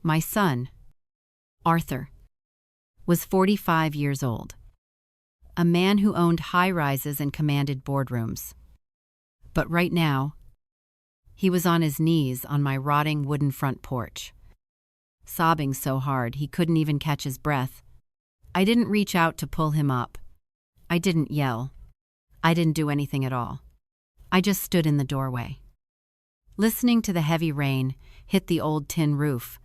My son, Arthur, was 45 years old, a man who owned high-rises and commanded boardrooms. But right now, he was on his knees on my rotting wooden front porch, sobbing so hard he couldn't even catch his breath. I didn't reach out to pull him up. I didn't yell. I didn't do anything at all. I just stood in the doorway, listening to the heavy rain hit the old tin roof,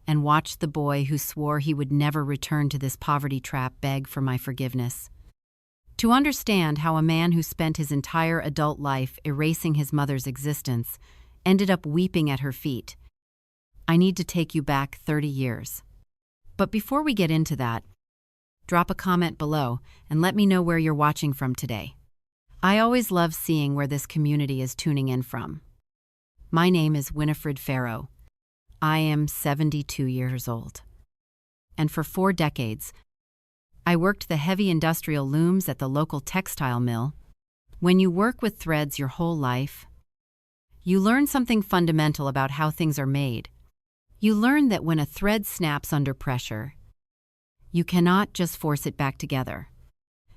and watched the boy who swore he would never return to this poverty trap beg for my forgiveness. To understand how a man who spent his entire adult life erasing his mother's existence ended up weeping at her feet, I need to take you back 30 years. But before we get into that, drop a comment below and let me know where you're watching from today. I always love seeing where this community is tuning in from. My name is Winifred Farrow. I am 72 years old. And for 4 decades, I worked the heavy industrial looms at the local textile mill. When you work with threads your whole life, you learn something fundamental about how things are made. You learn that when a thread snaps under pressure, you cannot just force it back together.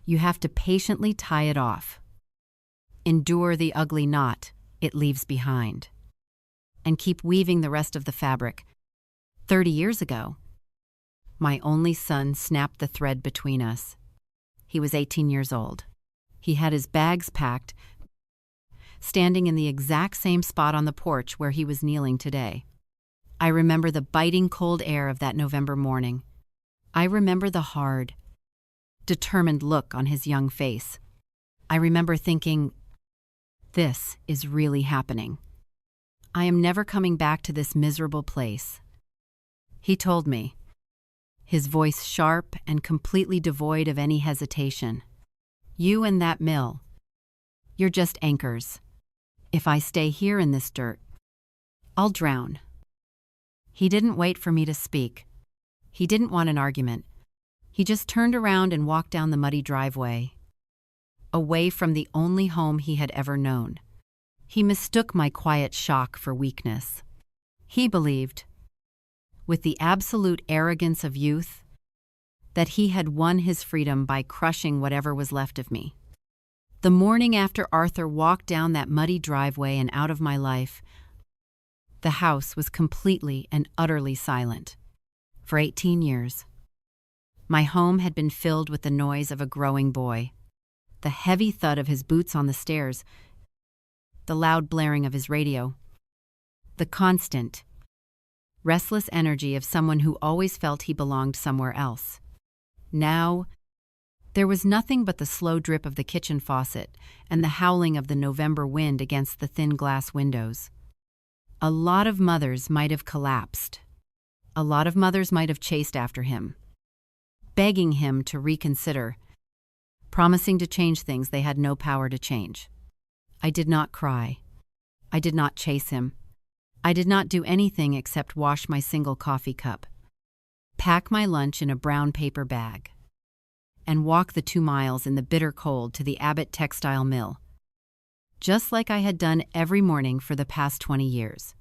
You have to patiently tie it off, endure the ugly knot it leaves behind, and keep weaving the rest of the fabric. 30 years ago, my only son snapped the thread between us. He was 18 years old. He had his bags packed, standing in the exact same spot on the porch where he was kneeling today. I remember the biting cold air of that November morning. I remember the hard, determined look on his young face. I remember thinking, this is really happening. I am never coming back to this miserable place. He told me, his voice sharp and completely devoid of any hesitation. You and that mill, you're just anchors. If I stay here in this dirt, I'll drown. He didn't wait for me to speak. He didn't want an argument. He just turned around and walked down the muddy driveway, away from the only home he had ever known. He mistook my quiet shock for weakness. He believed, with the absolute arrogance of youth, that he had won his freedom by crushing whatever was left of me. The morning after Arthur walked down that muddy driveway and out of my life, the house was completely and utterly silent. For 18 years, my home had been filled with the noise of a growing boy, the heavy thud of his boots on the stairs, the loud blaring of his radio, the constant, restless energy of someone who always felt he belonged somewhere else. Now, there was nothing but the slow drip of the kitchen faucet and the howling of the November wind against the thin glass windows. A lot of mothers might have collapsed. A lot of mothers might have chased after him, begging him to reconsider, promising to change things they had no power to change. I did not cry. I did not chase him. I did not do anything except wash my single coffee cup, pack my lunch in a brown paper bag, and walk the 2 miles in the bitter cold to the Abbott textile mill, just like I had done every morning for the past 20 years.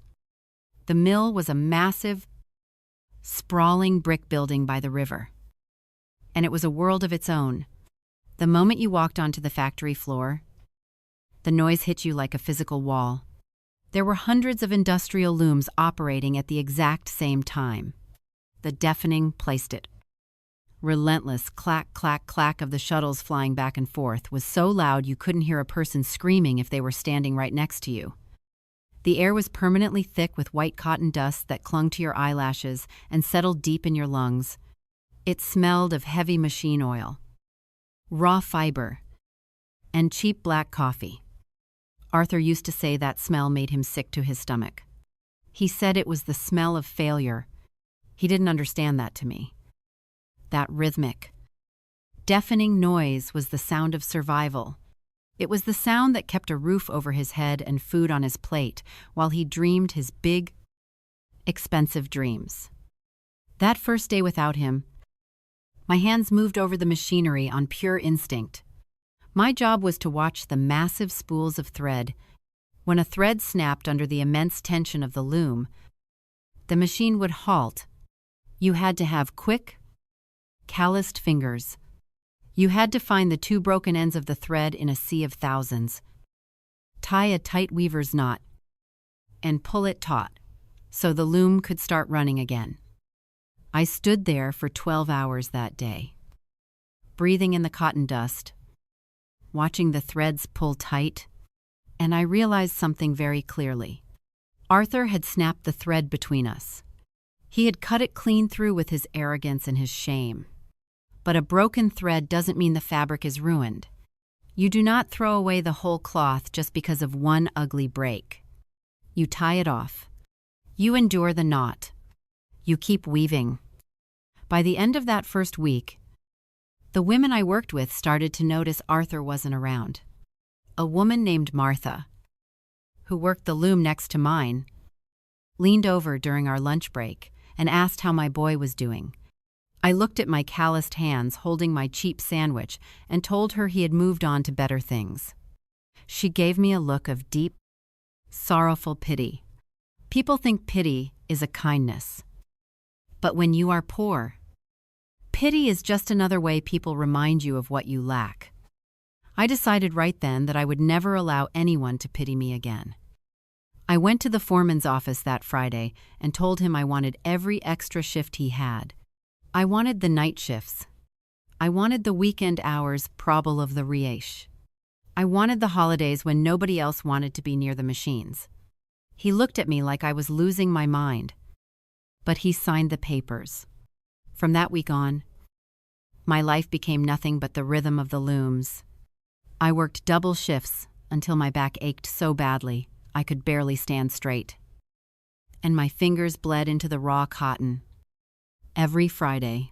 The mill was a massive, sprawling brick building by the river, and it was a world of its own. The moment you walked onto the factory floor, the noise hit you like a physical wall. There were hundreds of industrial looms operating at the exact same time. The deafening placed it. Relentless clack, clack, clack of the shuttles flying back and forth was so loud you couldn't hear a person screaming if they were standing right next to you. The air was permanently thick with white cotton dust that clung to your eyelashes and settled deep in your lungs. It smelled of heavy machine oil, raw fiber, and cheap black coffee. Arthur used to say that smell made him sick to his stomach. He said it was the smell of failure. He didn't understand that to me. That rhythmic, deafening noise was the sound of survival. It was the sound that kept a roof over his head and food on his plate while he dreamed his big, expensive dreams. That first day without him, my hands moved over the machinery on pure instinct. My job was to watch the massive spools of thread. When a thread snapped under the immense tension of the loom, The machine would halt. You had to have quick, calloused fingers. You had to find the two broken ends of the thread in a sea of thousands, tie a tight weaver's knot, and pull it taut so the loom could start running again. I stood there for 12 hours that day, breathing in the cotton dust, watching the threads pull tight, and I realized something very clearly. Arthur had snapped the thread between us. He had cut it clean through with his arrogance and his shame. But a broken thread doesn't mean the fabric is ruined. You do not throw away the whole cloth just because of one ugly break. You tie it off. You endure the knot. You keep weaving. By the end of that first week, the women I worked with started to notice Arthur wasn't around. A woman named Martha, who worked the loom next to mine, leaned over during our lunch break and asked how my boy was doing. I looked at my calloused hands holding my cheap sandwich and told her he had moved on to better things. She gave me a look of deep, sorrowful pity. People think pity is a kindness. But when you are poor, pity is just another way people remind you of what you lack. I decided right then that I would never allow anyone to pity me again. I went to the foreman's office that Friday and told him I wanted every extra shift he had. I wanted the night shifts. I wanted the weekend hours probable of the Riech. I wanted the holidays when nobody else wanted to be near the machines. He looked at me like I was losing my mind. But he signed the papers. From that week on, my life became nothing but the rhythm of the looms. I worked double shifts until my back ached so badly I could barely stand straight. And my fingers bled into the raw cotton. Every Friday,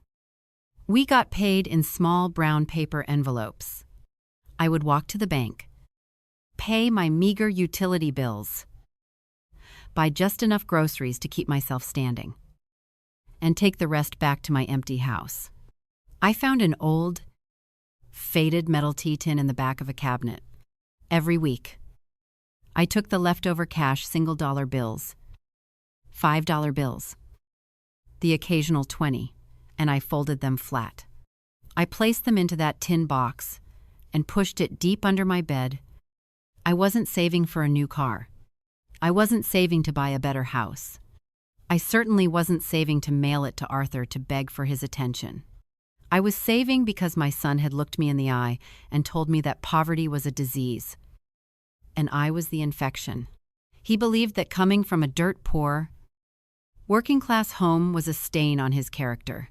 we got paid in small brown paper envelopes. I would walk to the bank, pay my meager utility bills, buy just enough groceries to keep myself standing, and take the rest back to my empty house. I found an old, faded metal tea tin in the back of a cabinet. Every week, I took the leftover cash single-dollar bills, $5 bills, the occasional 20, and I folded them flat. I placed them into that tin box and pushed it deep under my bed. I wasn't saving for a new car. I wasn't saving to buy a better house. I certainly wasn't saving to mail it to Arthur to beg for his attention. I was saving because my son had looked me in the eye and told me that poverty was a disease, and I was the infection. He believed that coming from a dirt poor, working-class home was a stain on his character.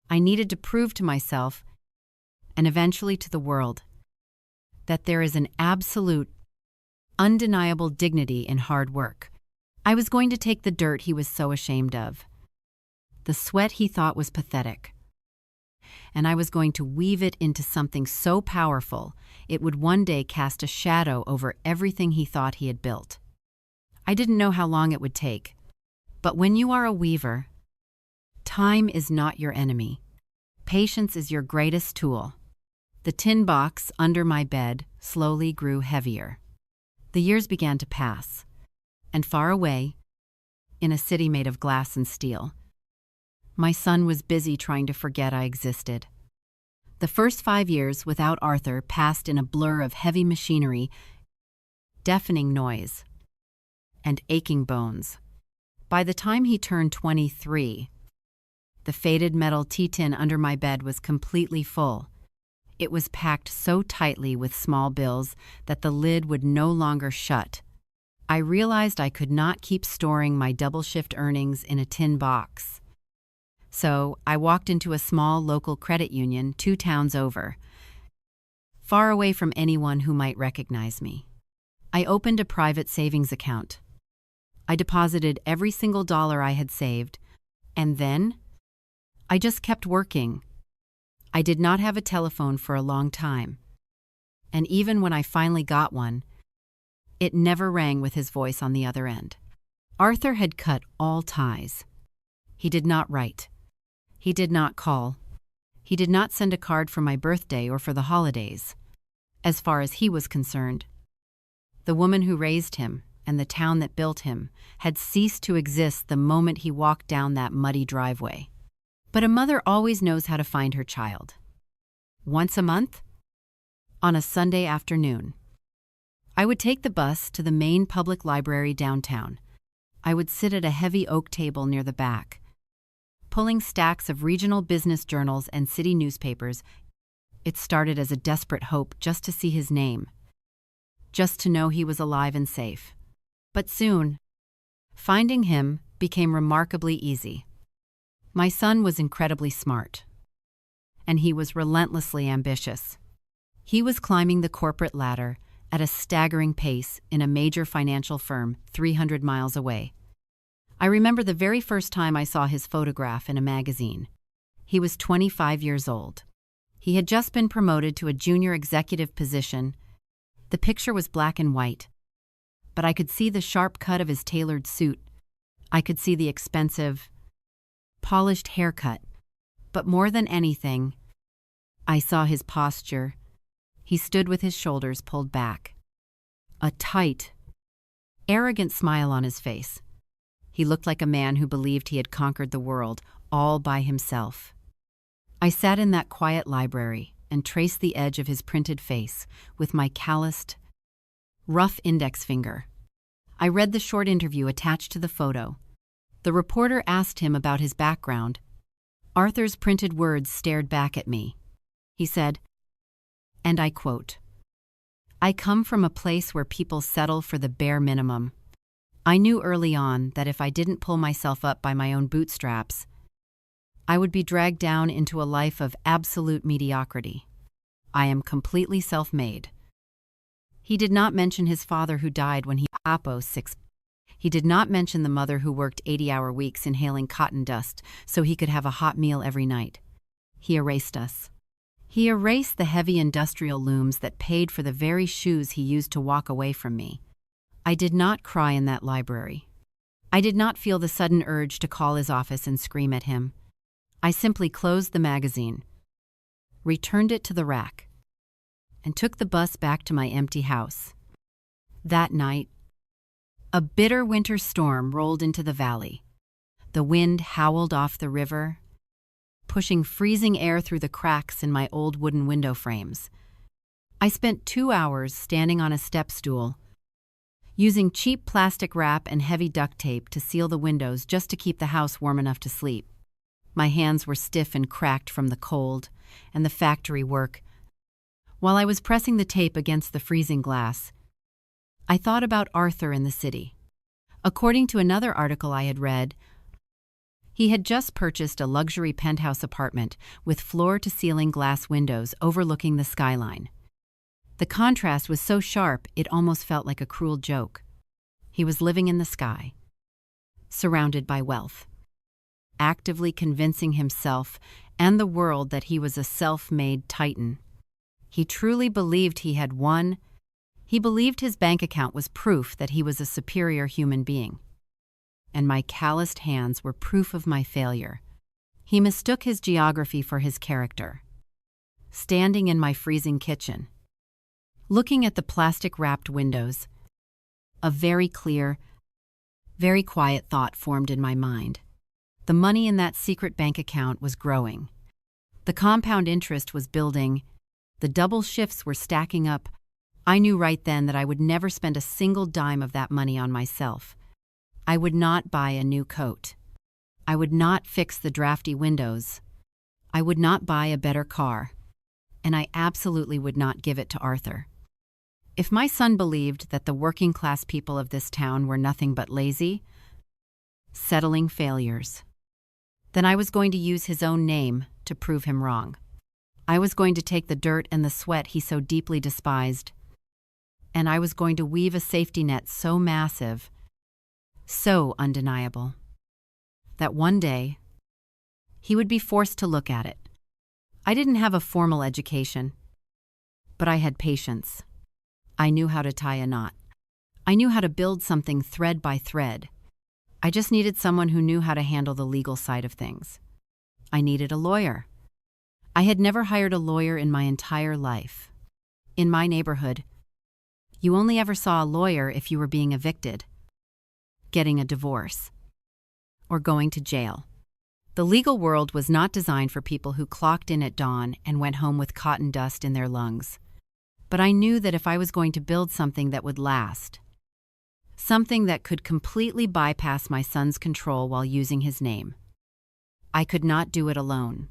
I needed to prove to myself, and eventually to the world, that there is an absolute, undeniable dignity in hard work. I was going to take the dirt he was so ashamed of, the sweat he thought was pathetic, and I was going to weave it into something so powerful it would one day cast a shadow over everything he thought he had built. I didn't know how long it would take. But when you are a weaver, time is not your enemy. Patience is your greatest tool. The tin box under my bed slowly grew heavier. The years began to pass, and far away, in a city made of glass and steel, my son was busy trying to forget I existed. The first 5 years without Arthur passed in a blur of heavy machinery, deafening noise, and aching bones. By the time he turned 23, the faded metal tea tin under my bed was completely full. It was packed so tightly with small bills that the lid would no longer shut. I realized I could not keep storing my double-shift earnings in a tin box. So I walked into a small local credit union 2 towns over, far away from anyone who might recognize me. I opened a private savings account. I deposited every single dollar I had saved, and then I just kept working. I did not have a telephone for a long time, and even when I finally got one, it never rang with his voice on the other end. Arthur had cut all ties. He did not write. He did not call. He did not send a card for my birthday or for the holidays. As far as he was concerned, the woman who raised him and the town that built him had ceased to exist the moment he walked down that muddy driveway. But a mother always knows how to find her child. Once a month, on a Sunday afternoon, I would take the bus to the main public library downtown. I would sit at a heavy oak table near the back, pulling stacks of regional business journals and city newspapers. It started as a desperate hope just to see his name, just to know he was alive and safe. But soon, finding him became remarkably easy. My son was incredibly smart, and he was relentlessly ambitious. He was climbing the corporate ladder at a staggering pace in a major financial firm 300 miles away. I remember the very first time I saw his photograph in a magazine. He was 25 years old. He had just been promoted to a junior executive position. The picture was black and white, but I could see the sharp cut of his tailored suit. I could see the expensive, polished haircut. But more than anything, I saw his posture. He stood with his shoulders pulled back, a tight, arrogant smile on his face. He looked like a man who believed he had conquered the world all by himself. I sat in that quiet library and traced the edge of his printed face with my calloused, rough index finger. I read the short interview attached to the photo. The reporter asked him about his background. Arthur's printed words stared back at me. He said, and I quote, "I come from a place where people settle for the bare minimum. I knew early on that if I didn't pull myself up by my own bootstraps, I would be dragged down into a life of absolute mediocrity. I am completely self-made." He did not mention his father who died when he was 6. He did not mention the mother who worked 80-hour weeks inhaling cotton dust so he could have a hot meal every night. He erased us. He erased the heavy industrial looms that paid for the very shoes he used to walk away from me. I did not cry in that library. I did not feel the sudden urge to call his office and scream at him. I simply closed the magazine, returned it to the rack, and took the bus back to my empty house. That night, a bitter winter storm rolled into the valley. The wind howled off the river, pushing freezing air through the cracks in my old wooden window frames. I spent 2 hours standing on a step stool, using cheap plastic wrap and heavy duct tape to seal the windows just to keep the house warm enough to sleep. My hands were stiff and cracked from the cold and the factory work. While I was pressing the tape against the freezing glass, I thought about Arthur in the city. According to another article I had read, he had just purchased a luxury penthouse apartment with floor-to-ceiling glass windows overlooking the skyline. The contrast was so sharp it almost felt like a cruel joke. He was living in the sky, surrounded by wealth, actively convincing himself and the world that he was a self-made titan. He truly believed he had won. He believed his bank account was proof that he was a superior human being. And my calloused hands were proof of my failure. He mistook his geography for his character. Standing in my freezing kitchen, looking at the plastic-wrapped windows, a very clear, very quiet thought formed in my mind. The money in that secret bank account was growing. The compound interest was building. The double shifts were stacking up. I knew right then that I would never spend a single dime of that money on myself. I would not buy a new coat. I would not fix the drafty windows. I would not buy a better car. And I absolutely would not give it to Arthur. If my son believed that the working-class people of this town were nothing but lazy, settling failures, then I was going to use his own name to prove him wrong. I was going to take the dirt and the sweat he so deeply despised, and I was going to weave a safety net so massive, so undeniable, that one day he would be forced to look at it. I didn't have a formal education, but I had patience. I knew how to tie a knot. I knew how to build something thread by thread. I just needed someone who knew how to handle the legal side of things. I needed a lawyer. I had never hired a lawyer in my entire life. In my neighborhood, You only ever saw a lawyer if you were being evicted, getting a divorce, or going to jail. The legal world was not designed for people who clocked in at dawn and went home with cotton dust in their lungs. But I knew that if I was going to build something that would last, something that could completely bypass my son's control while using his name, I could not do it alone.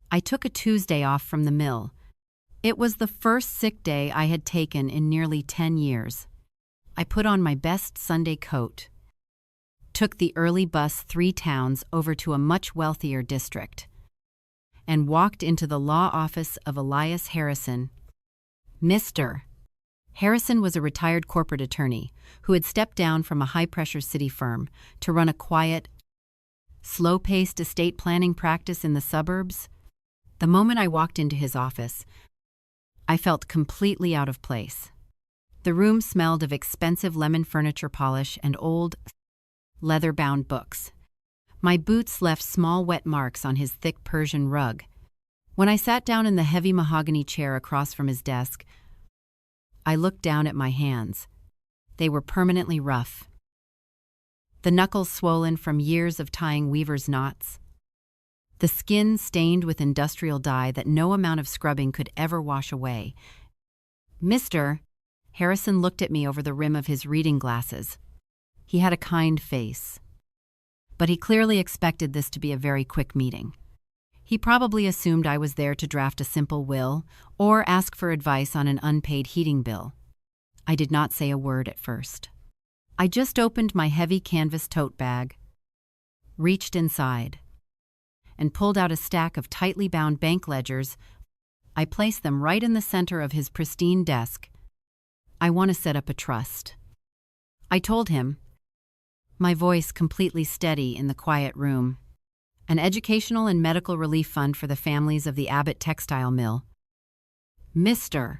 I took a Tuesday off from the mill. It was the first sick day I had taken in nearly 10 years. I put on my best Sunday coat, took the early bus 3 towns over to a much wealthier district, and walked into the law office of Elias Harrison. Mr. Harrison was a retired corporate attorney who had stepped down from a high-pressure city firm to run a quiet, slow-paced estate planning practice in the suburbs. The moment I walked into his office, I felt completely out of place. The room smelled of expensive lemon furniture polish and old, leather-bound books. My boots left small wet marks on his thick Persian rug. When I sat down in the heavy mahogany chair across from his desk, I looked down at my hands. They were permanently rough, the knuckles swollen from years of tying weaver's knots, the skin stained with industrial dye that no amount of scrubbing could ever wash away. Mr. Harrison looked at me over the rim of his reading glasses. He had a kind face, but he clearly expected this to be a very quick meeting. He probably assumed I was there to draft a simple will or ask for advice on an unpaid heating bill. I did not say a word at first. I just opened my heavy canvas tote bag, reached inside, and pulled out a stack of tightly bound bank ledgers. I placed them right in the center of his pristine desk. I want to set up a trust, I told him, my voice completely steady in the quiet room. An educational and medical relief fund for the families of the Abbott textile mill. Mr.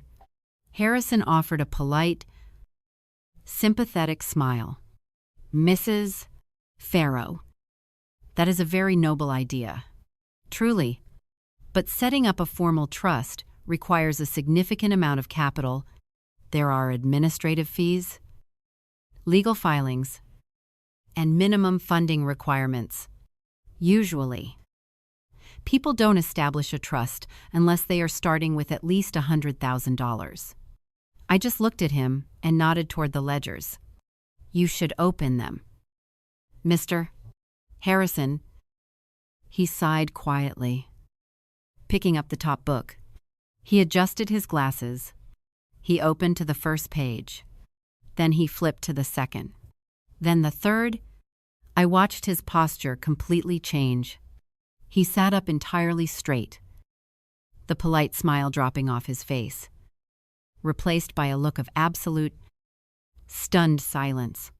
Harrison offered a polite, sympathetic smile. Mrs. Farrow, that is a very noble idea. Truly. But setting up a formal trust requires a significant amount of capital. There are administrative fees, legal filings, and minimum funding requirements. Usually, people don't establish a trust unless they are starting with at least $100,000. I just looked at him and nodded toward the ledgers. You should open them. Mr. Harrison, he sighed quietly, picking up the top book. He adjusted his glasses. He opened to the first page. Then he flipped to the second. Then the third. I watched his posture completely change. He sat up entirely straight, the polite smile dropping off his face, replaced by a look of absolute, stunned silence.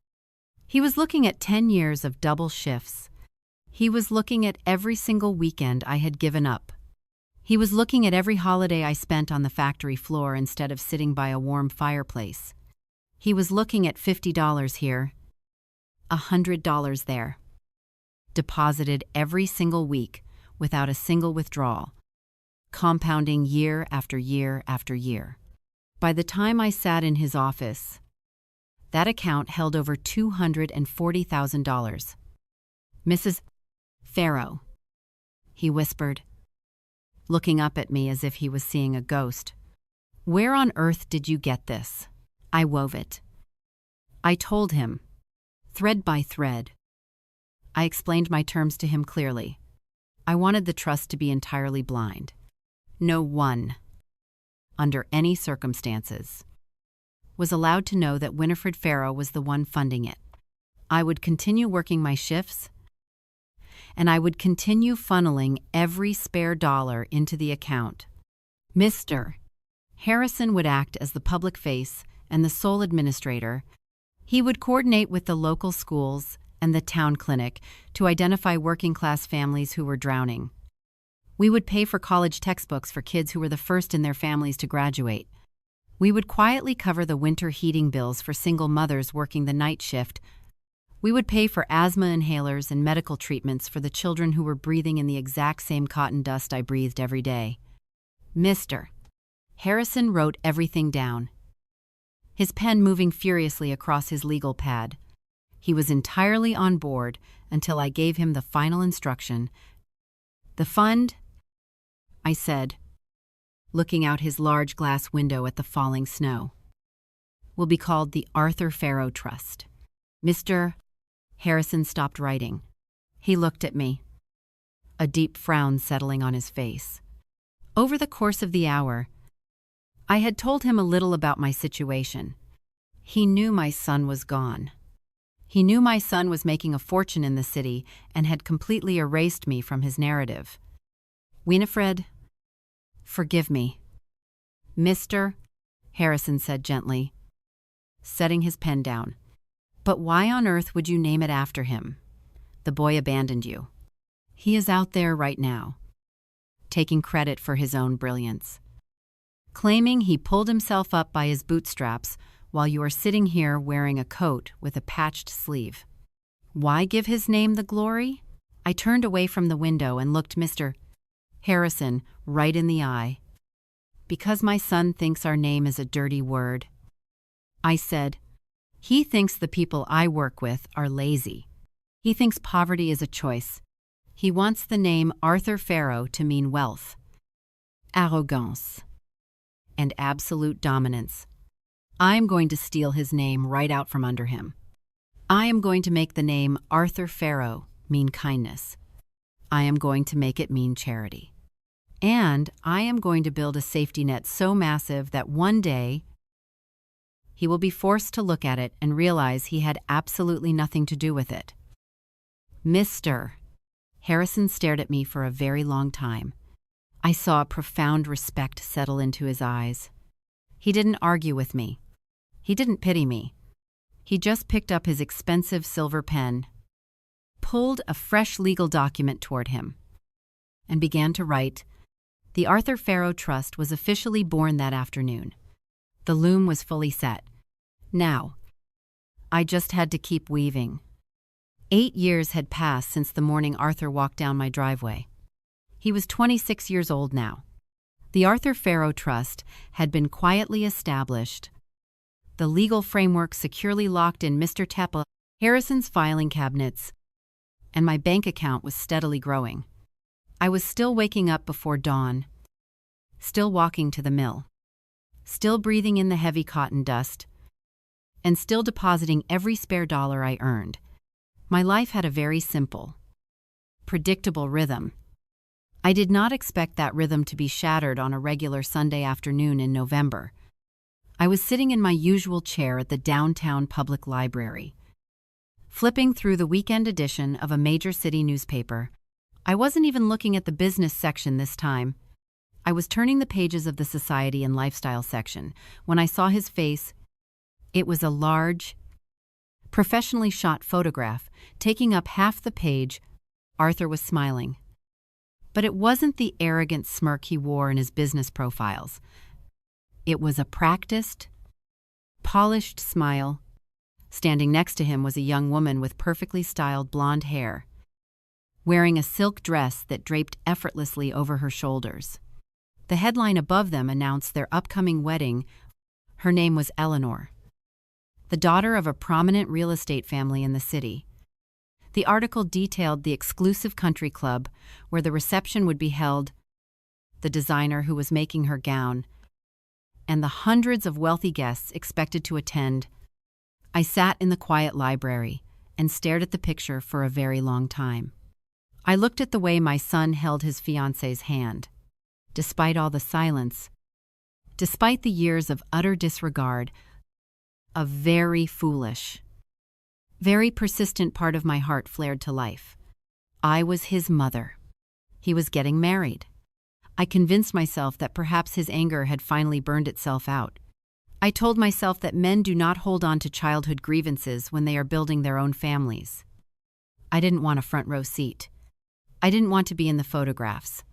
He was looking at 10 years of double shifts. He was looking at every single weekend I had given up. He was looking at every holiday I spent on the factory floor instead of sitting by a warm fireplace. He was looking at $50 here, $100 there, deposited every single week without a single withdrawal, compounding year after year after year. By the time I sat in his office, that account held over $240,000. Mrs. Farrow, he whispered, looking up at me as if he was seeing a ghost. Where on earth did you get this? I wove it. I told him, thread by thread. I explained my terms to him clearly. I wanted the trust to be entirely blind. No one, under any circumstances, was allowed to know that Winifred Farrow was the one funding it. I would continue working my shifts, and I would continue funneling every spare dollar into the account. Mr. Harrison would act as the public face and the sole administrator. He would coordinate with the local schools and the town clinic to identify working-class families who were drowning. We would pay for college textbooks for kids who were the first in their families to graduate. We would quietly cover the winter heating bills for single mothers working the night shift. We would pay for asthma inhalers and medical treatments for the children who were breathing in the exact same cotton dust I breathed every day. Mr. Harrison wrote everything down. his pen moving furiously across his legal pad. He was entirely on board until I gave him the final instruction. "The fund," I said, looking out his large glass window at the falling snow, "will be called the Arthur Farrow Trust." Mr. Harrison stopped writing. He looked at me, a deep frown settling on his face. Over the course of the hour, I had told him a little about my situation. He knew my son was gone. He knew my son was making a fortune in the city and had completely erased me from his narrative. "Winifred, forgive me," Mr. Harrison said gently, setting his pen down. "But why on earth would you name it after him? The boy abandoned you. He is out there right now, taking credit for his own brilliance, claiming he pulled himself up by his bootstraps while you are sitting here wearing a coat with a patched sleeve. Why give his name the glory?" I turned away from the window and looked Mr. Harrison right in the eye. "Because my son thinks our name is a dirty word," I said. "He thinks the people I work with are lazy. He thinks poverty is a choice. He wants the name Arthur Farrow to mean wealth, arrogance, and absolute dominance. I'm going to steal his name right out from under him. I am going to make the name Arthur Farrow mean kindness. I am going to make it mean charity. And I am going to build a safety net so massive that one day he will be forced to look at it and realize he had absolutely nothing to do with it." Mr. Harrison stared at me for a very long time. I saw a profound respect settle into his eyes. He didn't argue with me. He didn't pity me. He just picked up his expensive silver pen, pulled a fresh legal document toward him, and began to write. The Arthur Farrow Trust was officially born that afternoon. The loom was fully set. Now, I just had to keep weaving. 8 years had passed since the morning Arthur walked down my driveway. He was 26 years old now. The Arthur Farrow Trust had been quietly established, the legal framework securely locked in Mr. Tepa Harrison's filing cabinets, and my bank account was steadily growing. I was still waking up before dawn, still walking to the mill, still breathing in the heavy cotton dust, and still depositing every spare dollar I earned. My life had a very simple, predictable rhythm. I did not expect that rhythm to be shattered on a regular Sunday afternoon in November. I was sitting in my usual chair at the downtown public library, flipping through the weekend edition of a major city newspaper. I wasn't even looking at the business section this time. I was turning the pages of the society and lifestyle section when I saw his face. It was a large, professionally shot photograph, taking up half the page. Arthur was smiling. But it wasn't the arrogant smirk he wore in his business profiles. It was a practiced, polished smile. Standing next to him was a young woman with perfectly styled blonde hair, wearing a silk dress that draped effortlessly over her shoulders. The headline above them announced their upcoming wedding. Her name was Eleanor, the daughter of a prominent real estate family in the city. The article detailed the exclusive country club where the reception would be held, the designer who was making her gown, and the hundreds of wealthy guests expected to attend. I sat in the quiet library and stared at the picture for a very long time. I looked at the way my son held his fiancée's hand. Despite all the silence, despite the years of utter disregard, a very foolish, very persistent part of my heart flared to life. I was his mother. He was getting married. I convinced myself that perhaps his anger had finally burned itself out. I told myself that men do not hold on to childhood grievances when they are building their own families. I didn't want a front row seat. I didn't want to be in the photographs.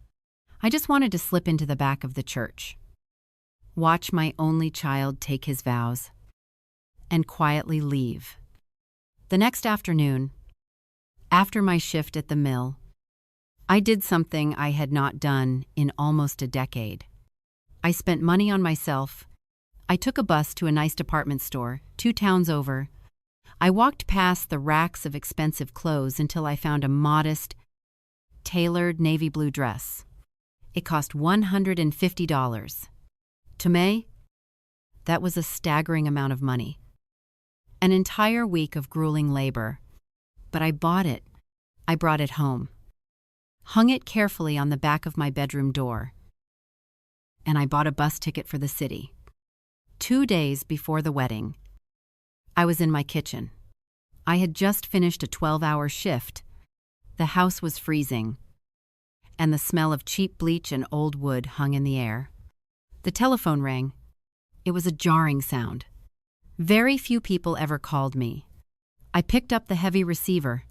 I just wanted to slip into the back of the church, watch my only child take his vows, and quietly leave. The next afternoon, after my shift at the mill, I did something I had not done in almost a decade. I spent money on myself, I took a bus to a nice department store, 2 towns over. I walked past the racks of expensive clothes until I found a modest, tailored navy blue dress. It cost $150. To me, that was a staggering amount of money. An entire week of grueling labor. But I bought it. I brought it home. Hung it carefully on the back of my bedroom door. And I bought a bus ticket for the city. 2 days before the wedding, I was in my kitchen. I had just finished a 12-hour shift. The house was freezing, and the smell of cheap bleach and old wood hung in the air. The telephone rang. It was a jarring sound. Very few people ever called me. I picked up the heavy receiver,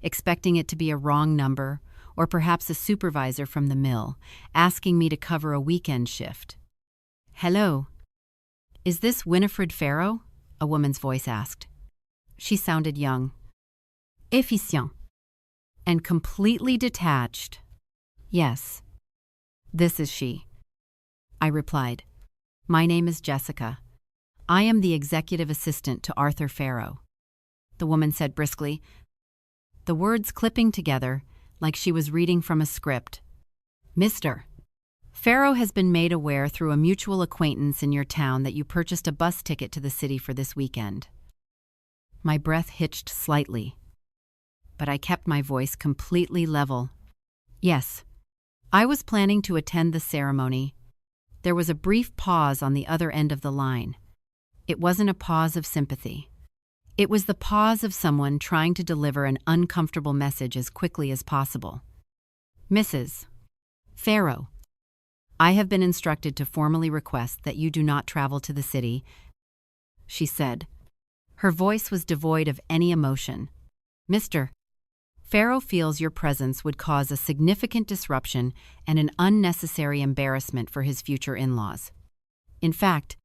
expecting it to be a wrong number or perhaps a supervisor from the mill asking me to cover a weekend shift. "Hello. Is this Winifred Farrow?" a woman's voice asked. She sounded young, efficient, and completely detached. "Yes, this is she," I replied. "My name is Jessica. I am the executive assistant to Arthur Farrow," the woman said briskly, the words clipping together like she was reading from a script. "Mr. Farrow has been made aware through a mutual acquaintance in your town that you purchased a bus ticket to the city for this weekend." My breath hitched slightly, but I kept my voice completely level. "Yes, I was planning to attend the ceremony." There was a brief pause on the other end of the line. It wasn't a pause of sympathy. It was the pause of someone trying to deliver an uncomfortable message as quickly as possible. "Mrs. Farrow, I have been instructed to formally request that you do not travel to the city," she said. Her voice was devoid of any emotion. "Mr. Farrow feels your presence would cause a significant disruption and an unnecessary embarrassment for his future in-laws. In fact,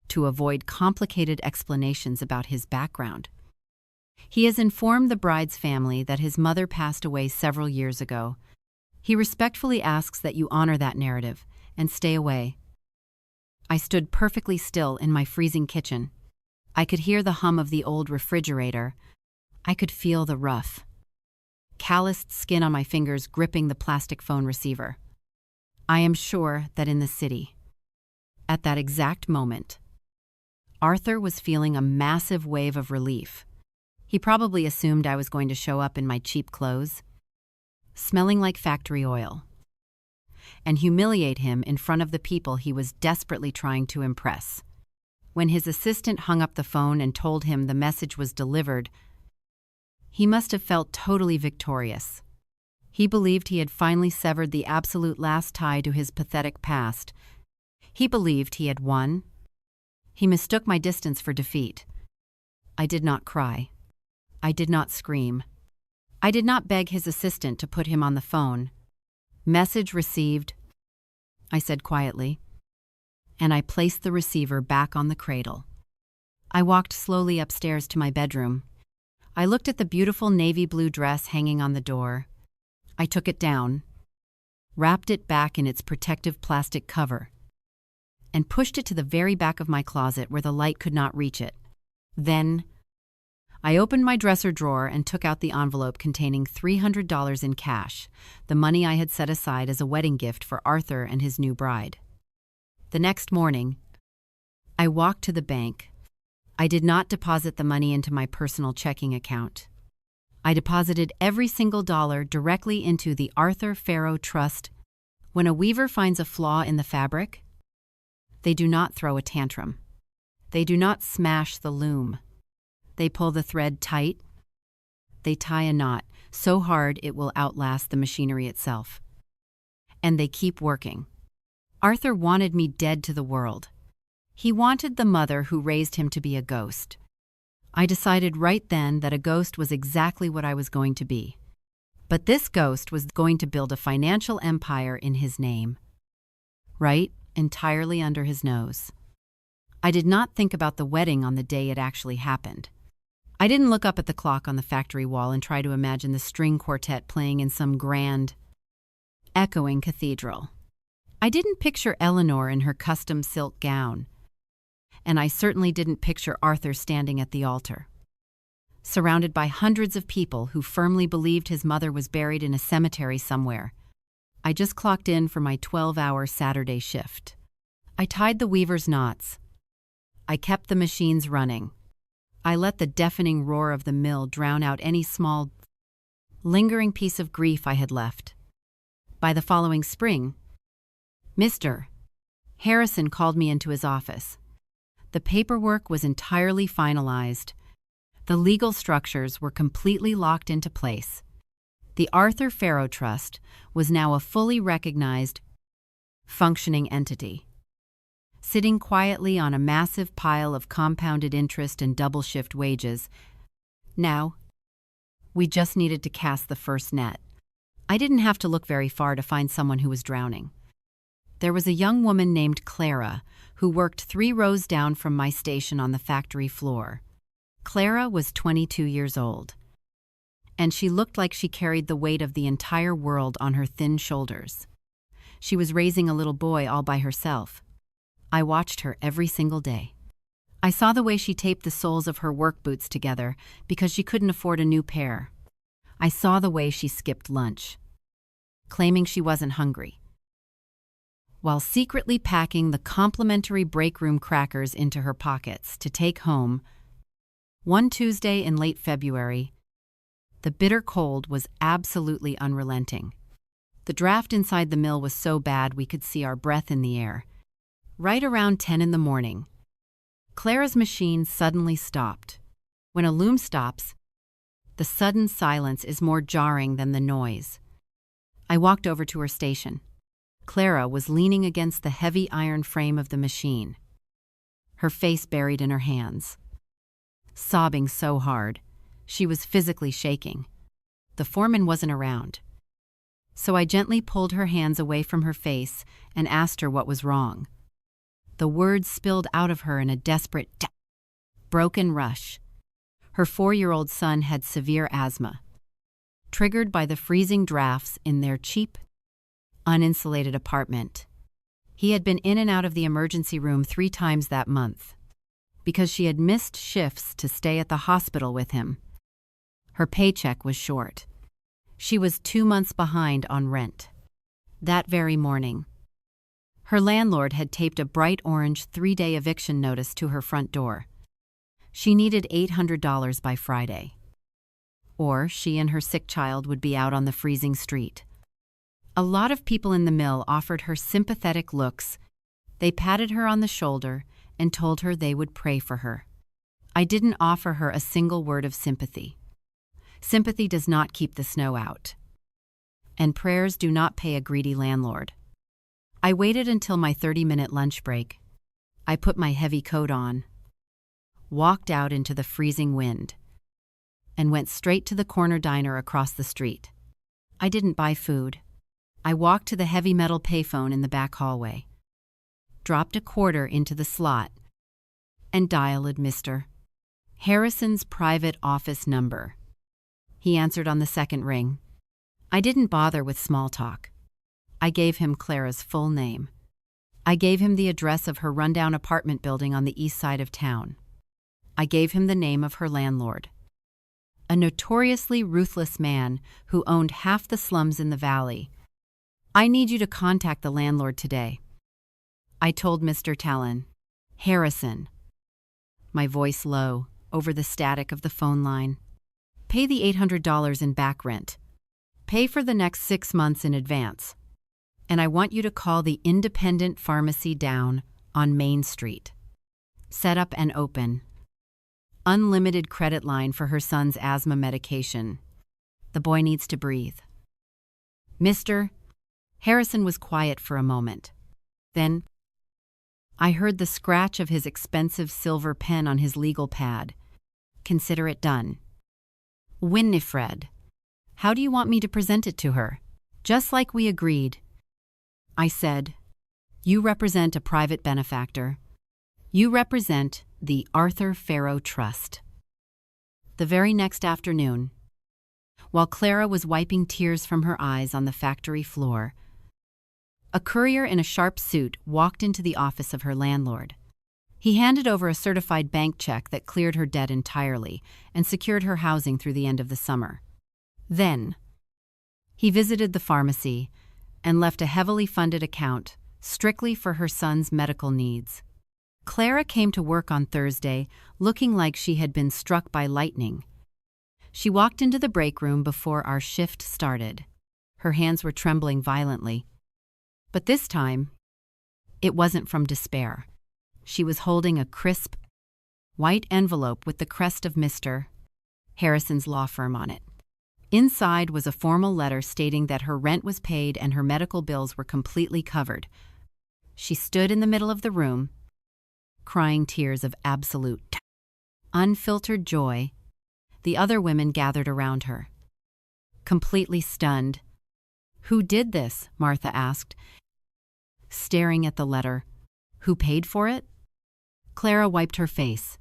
to avoid complicated explanations about his background. He has informed the bride's family that his mother passed away several years ago. He respectfully asks that you honor that narrative and stay away." I stood perfectly still in my freezing kitchen. I could hear the hum of the old refrigerator. I could feel the rough, calloused skin on my fingers gripping the plastic phone receiver. I am sure that in the city, at that exact moment, Arthur was feeling a massive wave of relief. He probably assumed I was going to show up in my cheap clothes, smelling like factory oil, and humiliate him in front of the people he was desperately trying to impress. When his assistant hung up the phone and told him the message was delivered, he must have felt totally victorious. He believed he had finally severed the absolute last tie to his pathetic past. He believed he had won. He mistook my distance for defeat. I did not cry. I did not scream. I did not beg his assistant to put him on the phone. "Message received," I said quietly, and I placed the receiver back on the cradle. I walked slowly upstairs to my bedroom. I looked at the beautiful navy blue dress hanging on the door. I took it down, wrapped it back in its protective plastic cover, and pushed it to the very back of my closet where the light could not reach it. Then, I opened my dresser drawer and took out the envelope containing $300 in cash, the money I had set aside as a wedding gift for Arthur and his new bride. The next morning, I walked to the bank. I did not deposit the money into my personal checking account. I deposited every single dollar directly into the Arthur Farrow Trust. When a weaver finds a flaw in the fabric, they do not throw a tantrum. They do not smash the loom. They pull the thread tight. They tie a knot so hard it will outlast the machinery itself. And they keep working. Arthur wanted me dead to the world. He wanted the mother who raised him to be a ghost. I decided right then that a ghost was exactly what I was going to be. But this ghost was going to build a financial empire in his name. Right? Entirely under his nose. I did not think about the wedding on the day it actually happened. I didn't look up at the clock on the factory wall and try to imagine the string quartet playing in some grand, echoing cathedral. I didn't picture Eleanor in her custom silk gown, and I certainly didn't picture Arthur standing at the altar, surrounded by hundreds of people who firmly believed his mother was buried in a cemetery somewhere. I just clocked in for my 12-hour Saturday shift. I tied the weaver's knots. I kept the machines running. I let the deafening roar of the mill drown out any small, lingering piece of grief I had left. By the following spring, Mr. Harrison called me into his office. The paperwork was entirely finalized. The legal structures were completely locked into place. The Arthur Farrow Trust was now a fully recognized, functioning entity, sitting quietly on a massive pile of compounded interest and double-shift wages. Now, we just needed to cast the first net. I didn't have to look very far to find someone who was drowning. There was a young woman named Clara who worked 3 rows down from my station on the factory floor. Clara was 22 years old, and she looked like she carried the weight of the entire world on her thin shoulders. She was raising a little boy all by herself. I watched her every single day. I saw the way she taped the soles of her work boots together because she couldn't afford a new pair. I saw the way she skipped lunch, claiming she wasn't hungry, while secretly packing the complimentary break room crackers into her pockets to take home. One Tuesday in late February, the bitter cold was absolutely unrelenting. The draft inside the mill was so bad we could see our breath in the air. Right around 10 in the morning, Clara's machine suddenly stopped. When a loom stops, the sudden silence is more jarring than the noise. I walked over to her station. Clara was leaning against the heavy iron frame of the machine, her face buried in her hands, sobbing so hard she was physically shaking. The foreman wasn't around, so I gently pulled her hands away from her face and asked her what was wrong. The words spilled out of her in a desperate, broken rush. Her 4-year-old son had severe asthma, triggered by the freezing drafts in their cheap, uninsulated apartment. He had been in and out of the emergency room 3 times that month because she had missed shifts to stay at the hospital with him. Her paycheck was short. She was 2 months behind on rent. That very morning, her landlord had taped a bright orange 3-day eviction notice to her front door. She needed $800 by Friday, or she and her sick child would be out on the freezing street. A lot of people in the mill offered her sympathetic looks. They patted her on the shoulder and told her they would pray for her. I didn't offer her a single word of sympathy. Sympathy does not keep the snow out, and prayers do not pay a greedy landlord. I waited until my 30-minute lunch break. I put my heavy coat on, walked out into the freezing wind, and went straight to the corner diner across the street. I didn't buy food. I walked to the heavy metal payphone in the back hallway, dropped a quarter into the slot, and dialed Mr. Harrison's private office number. He answered on the second ring. I didn't bother with small talk. I gave him Clara's full name. I gave him the address of her rundown apartment building on the east side of town. I gave him the name of her landlord, a notoriously ruthless man who owned half the slums in the valley. I need you to contact the landlord today. I told Mr. Harrison, my voice low over the static of the phone line. Pay the $800 in back rent. Pay for the next 6 months in advance. And I want you to call the independent pharmacy down on Main Street. Set up and open unlimited credit line for her son's asthma medication. The boy needs to breathe. Mr. Harrison was quiet for a moment. Then, I heard the scratch of his expensive silver pen on his legal pad. Consider it done. Winifred, how do you want me to present it to her? Just like we agreed. I said, you represent a private benefactor. You represent the Arthur Farrow Trust. The very next afternoon, while Clara was wiping tears from her eyes on the factory floor, a courier in a sharp suit walked into the office of her landlord. He handed over a certified bank check that cleared her debt entirely and secured her housing through the end of the summer. Then, he visited the pharmacy and left a heavily funded account strictly for her son's medical needs. Clara came to work on Thursday looking like she had been struck by lightning. She walked into the break room before our shift started. Her hands were trembling violently. But this time, it wasn't from despair. She was holding a crisp, white envelope with the crest of Mr. Harrison's law firm on it. Inside was a formal letter stating that her rent was paid and her medical bills were completely covered. She stood in the middle of the room, crying tears of absolute, unfiltered joy. The other women gathered around her, completely stunned. "Who did this?" Martha asked, staring at the letter. "Who paid for it?" Clara wiped her face,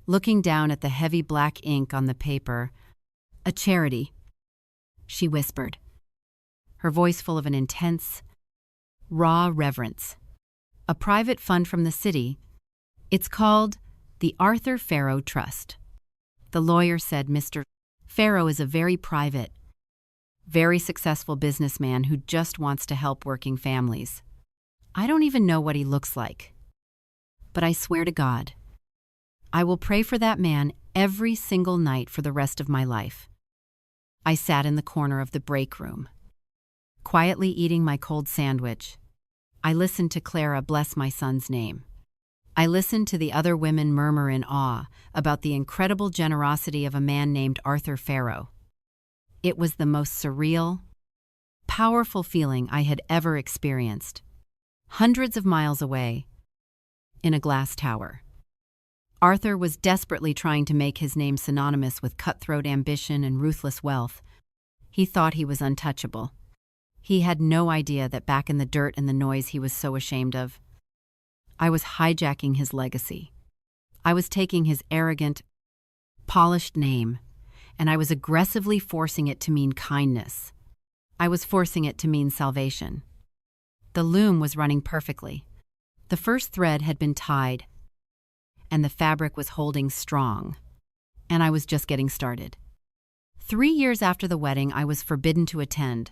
looking down at the heavy black ink on the paper. "A charity," she whispered, her voice full of an intense, raw reverence. "A private fund from the city. It's called the Arthur Farrow Trust." The lawyer said Mr. Farrow is a very private, very successful businessman who just wants to help working families. I don't even know what he looks like. But I swear to God, I will pray for that man every single night for the rest of my life. I sat in the corner of the break room, quietly eating my cold sandwich. I listened to Clara bless my son's name. I listened to the other women murmur in awe about the incredible generosity of a man named Arthur Farrow. It was the most surreal, powerful feeling I had ever experienced. Hundreds of miles away, in a glass tower, Arthur was desperately trying to make his name synonymous with cutthroat ambition and ruthless wealth. He thought he was untouchable. He had no idea that back in the dirt and the noise he was so ashamed of, I was hijacking his legacy. I was taking his arrogant, polished name, and I was aggressively forcing it to mean kindness. I was forcing it to mean salvation. The loom was running perfectly. The first thread had been tied, and the fabric was holding strong, and I was just getting started. 3 years after the wedding, I was forbidden to attend.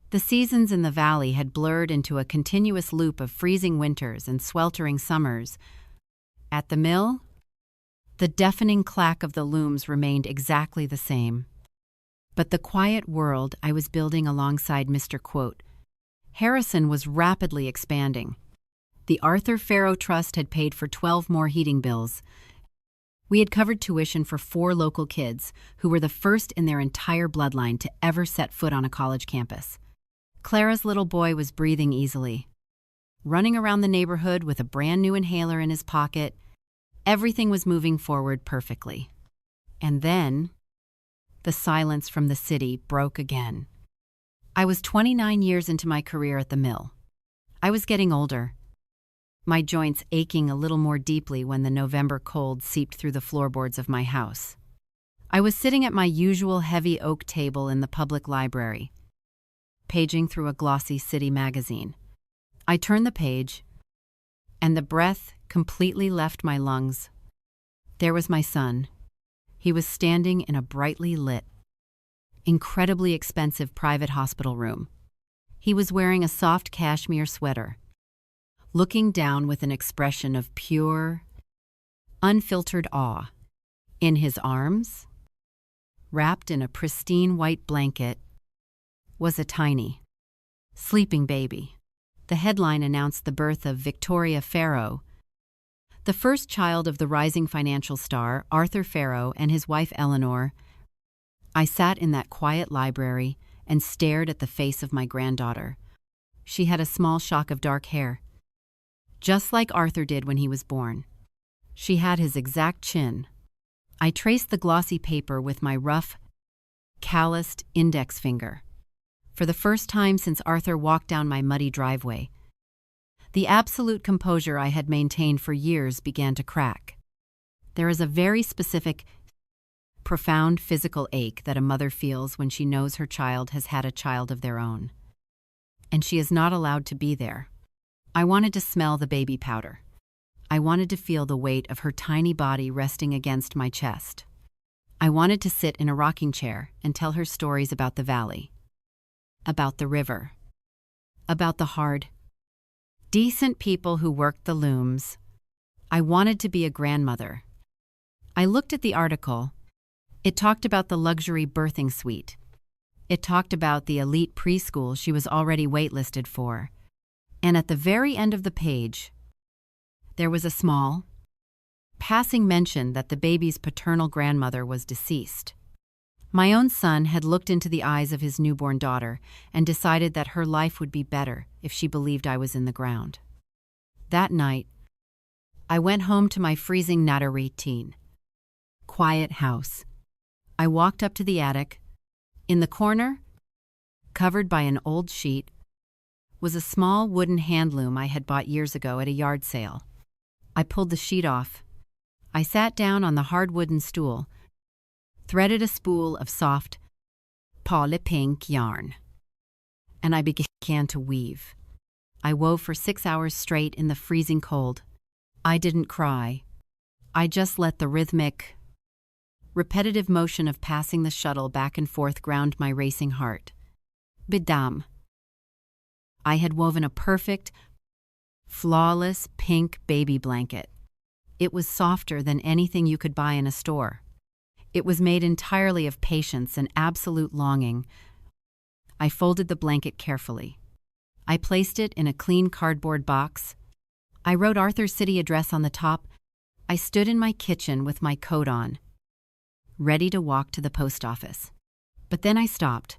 The seasons in the valley had blurred into a continuous loop of freezing winters and sweltering summers. At the mill, the deafening clack of the looms remained exactly the same. But the quiet world I was building alongside Mr. Harrison was rapidly expanding. The Arthur Farrow Trust had paid for 12 more heating bills. We had covered tuition for 4 local kids who were the first in their entire bloodline to ever set foot on a college campus. Clara's little boy was breathing easily, running around the neighborhood with a brand new inhaler in his pocket. Everything was moving forward perfectly. And then, the silence from the city broke again. I was 29 years into my career at the mill. I was getting older, my joints aching a little more deeply when the November cold seeped through the floorboards of my house. I was sitting at my usual heavy oak table in the public library, paging through a glossy city magazine. I turned the page, and the breath completely left my lungs. There was my son. He was standing in a brightly lit, incredibly expensive private hospital room. He was wearing a soft cashmere sweater, looking down with an expression of pure, unfiltered awe. In his arms, wrapped in a pristine white blanket, was a tiny, sleeping baby. The headline announced the birth of Victoria Farrow, the first child of the rising financial star Arthur Farrow and his wife Eleanor. I sat in that quiet library and stared at the face of my granddaughter. She had a small shock of dark hair, just like Arthur did when he was born. She had his exact chin. I traced the glossy paper with my rough, calloused index finger. For the first time since Arthur walked down my muddy driveway, the absolute composure I had maintained for years began to crack. There is a very specific, profound physical ache that a mother feels when she knows her child has had a child of their own, and she is not allowed to be there. I wanted to smell the baby powder. I wanted to feel the weight of her tiny body resting against my chest. I wanted to sit in a rocking chair and tell her stories about the valley, about the river, about the hard, decent people who worked the looms. I wanted to be a grandmother. I looked at the article. It talked about the luxury birthing suite. It talked about the elite preschool she was already waitlisted for. And at the very end of the page, there was a small, passing mention that the baby's paternal grandmother was deceased. My own son had looked into the eyes of his newborn daughter and decided that her life would be better if she believed I was in the ground. That night, I went home to my freezing Natarite quiet house. I walked up to the attic. In the corner, covered by an old sheet, was a small wooden hand loom I had bought years ago at a yard sale. I pulled the sheet off. I sat down on the hard wooden stool, threaded a spool of soft, pink yarn, and I began to weave. I wove for 6 hours straight in the freezing cold. I didn't cry. I just let the rhythmic, repetitive motion of passing the shuttle back and forth ground my racing heart. Bidam. I had woven a perfect, flawless pink baby blanket. It was softer than anything you could buy in a store. It was made entirely of patience and absolute longing. I folded the blanket carefully. I placed it in a clean cardboard box. I wrote Arthur's city address on the top. I stood in my kitchen with my coat on, ready to walk to the post office. But then I stopped.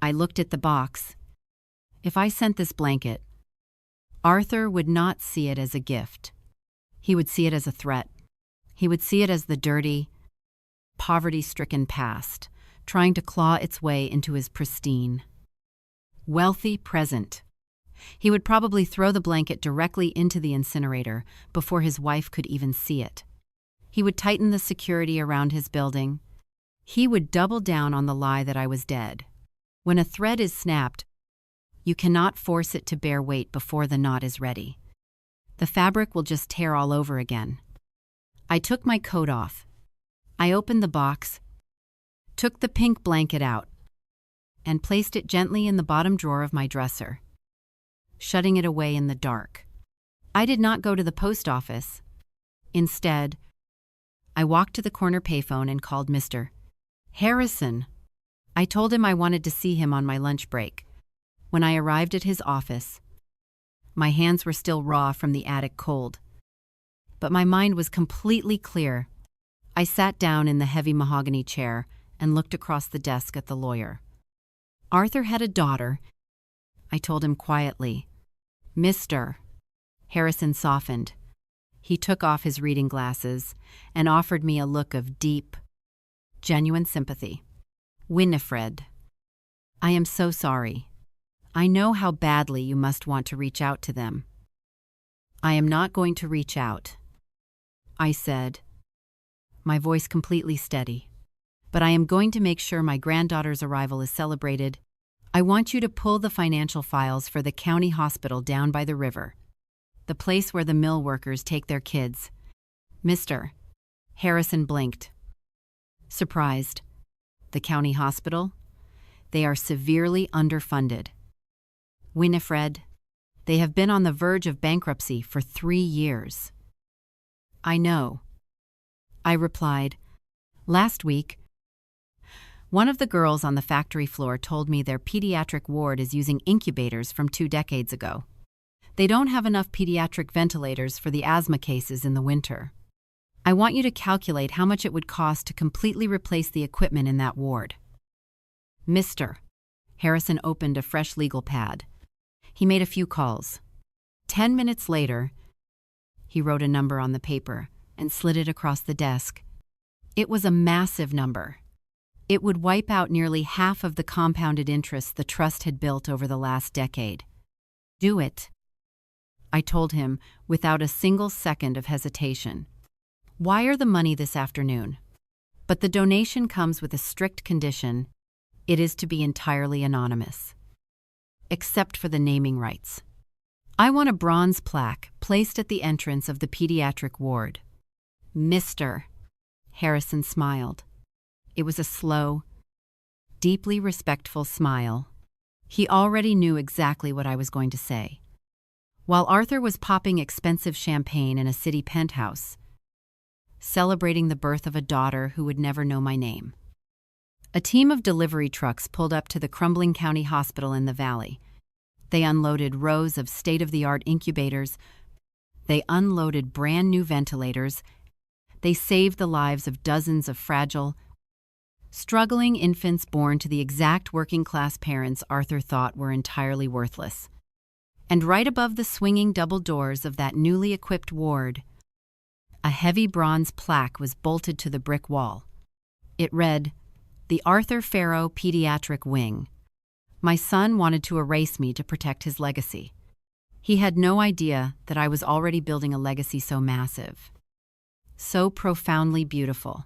I looked at the box. If I sent this blanket, Arthur would not see it as a gift. He would see it as a threat. He would see it as the dirty, poverty-stricken past, trying to claw its way into his pristine, wealthy present. He would probably throw the blanket directly into the incinerator before his wife could even see it. He would tighten the security around his building. He would double down on the lie that I was dead. When a thread is snapped, you cannot force it to bear weight before the knot is ready. The fabric will just tear all over again. I took my coat off. I opened the box, took the pink blanket out, and placed it gently in the bottom drawer of my dresser, shutting it away in the dark. I did not go to the post office. Instead, I walked to the corner payphone and called Mr. Harrison. I told him I wanted to see him on my lunch break. When I arrived at his office, my hands were still raw from the attic cold, but my mind was completely clear. I sat down in the heavy mahogany chair and looked across the desk at the lawyer. Arthur had a daughter, I told him quietly. Mr. Harrison softened. He took off his reading glasses and offered me a look of deep, genuine sympathy. Winifred, I am so sorry. I know how badly you must want to reach out to them. I am not going to reach out, I said, my voice completely steady. But I am going to make sure my granddaughter's arrival is celebrated. I want you to pull the financial files for the county hospital down by the river, the place where the mill workers take their kids. Mr. Harrison blinked. Surprised. The county hospital? They are severely underfunded. Winifred, they have been on the verge of bankruptcy for 3 years. I know, I replied. Last week, one of the girls on the factory floor told me their pediatric ward is using incubators from 2 decades ago. They don't have enough pediatric ventilators for the asthma cases in the winter. I want you to calculate how much it would cost to completely replace the equipment in that ward. Mr. Harrison opened a fresh legal pad. He made a few calls. 10 minutes later, he wrote a number on the paper and slid it across the desk. It was a massive number. It would wipe out nearly half of the compounded interest the trust had built over the last decade. Do it, I told him without a single second of hesitation. Wire the money this afternoon. But the donation comes with a strict condition. It is to be entirely anonymous, except for the naming rights. I want a bronze plaque placed at the entrance of the pediatric ward. Mr. Harrison smiled. It was a slow, deeply respectful smile. He already knew exactly what I was going to say. While Arthur was popping expensive champagne in a city penthouse, celebrating the birth of a daughter who would never know my name, a team of delivery trucks pulled up to the crumbling county hospital in the valley. They unloaded rows of state-of-the-art incubators. They unloaded brand-new ventilators. They saved the lives of dozens of fragile, struggling infants born to the exact working-class parents Arthur thought were entirely worthless. And right above the swinging double doors of that newly equipped ward, a heavy bronze plaque was bolted to the brick wall. It read, "The Arthur Farrow Pediatric Wing." My son wanted to erase me to protect his legacy. He had no idea that I was already building a legacy so massive, so profoundly beautiful,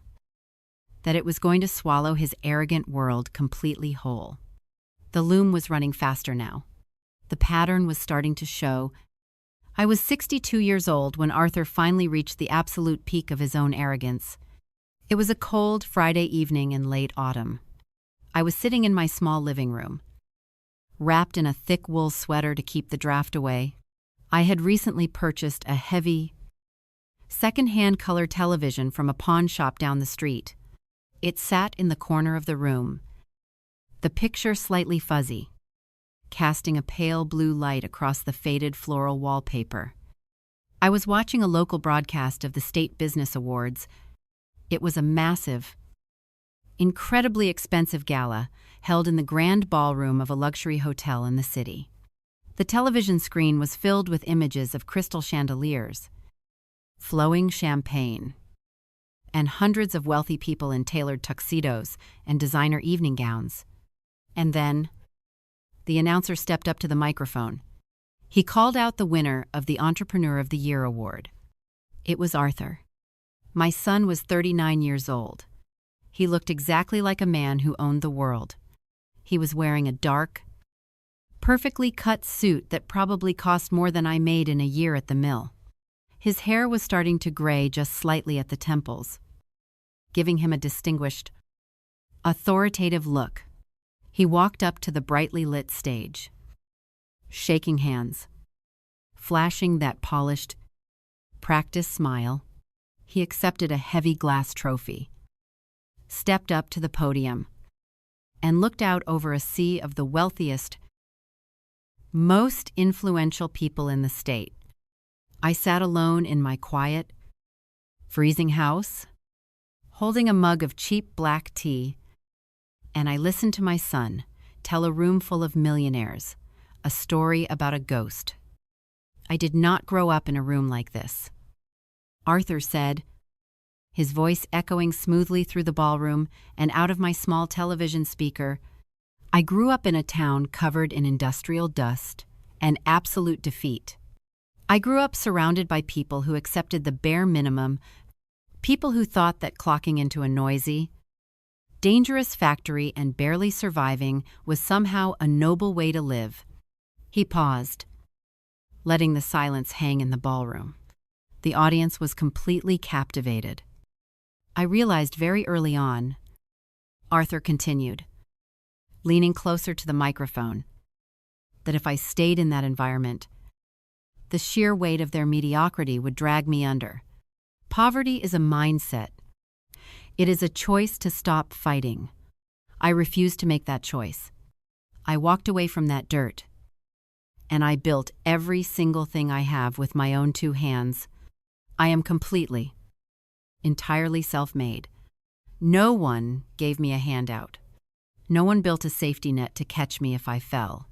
that it was going to swallow his arrogant world completely whole. The loom was running faster now. The pattern was starting to show. I was 62 years old when Arthur finally reached the absolute peak of his own arrogance. It was a cold Friday evening in late autumn. I was sitting in my small living room, wrapped in a thick wool sweater to keep the draft away. I had recently purchased a heavy, second-hand color television from a pawn shop down the street. It sat in the corner of the room, the picture slightly fuzzy, casting a pale blue light across the faded floral wallpaper. I was watching a local broadcast of the State Business Awards. It was a massive, incredibly expensive gala held in the grand ballroom of a luxury hotel in the city. The television screen was filled with images of crystal chandeliers, flowing champagne, and hundreds of wealthy people in tailored tuxedos and designer evening gowns. And then, the announcer stepped up to the microphone. He called out the winner of the Entrepreneur of the Year award. It was Arthur. My son was 39 years old. He looked exactly like a man who owned the world. He was wearing a dark, perfectly cut suit that probably cost more than I made in a year at the mill. His hair was starting to gray just slightly at the temples, giving him a distinguished, authoritative look. He walked up to the brightly lit stage, shaking hands, flashing that polished, practiced smile. He accepted a heavy glass trophy, stepped up to the podium, and looked out over a sea of the wealthiest, most influential people in the state. I sat alone in my quiet, freezing house, holding a mug of cheap black tea, and I listened to my son tell a room full of millionaires a story about a ghost. I did not grow up in a room like this. Arthur said, his voice echoing smoothly through the ballroom and out of my small television speaker, "I grew up in a town covered in industrial dust and absolute defeat. I grew up surrounded by people who accepted the bare minimum, people who thought that clocking into a noisy, dangerous factory and barely surviving was somehow a noble way to live." He paused, letting the silence hang in the ballroom. The audience was completely captivated. I realized very early on, Arthur continued, leaning closer to the microphone, that if I stayed in that environment, the sheer weight of their mediocrity would drag me under. Poverty is a mindset. It is a choice to stop fighting. I refused to make that choice. I walked away from that dirt, and I built every single thing I have with my own two hands. I am completely, entirely self-made. No one gave me a handout. No one built a safety net to catch me if I fell.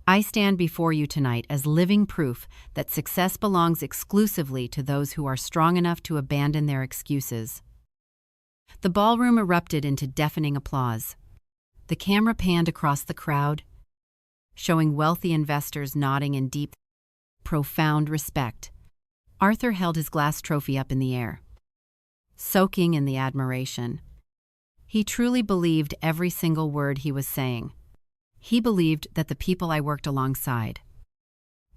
I stand before you tonight as living proof that success belongs exclusively to those who are strong enough to abandon their excuses. The ballroom erupted into deafening applause. The camera panned across the crowd, showing wealthy investors nodding in deep, profound respect. Arthur held his glass trophy up in the air, soaking in the admiration. He truly believed every single word he was saying. He believed that the people I worked alongside,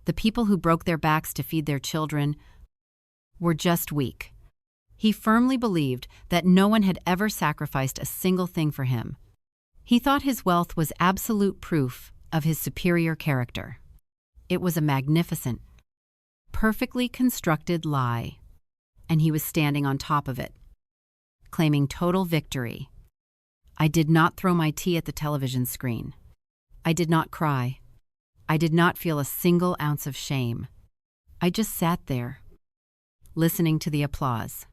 The people who broke their backs to feed their children were just weak. He firmly believed that no one had ever sacrificed a single thing for him. He thought his wealth was absolute proof of his superior character. It was a magnificent, perfectly constructed lie, and he was standing on top of it, claiming total victory. I did not throw my tea at the television screen. I did not cry. I did not feel a single ounce of shame. I just sat there, listening to the applause.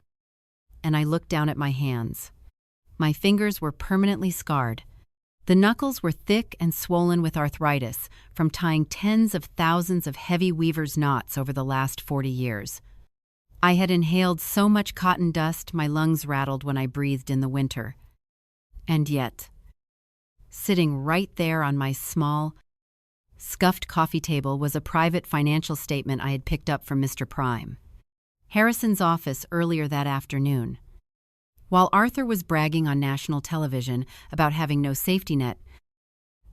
And I looked down at my hands. My fingers were permanently scarred. The knuckles were thick and swollen with arthritis from tying tens of thousands of heavy weaver's knots over the last 40 years. I had inhaled so much cotton dust my lungs rattled when I breathed in the winter. And yet, sitting right there on my small, scuffed coffee table was a private financial statement I had picked up from Mr. Prime, Harrison's office earlier that afternoon. While Arthur was bragging on national television about having no safety net,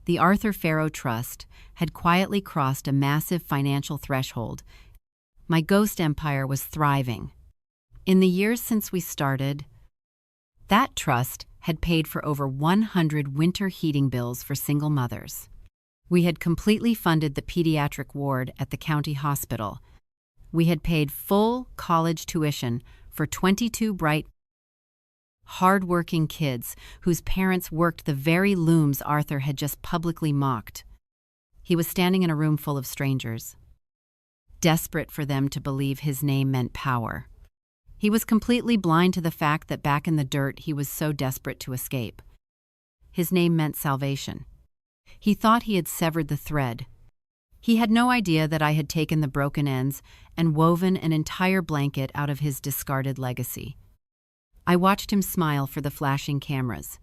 the Arthur Faro Trust had quietly crossed a massive financial threshold. My ghost empire was thriving. In the years since we started, that trust had paid for over 100 winter heating bills for single mothers. We had completely funded the pediatric ward at the county hospital. We had paid full college tuition for 22 bright, hard-working kids whose parents worked the very looms Arthur had just publicly mocked. He was standing in a room full of strangers, desperate for them to believe his name meant power. He was completely blind to the fact that back in the dirt he was so desperate to escape. His name meant salvation. He thought he had severed the thread. He had no idea that I had taken the broken ends and woven an entire blanket out of his discarded legacy. I watched him smile for the flashing cameras.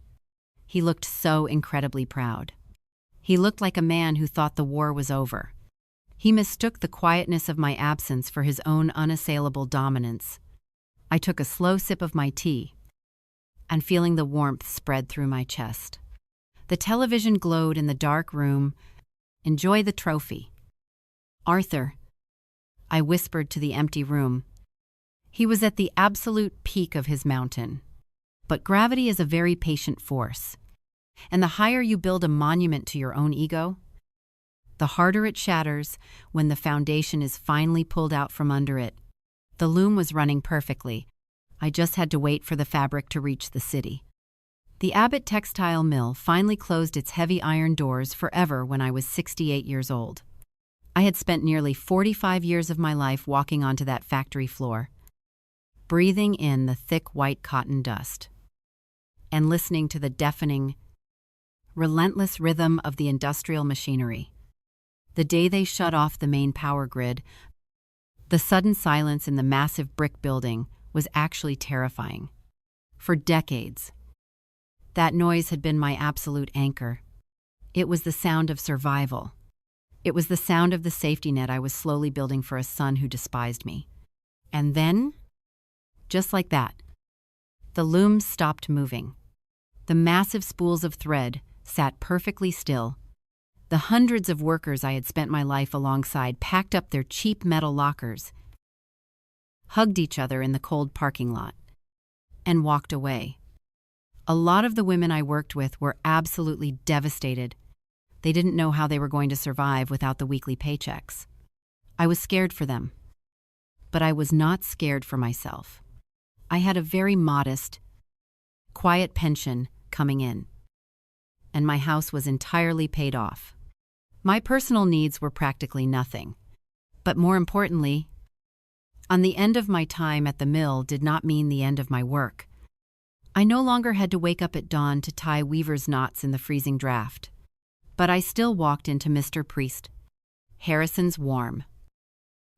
He looked so incredibly proud. He looked like a man who thought the war was over. He mistook the quietness of my absence for his own unassailable dominance. I took a slow sip of my tea, and feeling the warmth spread through my chest. The television glowed in the dark room. Enjoy the trophy. Arthur, I whispered to the empty room. He was at the absolute peak of his mountain. But gravity is a very patient force. And the higher you build a monument to your own ego, the harder it shatters when the foundation is finally pulled out from under it. The loom was running perfectly. I just had to wait for the fabric to reach the city. The Abbott textile mill finally closed its heavy iron doors forever when I was 68 years old. I had spent nearly 45 years of my life walking onto that factory floor, breathing in the thick white cotton dust, and listening to the deafening, relentless rhythm of the industrial machinery. The day they shut off the main power grid, the sudden silence in the massive brick building was actually terrifying. For decades, that noise had been my absolute anchor. It was the sound of survival. It was the sound of the safety net I was slowly building for a son who despised me. And then, just like that, the looms stopped moving. The massive spools of thread sat perfectly still. The hundreds of workers I had spent my life alongside packed up their cheap metal lockers, hugged each other in the cold parking lot, and walked away. A lot of the women I worked with were absolutely devastated. They didn't know how they were going to survive without the weekly paychecks. I was scared for them, but I was not scared for myself. I had a very modest, quiet pension coming in, and my house was entirely paid off. My personal needs were practically nothing. But more importantly, on the end of my time at the mill did not mean the end of my work. I no longer had to wake up at dawn to tie weaver's knots in the freezing draft. But I still walked into Mr. Priest Harrison's warm,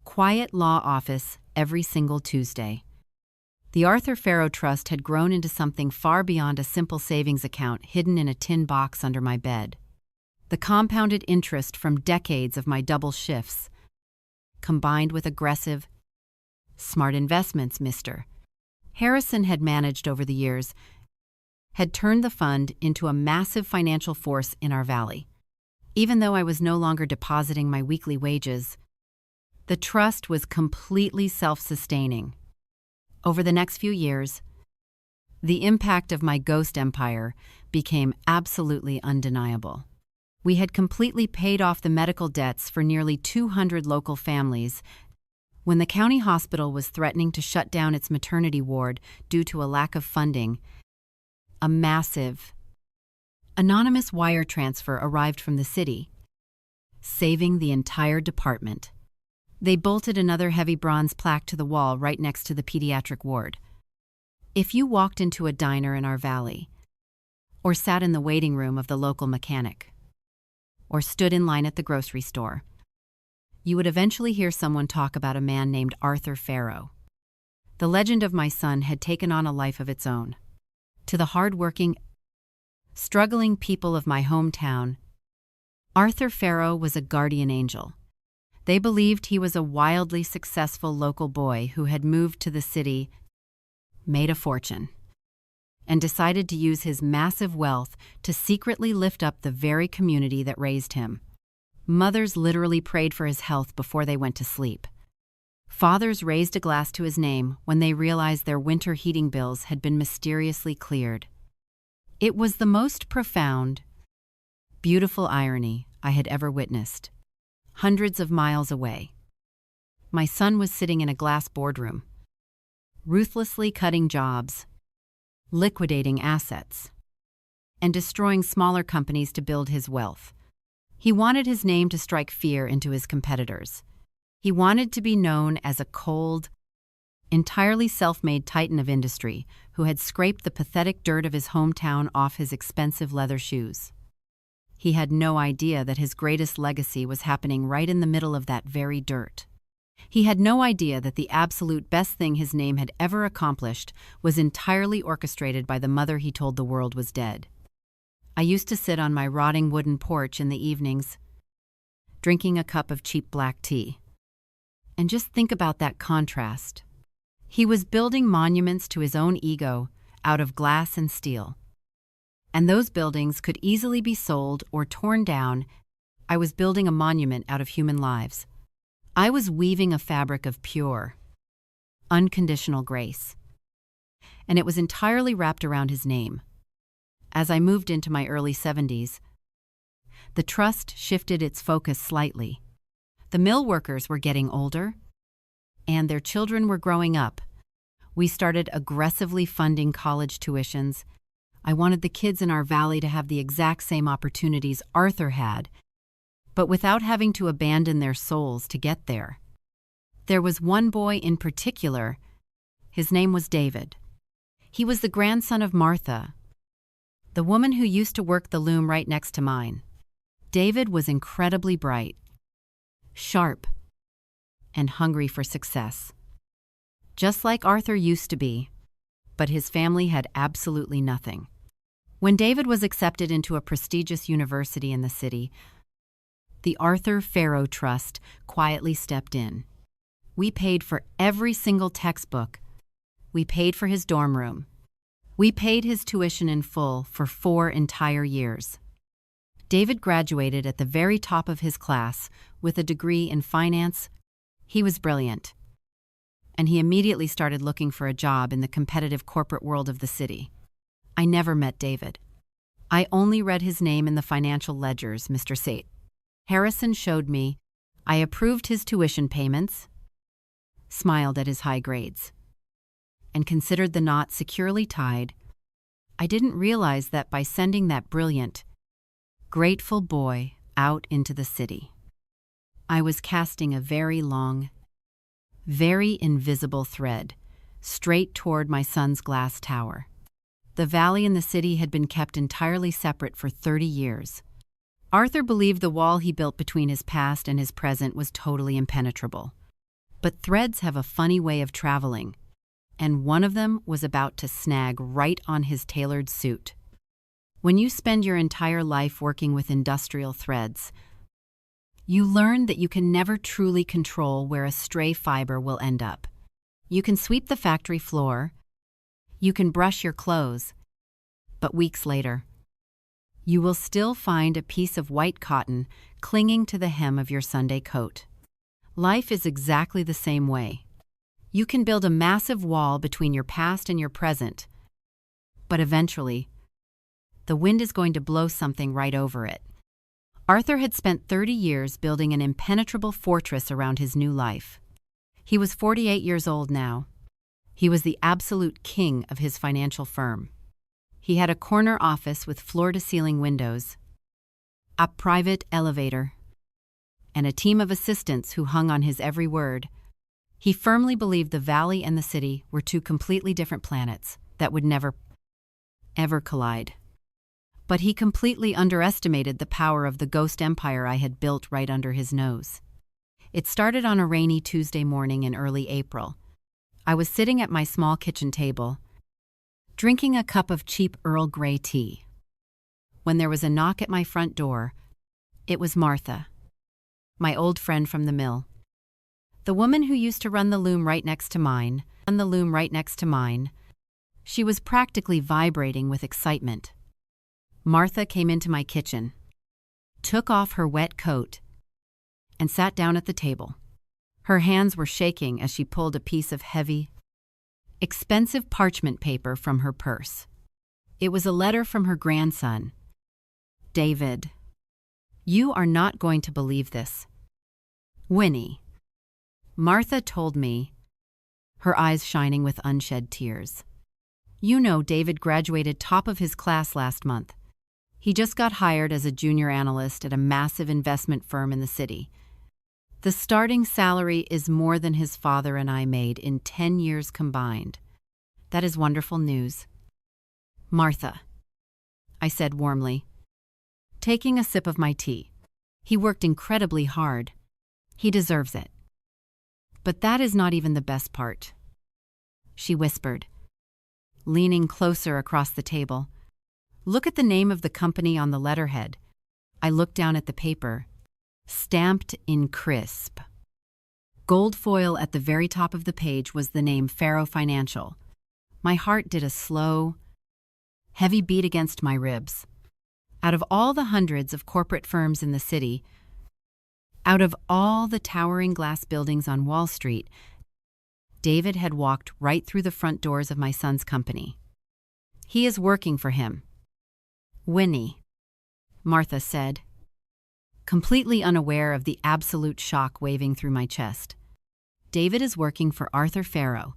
quiet law office every single Tuesday. The Arthur Faro Trust had grown into something far beyond a simple savings account hidden in a tin box under my bed. The compounded interest from decades of my double shifts, combined with aggressive, smart investments Mr. Harrison had managed over the years, had turned the fund into a massive financial force in our valley. Even though I was no longer depositing my weekly wages, The trust was completely self-sustaining. Over the next few years, the impact of my ghost empire became absolutely undeniable. We had completely paid off the medical debts for nearly 200 local families when the county hospital was threatening to shut down its maternity ward due to a lack of funding. A massive, anonymous wire transfer arrived from the city, saving the entire department. They bolted another heavy bronze plaque to the wall right next to the pediatric ward. If you walked into a diner in our valley, or sat in the waiting room of the local mechanic, or stood in line at the grocery store, you would eventually hear someone talk about a man named Arthur Farrow. The legend of my son had taken on a life of its own. To the hard-working, struggling people of my hometown, Arthur Farrow was a guardian angel. They believed he was a wildly successful local boy who had moved to the city, made a fortune, and decided to use his massive wealth to secretly lift up the very community that raised him. Mothers literally prayed for his health before they went to sleep. Fathers raised a glass to his name when they realized their winter heating bills had been mysteriously cleared. It was the most profound, beautiful irony I had ever witnessed. Hundreds of miles away, my son was sitting in a glass boardroom, ruthlessly cutting jobs, liquidating assets, and destroying smaller companies to build his wealth. He wanted his name to strike fear into his competitors. He wanted to be known as a cold, entirely self-made titan of industry who had scraped the pathetic dirt of his hometown off his expensive leather shoes. He had no idea that his greatest legacy was happening right in the middle of that very dirt. He had no idea that the absolute best thing his name had ever accomplished was entirely orchestrated by the mother he told the world was dead. I used to sit on my rotting wooden porch in the evenings, drinking a cup of cheap black tea, and just think about that contrast. He was building monuments to his own ego out of glass and steel, and those buildings could easily be sold or torn down. I was building a monument out of human lives. I was weaving a fabric of pure, unconditional grace, and it was entirely wrapped around his name. As I moved into my early 70s, the trust shifted its focus slightly. The mill workers were getting older, and their children were growing up. We started aggressively funding college tuitions. I wanted the kids in our valley to have the exact same opportunities Arthur had, but without having to abandon their souls to get there. There was one boy in particular. His name was David. He was the grandson of Martha, the woman who used to work the loom right next to mine. David was incredibly bright, sharp, and hungry for success. Just like Arthur used to be, but his family had absolutely nothing. When David was accepted into a prestigious university in the city, the Arthur Farrow Trust quietly stepped in. We paid for every single textbook. We paid for his dorm room. We paid his tuition in full for 4 entire years. David graduated at the very top of his class with a degree in finance. He was brilliant, and he immediately started looking for a job in the competitive corporate world of the city. I never met David. I only read his name in the financial ledgers, Mr. Sate. Harrison showed me. I approved his tuition payments, smiled at his high grades, and considered the knot securely tied. I didn't realize that by sending that brilliant, grateful boy out into the city, I was casting a very long, very invisible thread straight toward my son's glass tower. The valley and the city had been kept entirely separate for 30 years. Arthur believed the wall he built between his past and his present was totally impenetrable. But threads have a funny way of traveling, and one of them was about to snag right on his tailored suit. When you spend your entire life working with industrial threads, you learn that you can never truly control where a stray fiber will end up. You can sweep the factory floor, you can brush your clothes, but weeks later, you will still find a piece of white cotton clinging to the hem of your Sunday coat. Life is exactly the same way. You can build a massive wall between your past and your present, but eventually, the wind is going to blow something right over it. Arthur had spent 30 years building an impenetrable fortress around his new life. He was 48 years old now. He was the absolute king of his financial firm. He had a corner office with floor-to-ceiling windows, a private elevator, and a team of assistants who hung on his every word. He firmly believed the valley and the city were two completely different planets that would never, ever collide. But he completely underestimated the power of the ghost empire I had built right under his nose. It started on a rainy Tuesday morning in early April. I was sitting at my small kitchen table, drinking a cup of cheap Earl Grey tea, when there was a knock at my front door. It was Martha, my old friend from the mill. The woman who used to run the loom right next to mine. She was practically vibrating with excitement. Martha came into my kitchen, took off her wet coat, and sat down at the table. Her hands were shaking as she pulled a piece of heavy, expensive parchment paper from her purse. It was a letter from her grandson. David, you are not going to believe this. Winnie. Martha told me, her eyes shining with unshed tears. You know, David graduated top of his class last month. He just got hired as a junior analyst at a massive investment firm in the city. The starting salary is more than his father and I made in 10 years combined. That is wonderful news. Martha, I said warmly, taking a sip of my tea. He worked incredibly hard. He deserves it. But that is not even the best part, she whispered, leaning closer across the table. Look at the name of the company on the letterhead. I looked down at the paper, stamped in crisp. Gold foil at the very top of the page was the name Faro Financial. My heart did a slow, heavy beat against my ribs. Out of all the hundreds of corporate firms in the city, out of all the towering glass buildings on Wall Street, David had walked right through the front doors of my son's company. He is working for him. Winnie, Martha said, completely unaware of the absolute shock waving through my chest. David is working for Arthur Faro,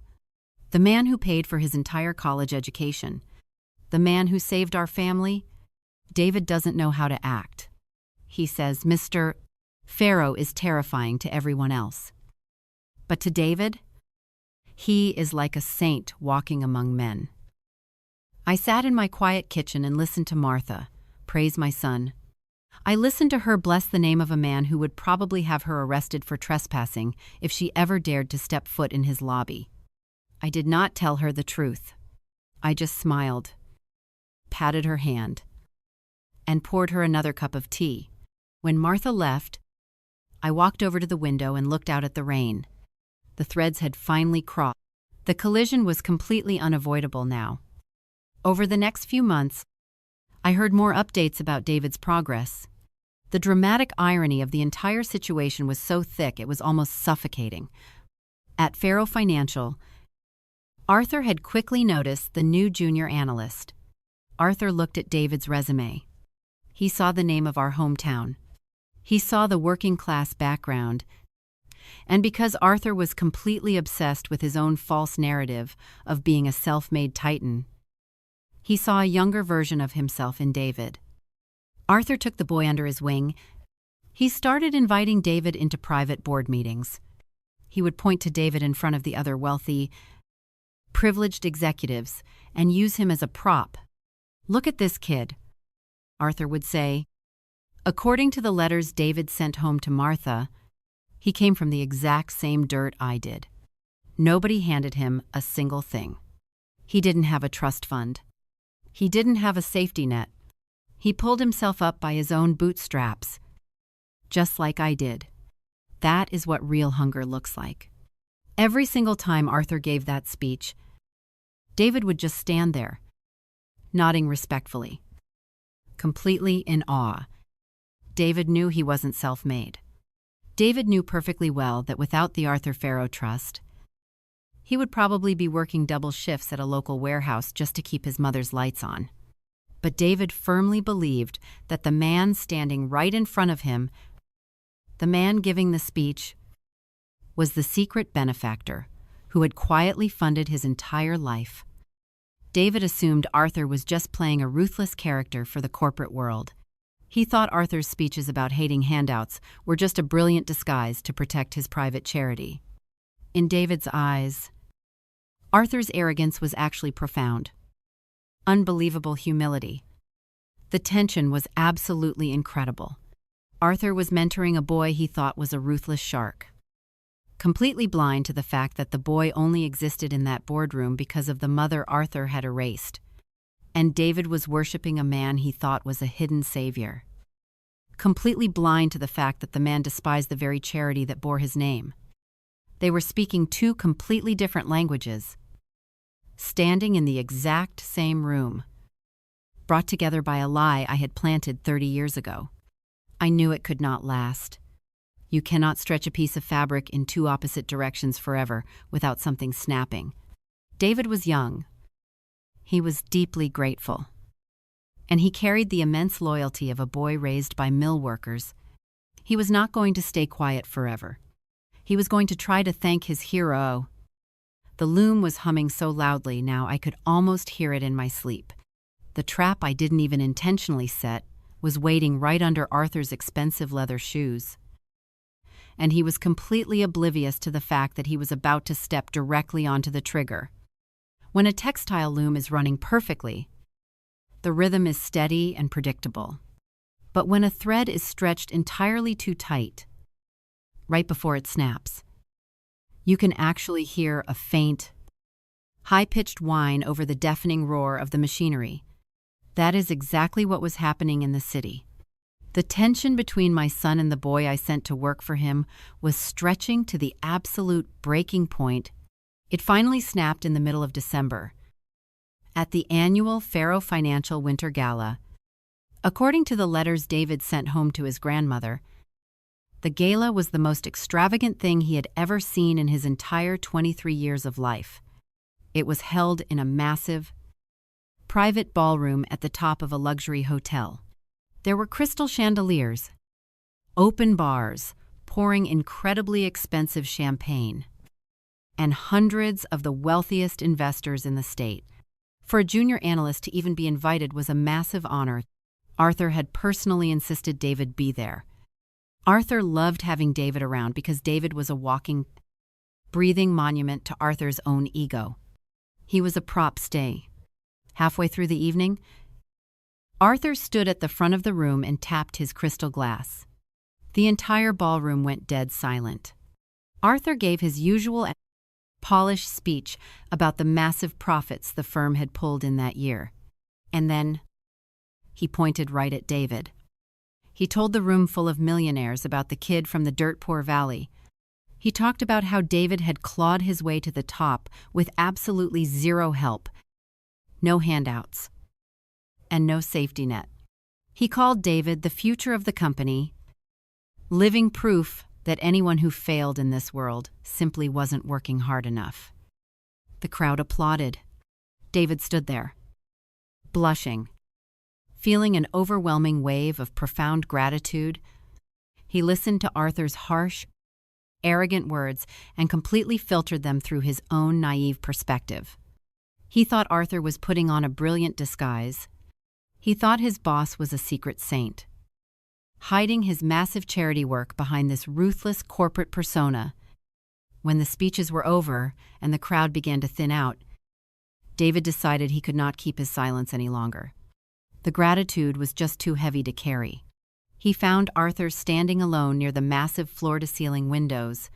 the man who paid for his entire college education, the man who saved our family. David doesn't know how to act. He says, Mr. Faro is terrifying to everyone else. But to David, he is like a saint walking among men. I sat in my quiet kitchen and listened to Martha praise my son. I listened to her bless the name of a man who would probably have her arrested for trespassing if she ever dared to step foot in his lobby. I did not tell her the truth. I just smiled, patted her hand, and poured her another cup of tea. When Martha left, I walked over to the window and looked out at the rain. The threads had finally crossed. The collision was completely unavoidable now. Over the next few months, I heard more updates about David's progress. The dramatic irony of the entire situation was so thick it was almost suffocating. At Faro Financial, Arthur had quickly noticed the new junior analyst. Arthur looked at David's resume. He saw the name of our hometown. He saw the working-class background. And because Arthur was completely obsessed with his own false narrative of being a self-made titan, he saw a younger version of himself in David. Arthur took the boy under his wing. He started inviting David into private board meetings. He would point to David in front of the other wealthy, privileged executives and use him as a prop. Look at this kid, Arthur would say. According to the letters David sent home to Martha, he came from the exact same dirt I did. Nobody handed him a single thing. He didn't have a trust fund. He didn't have a safety net. He pulled himself up by his own bootstraps, just like I did. That is what real hunger looks like. Every single time Arthur gave that speech, David would just stand there, nodding respectfully, completely in awe. David knew he wasn't self-made. David knew perfectly well that without the Arthur Faro Trust, he would probably be working double shifts at a local warehouse just to keep his mother's lights on. But David firmly believed that the man standing right in front of him, the man giving the speech, was the secret benefactor who had quietly funded his entire life. David assumed Arthur was just playing a ruthless character for the corporate world. He thought Arthur's speeches about hating handouts were just a brilliant disguise to protect his private charity. In David's eyes, Arthur's arrogance was actually profound. Unbelievable humility. The tension was absolutely incredible. Arthur was mentoring a boy he thought was a ruthless shark, completely blind to the fact that the boy only existed in that boardroom because of the mother Arthur had erased. And David was worshiping a man he thought was a hidden savior, completely blind to the fact that the man despised the very charity that bore his name. They were speaking two completely different languages, standing in the exact same room, brought together by a lie I had planted 30 years ago. I knew it could not last. You cannot stretch a piece of fabric in two opposite directions forever without something snapping. David was young. He was deeply grateful. And he carried the immense loyalty of a boy raised by mill workers. He was not going to stay quiet forever. He was going to try to thank his hero. The loom was humming so loudly now I could almost hear it in my sleep. The trap I didn't even intentionally set was waiting right under Arthur's expensive leather shoes. And he was completely oblivious to the fact that he was about to step directly onto the trigger. When a textile loom is running perfectly, the rhythm is steady and predictable. But when a thread is stretched entirely too tight, right before it snaps, you can actually hear a faint, high-pitched whine over the deafening roar of the machinery. That is exactly what was happening in the city. The tension between my son and the boy I sent to work for him was stretching to the absolute breaking point. It finally snapped in the middle of December, at the annual Faro Financial Winter Gala. According to the letters David sent home to his grandmother, the gala was the most extravagant thing he had ever seen in his entire 23 years of life. It was held in a massive, private ballroom at the top of a luxury hotel. There were crystal chandeliers, open bars pouring incredibly expensive champagne, and hundreds of the wealthiest investors in the state. For a junior analyst to even be invited was a massive honor. Arthur had personally insisted David be there. Arthur loved having David around because David was a walking, breathing monument to Arthur's own ego. He was a prop stay. Halfway through the evening, Arthur stood at the front of the room and tapped his crystal glass. The entire ballroom went dead silent. Arthur gave his usual polished speech about the massive profits the firm had pulled in that year. And then he pointed right at David. He told the room full of millionaires about the kid from the dirt-poor valley. He talked about how David had clawed his way to the top with absolutely zero help, no handouts, and no safety net. He called David the future of the company, living proof that anyone who failed in this world simply wasn't working hard enough. The crowd applauded. David stood there, blushing, feeling an overwhelming wave of profound gratitude. He listened to Arthur's harsh, arrogant words and completely filtered them through his own naive perspective. He thought Arthur was putting on a brilliant disguise. He thought his boss was a secret saint, hiding his massive charity work behind this ruthless corporate persona. When the speeches were over and the crowd began to thin out, David decided he could not keep his silence any longer. The gratitude was just too heavy to carry. He found Arthur standing alone near the massive floor-to-ceiling windows,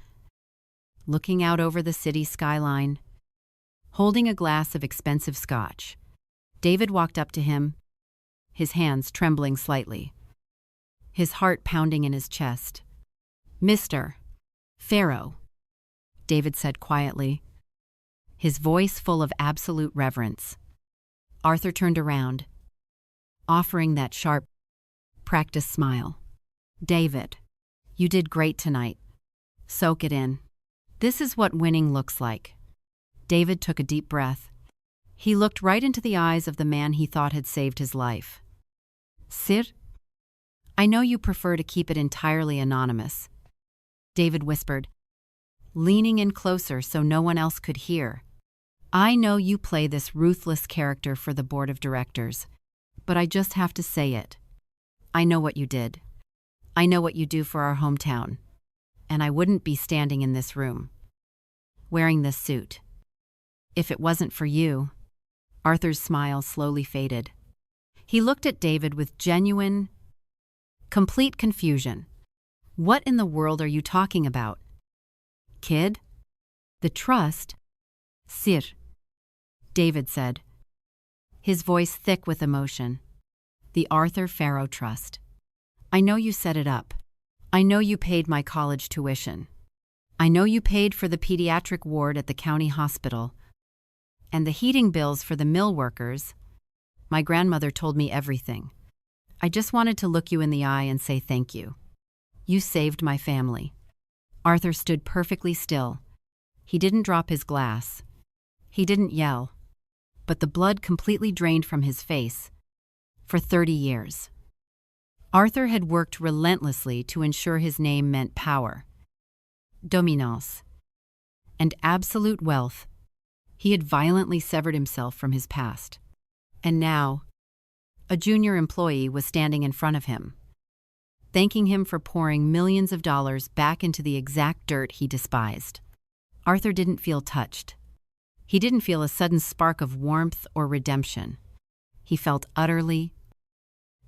looking out over the city skyline, holding a glass of expensive scotch. David walked up to him, his hands trembling slightly, his heart pounding in his chest. "Mr. Faro," David said quietly, his voice full of absolute reverence. Arthur turned around, offering that sharp, practiced smile. "David, you did great tonight. Soak it in. This is what winning looks like. David took a deep breath. He looked right into the eyes of the man he thought had saved his life. Sir? I know you prefer to keep it entirely anonymous, David whispered, leaning in closer so no one else could hear. I know you play this ruthless character for the board of directors, but I just have to say it. I know what you did. I know what you do for our hometown. And I wouldn't be standing in this room, wearing this suit, if it wasn't for you. Arthur's smile slowly faded. He looked at David with genuine, complete confusion. What in the world are you talking about? Kid? The trust? Sir, David said, his voice thick with emotion. The Arthur Farrow Trust. I know you set it up. I know you paid my college tuition. I know you paid for the pediatric ward at the county hospital. And the heating bills for the mill workers. My grandmother told me everything. I just wanted to look you in the eye and say thank you. You saved my family. Arthur stood perfectly still. He didn't drop his glass. He didn't yell. But the blood completely drained from his face. For 30 years. Arthur had worked relentlessly to ensure his name meant power, dominance, and absolute wealth. He had violently severed himself from his past. And now, a junior employee was standing in front of him, thanking him for pouring millions of dollars back into the exact dirt he despised. Arthur didn't feel touched. He didn't feel a sudden spark of warmth or redemption. He felt utterly,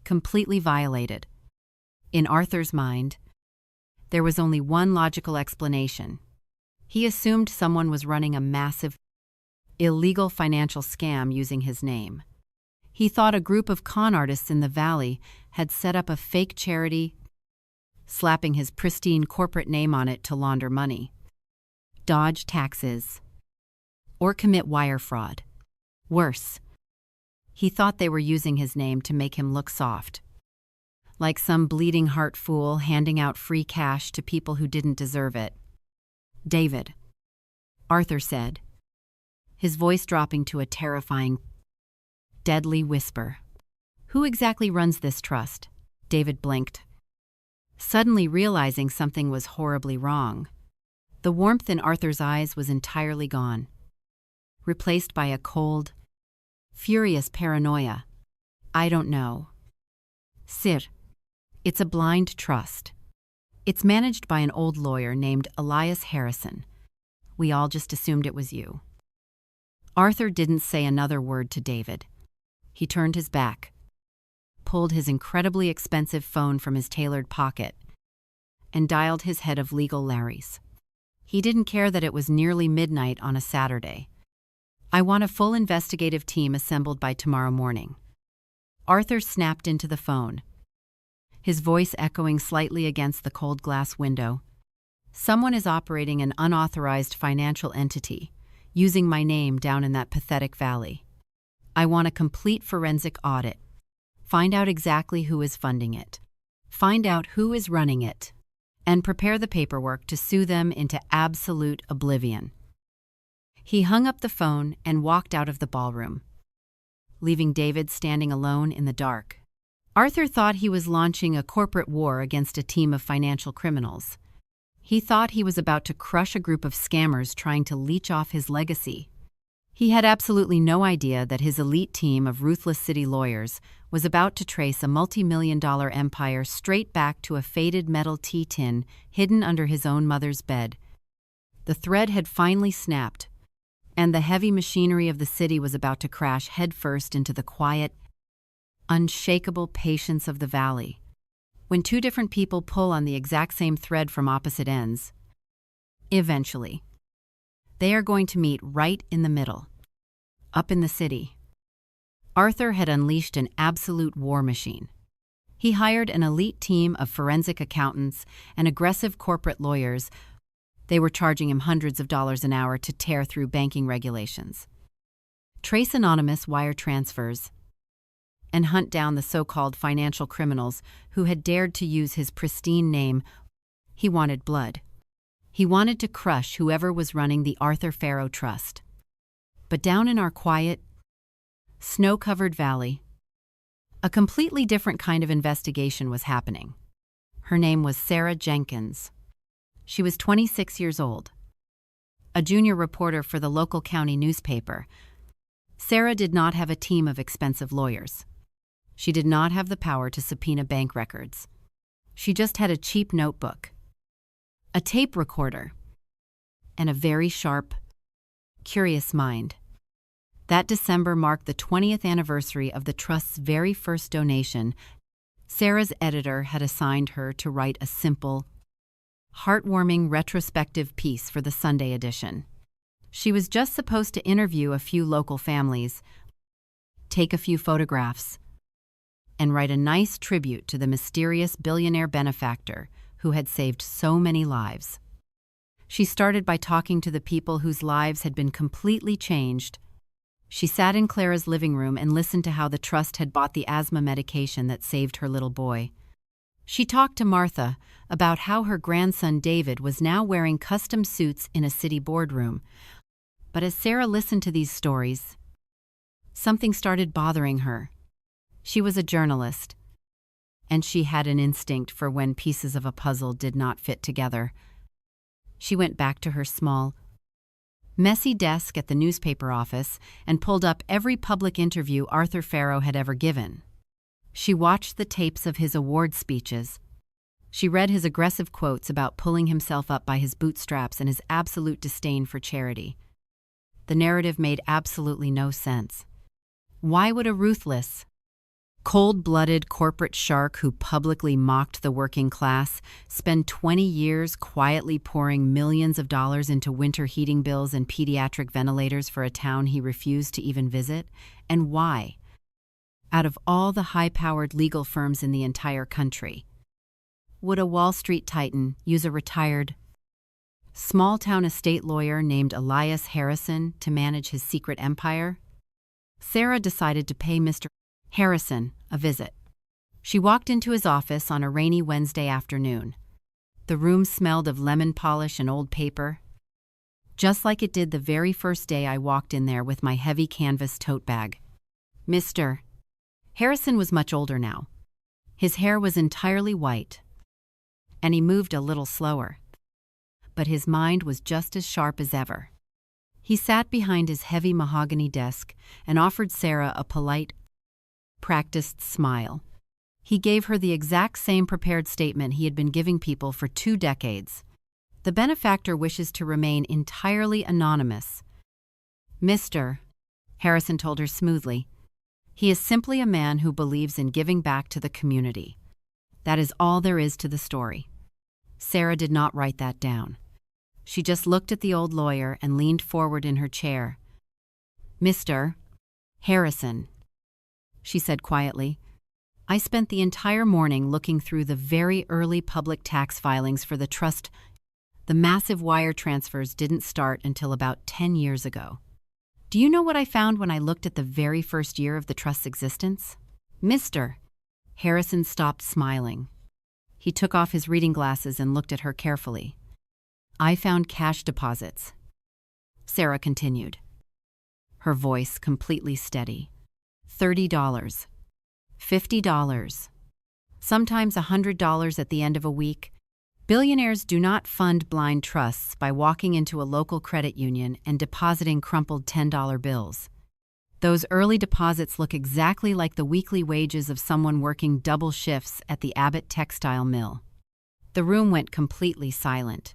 completely violated. In Arthur's mind, there was only one logical explanation. He assumed someone was running a massive, illegal financial scam using his name. He thought a group of con artists in the valley had set up a fake charity, slapping his pristine corporate name on it to launder money, dodge taxes, or commit wire fraud. Worse, he thought they were using his name to make him look soft, like some bleeding heart fool handing out free cash to people who didn't deserve it. David, Arthur said, his voice dropping to a terrifying, deadly whisper. Who exactly runs this trust? David blinked, suddenly realizing something was horribly wrong. The warmth in Arthur's eyes was entirely gone, replaced by a cold, furious paranoia. I don't know. Sir, it's a blind trust. It's managed by an old lawyer named Elias Harrison. We all just assumed it was you. Arthur didn't say another word to David. He turned his back, pulled his incredibly expensive phone from his tailored pocket, and dialed his head of legal Larry's. He didn't care that it was nearly midnight on a Saturday. I want a full investigative team assembled by tomorrow morning. Arthur snapped into the phone, his voice echoing slightly against the cold glass window. Someone is operating an unauthorized financial entity, using my name down in that pathetic valley. I want a complete forensic audit. Find out exactly who is funding it. Find out who is running it. And prepare the paperwork to sue them into absolute oblivion. He hung up the phone and walked out of the ballroom, leaving David standing alone in the dark. Arthur thought he was launching a corporate war against a team of financial criminals. He thought he was about to crush a group of scammers trying to leech off his legacy. He had absolutely no idea that his elite team of ruthless city lawyers was about to trace a multi-million-dollar empire straight back to a faded metal tea tin hidden under his own mother's bed. The thread had finally snapped, and the heavy machinery of the city was about to crash headfirst into the quiet, unshakable patience of the valley. When two different people pull on the exact same thread from opposite ends, eventually, they are going to meet right in the middle, up in the city. Arthur had unleashed an absolute war machine. He hired an elite team of forensic accountants and aggressive corporate lawyers. They were charging him hundreds of dollars an hour to tear through banking regulations, trace anonymous wire transfers, and hunt down the so-called financial criminals who had dared to use his pristine name. He wanted blood. He wanted to crush whoever was running the Arthur Farrow Trust. But down in our quiet, snow-covered valley, a completely different kind of investigation was happening. Her name was Sarah Jenkins. She was 26 years old, a junior reporter for the local county newspaper. Sarah did not have a team of expensive lawyers. She did not have the power to subpoena bank records. She just had a cheap notebook, a tape recorder, and a very sharp, curious mind. That December marked the 20th anniversary of the Trust's very first donation. Sarah's editor had assigned her to write a simple, heartwarming retrospective piece for the Sunday edition. She was just supposed to interview a few local families, take a few photographs, and write a nice tribute to the mysterious billionaire benefactor who had saved so many lives. She started by talking to the people whose lives had been completely changed. She sat in Clara's living room and listened to how the Trust had bought the asthma medication that saved her little boy. She talked to Martha about how her grandson David was now wearing custom suits in a city boardroom. But as Sarah listened to these stories, something started bothering her. She was a journalist, and she had an instinct for when pieces of a puzzle did not fit together. She went back to her small, messy desk at the newspaper office and pulled up every public interview Arthur Farrow had ever given. She watched the tapes of his award speeches. She read his aggressive quotes about pulling himself up by his bootstraps and his absolute disdain for charity. The narrative made absolutely no sense. Why would a ruthless, cold-blooded corporate shark who publicly mocked the working class spend 20 years quietly pouring millions of dollars into winter heating bills and pediatric ventilators for a town he refused to even visit? And why? Out of all the high-powered legal firms in the entire country, would a Wall Street titan use a retired, small-town estate lawyer named Elias Harrison to manage his secret empire? Sarah decided to pay Mr. Harrison a visit. She walked into his office on a rainy Wednesday afternoon. The room smelled of lemon polish and old paper, just like it did the very first day I walked in there with my heavy canvas tote bag. Mr. Harrison was much older now. His hair was entirely white, and he moved a little slower. But his mind was just as sharp as ever. He sat behind his heavy mahogany desk and offered Sarah a polite, practiced smile. He gave her the exact same prepared statement he had been giving people for 2 decades. The benefactor wishes to remain entirely anonymous. Mr. Harrison told her smoothly, he is simply a man who believes in giving back to the community. That is all there is to the story. Sarah did not write that down. She just looked at the old lawyer and leaned forward in her chair. Mr. Harrison, she said quietly, I spent the entire morning looking through the very early public tax filings for the trust. The massive wire transfers didn't start until about 10 years ago. Do you know what I found when I looked at the very first year of the trust's existence? Mr. Harrison stopped smiling. He took off his reading glasses and looked at her carefully. I found cash deposits, Sarah continued, her voice completely steady. $30, $50, sometimes $100 at the end of a week. Billionaires do not fund blind trusts by walking into a local credit union and depositing crumpled $10 bills. Those early deposits look exactly like the weekly wages of someone working double shifts at the Abbott textile mill. The room went completely silent.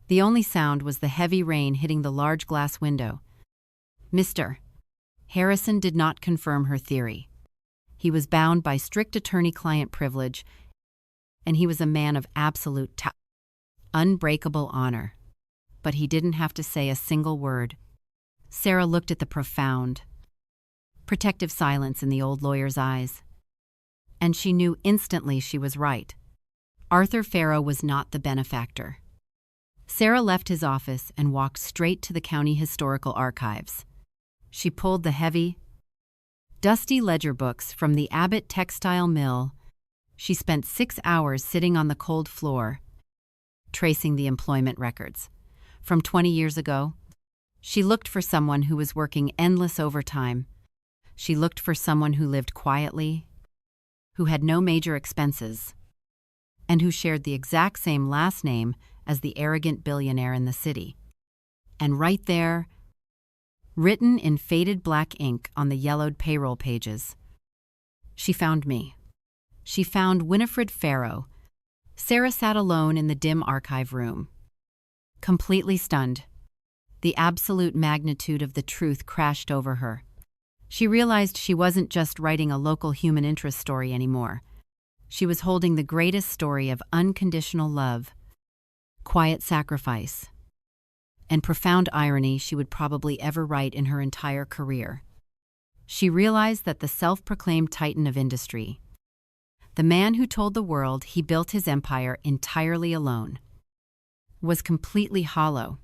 The only sound was the heavy rain hitting the large glass window. Mr. Harrison did not confirm her theory. He was bound by strict attorney-client privilege, and he was a man of absolute unbreakable honor. But he didn't have to say a single word. Sarah looked at the profound, protective silence in the old lawyer's eyes, and she knew instantly she was right. Arthur Farrow was not the benefactor. Sarah left his office and walked straight to the county historical archives. She pulled the heavy, dusty ledger books from the Abbott textile mill. She spent 6 hours sitting on the cold floor, tracing the employment records. From 20 years ago, she looked for someone who was working endless overtime. She looked for someone who lived quietly, who had no major expenses, and who shared the exact same last name as the arrogant billionaire in the city. And right there, written in faded black ink on the yellowed payroll pages, she found me. She found Winifred Farrow. Sarah sat alone in the dim archive room, completely stunned. The absolute magnitude of the truth crashed over her. She realized she wasn't just writing a local human interest story anymore. She was holding the greatest story of unconditional love, quiet sacrifice, and profound irony she would probably ever write in her entire career. She realized that the self-proclaimed titan of industry, the man who told the world he built his empire entirely alone, was completely hollow.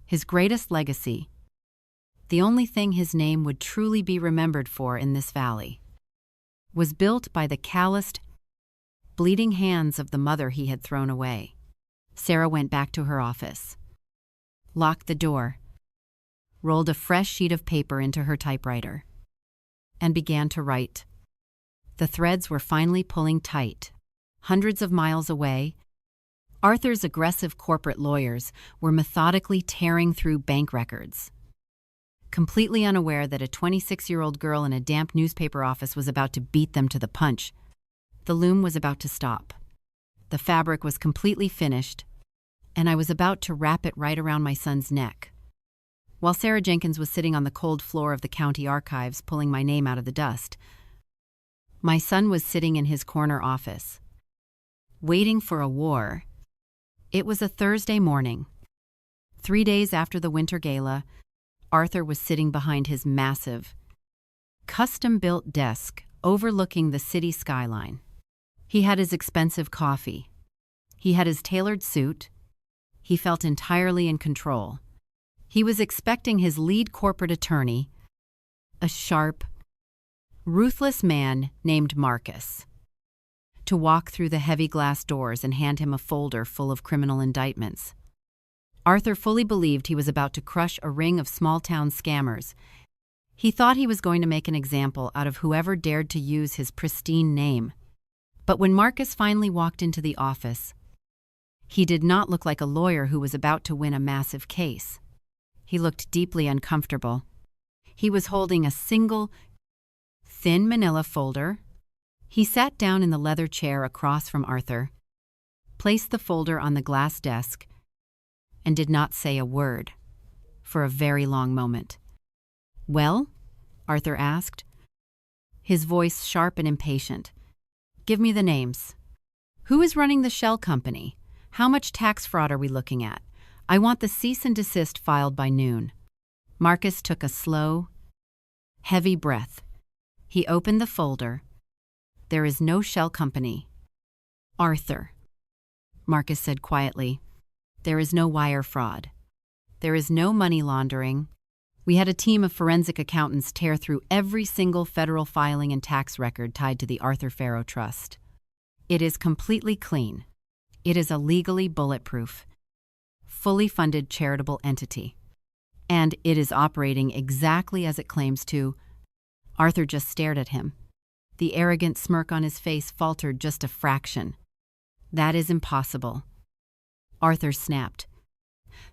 His greatest legacy, the only thing his name would truly be remembered for in this valley, was built by the calloused, bleeding hands of the mother he had thrown away. Sarah went back to her office, locked the door, rolled a fresh sheet of paper into her typewriter, and began to write. The threads were finally pulling tight. Hundreds of miles away, Arthur's aggressive corporate lawyers were methodically tearing through bank records, completely unaware that a 26-year-old girl in a damp newspaper office was about to beat them to the punch. The loom was about to stop. The fabric was completely finished, and I was about to wrap it right around my son's neck. While Sarah Jenkins was sitting on the cold floor of the county archives pulling my name out of the dust, my son was sitting in his corner office, waiting for a war. It was a Thursday morning. 3 days after the winter gala, Arthur was sitting behind his massive, custom-built desk overlooking the city skyline. He had his expensive coffee. He had his tailored suit. He felt entirely in control. He was expecting his lead corporate attorney, a sharp, ruthless man named Marcus, to walk through the heavy glass doors and hand him a folder full of criminal indictments. Arthur fully believed he was about to crush a ring of small-town scammers. He thought he was going to make an example out of whoever dared to use his pristine name. But when Marcus finally walked into the office, he did not look like a lawyer who was about to win a massive case. He looked deeply uncomfortable. He was holding a single, thin manila folder. He sat down in the leather chair across from Arthur, placed the folder on the glass desk, and did not say a word for a very long moment. "Well?" Arthur asked, his voice sharp and impatient. "Give me the names. Who is running the shell company? How much tax fraud are we looking at? I want the cease and desist filed by noon." Marcus took a slow, heavy breath. He opened the folder. "There is no shell company." "Arthur," Marcus said quietly, "there is no wire fraud. There is no money laundering. We had a team of forensic accountants tear through every single federal filing and tax record tied to the Arthur Farrow Trust. It is completely clean. It is a legally bulletproof, fully funded charitable entity. And it is operating exactly as it claims to." Arthur just stared at him. The arrogant smirk on his face faltered just a fraction. "That is impossible." Arthur snapped.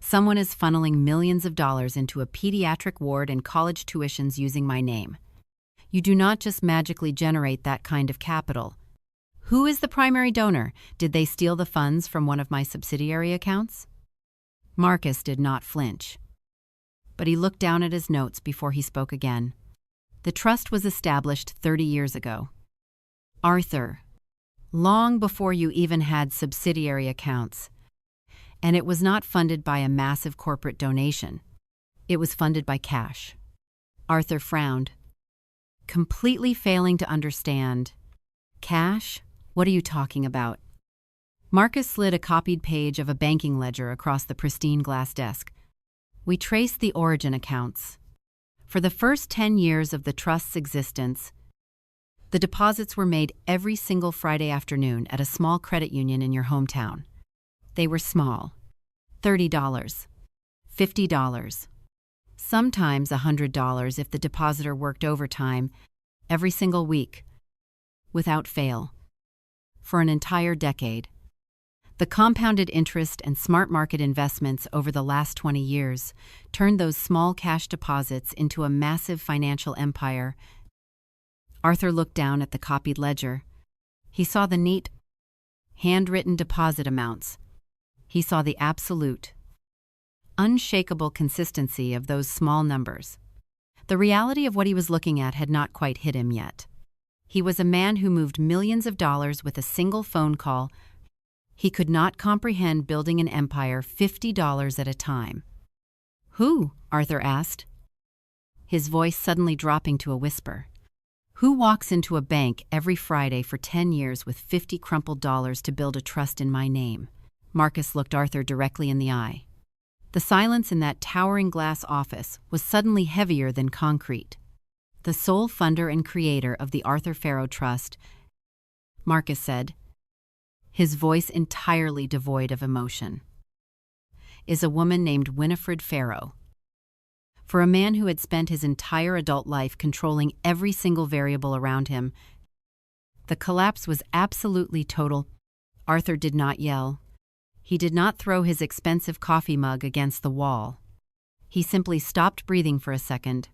"Someone is funneling millions of dollars into a pediatric ward and college tuitions using my name. You do not just magically generate that kind of capital. Who is the primary donor? Did they steal the funds from one of my subsidiary accounts?" Marcus did not flinch, but he looked down at his notes before he spoke again. "The trust was established 30 years ago. Arthur, long before you even had subsidiary accounts. And it was not funded by a massive corporate donation. It was funded by cash." Arthur frowned, completely failing to understand. "Cash? What are you talking about?" Marcus slid a copied page of a banking ledger across the pristine glass desk. "We traced the origin accounts. For the first 10 years of the trust's existence, the deposits were made every single Friday afternoon at a small credit union in your hometown. They were small. $30, $50, sometimes $100 if the depositor worked overtime, every single week, without fail, for an entire decade. The compounded interest and smart market investments over the last 20 years turned those small cash deposits into a massive financial empire. Arthur looked down at the copied ledger. He saw the neat, handwritten deposit amounts. He saw the absolute, unshakable consistency of those small numbers. The reality of what he was looking at had not quite hit him yet. He was a man who moved millions of dollars with a single phone call. He could not comprehend building an empire $50 at a time. "Who?" Arthur asked, his voice suddenly dropping to a whisper. "Who walks into a bank every Friday for 10 years with 50 crumpled dollars to build a trust in my name?" Marcus looked Arthur directly in the eye. The silence in that towering glass office was suddenly heavier than concrete. "The sole funder and creator of the Arthur Farrow Trust," Marcus said, his voice entirely devoid of emotion, "is a woman named Winifred Farrow." For a man who had spent his entire adult life controlling every single variable around him, the collapse was absolutely total. Arthur did not yell. He did not throw his expensive coffee mug against the wall. He simply stopped breathing for a second.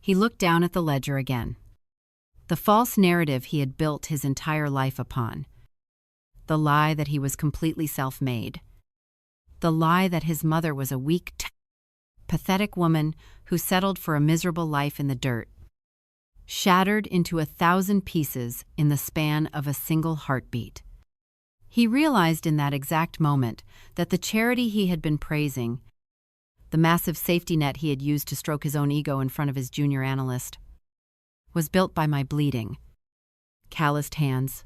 He looked down at the ledger again. The false narrative he had built his entire life upon. The lie that he was completely self-made. The lie that his mother was a weak, pathetic woman who settled for a miserable life in the dirt. Shattered into 1,000 pieces in the span of a single heartbeat. He realized in that exact moment that the charity he had been praising, the massive safety net he had used to stroke his own ego in front of his junior analyst, was built by my bleeding, calloused hands.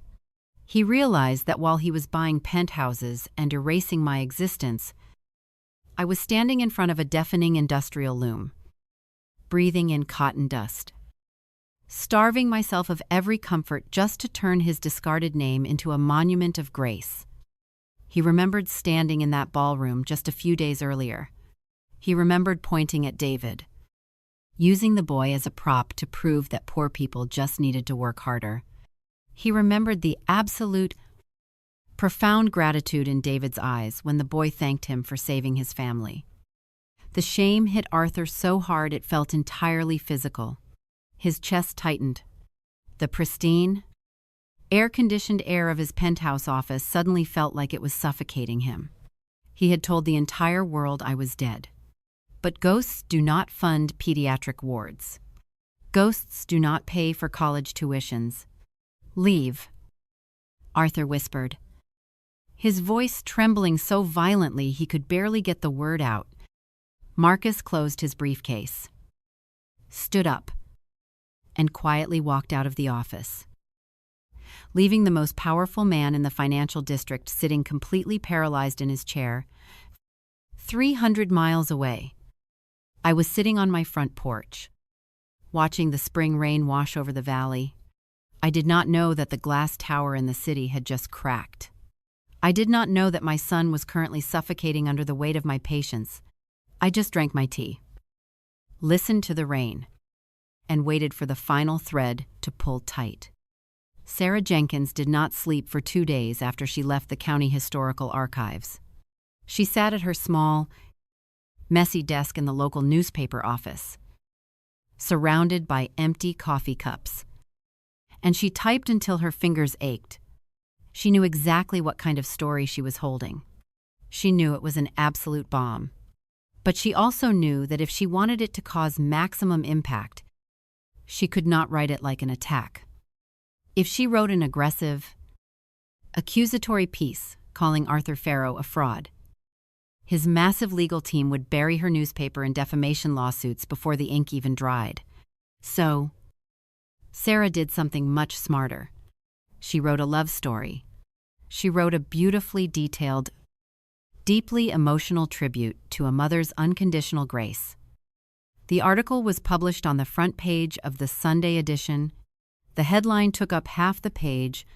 He realized that while he was buying penthouses and erasing my existence, I was standing in front of a deafening industrial loom, breathing in cotton dust, starving myself of every comfort just to turn his discarded name into a monument of grace. He remembered standing in that ballroom just a few days earlier. He remembered pointing at David, using the boy as a prop to prove that poor people just needed to work harder. He remembered the absolute, profound gratitude in David's eyes when the boy thanked him for saving his family. The shame hit Arthur so hard it felt entirely physical. His chest tightened. The pristine, air-conditioned air of his penthouse office suddenly felt like it was suffocating him. He had told the entire world I was dead. But ghosts do not fund pediatric wards. Ghosts do not pay for college tuitions. "Leave," Arthur whispered, his voice trembling so violently he could barely get the word out. Marcus closed his briefcase, stood up, and quietly walked out of the office, leaving the most powerful man in the financial district sitting completely paralyzed in his chair. 300 miles away, I was sitting on my front porch, watching the spring rain wash over the valley. I did not know that the glass tower in the city had just cracked. I did not know that my son was currently suffocating under the weight of my patience. I just drank my tea, listened to the rain, and waited for the final thread to pull tight. Sarah Jenkins did not sleep for 2 days after she left the county historical archives. She sat at her small, messy desk in the local newspaper office, surrounded by empty coffee cups. And she typed until her fingers ached. She knew exactly what kind of story she was holding. She knew it was an absolute bomb. But she also knew that if she wanted it to cause maximum impact, she could not write it like an attack. If she wrote an aggressive, accusatory piece calling Arthur Farrow a fraud, his massive legal team would bury her newspaper in defamation lawsuits before the ink even dried. So, Sarah did something much smarter. She wrote a love story. She wrote a beautifully detailed, deeply emotional tribute to a mother's unconditional grace. The article was published on the front page of the Sunday edition. The headline took up half the page.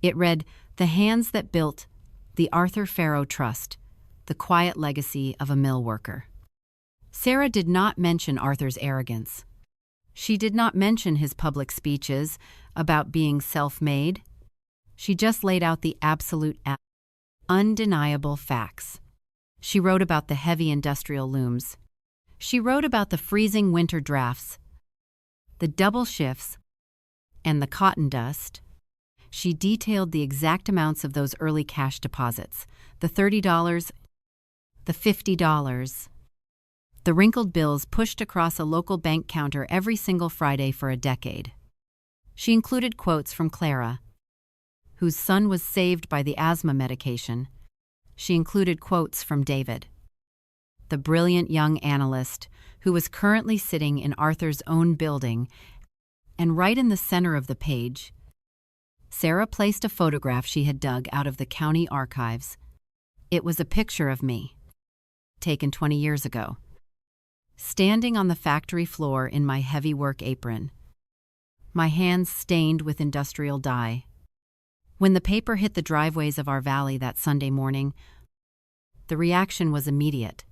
It read, "The Hands That Built The Arthur Farrow Trust, the quiet legacy of a mill worker. Sarah did not mention Arthur's arrogance. She did not mention his public speeches about being self-made. She just laid out the absolute, undeniable facts. She wrote about the heavy industrial looms. She wrote about the freezing winter drafts, the double shifts, and the cotton dust. She detailed the exact amounts of those early cash deposits, the $30, the $50, the wrinkled bills pushed across a local bank counter every single Friday for a decade. She included quotes from Clara, whose son was saved by the asthma medication. She included quotes from David, the brilliant young analyst who was currently sitting in Arthur's own building, and right in the center of the page, Sarah placed a photograph she had dug out of the county archives. It was a picture of me, taken 20 years ago, standing on the factory floor in my heavy work apron, my hands stained with industrial dye. When the paper hit the driveways of our valley that Sunday morning, the reaction was immediate.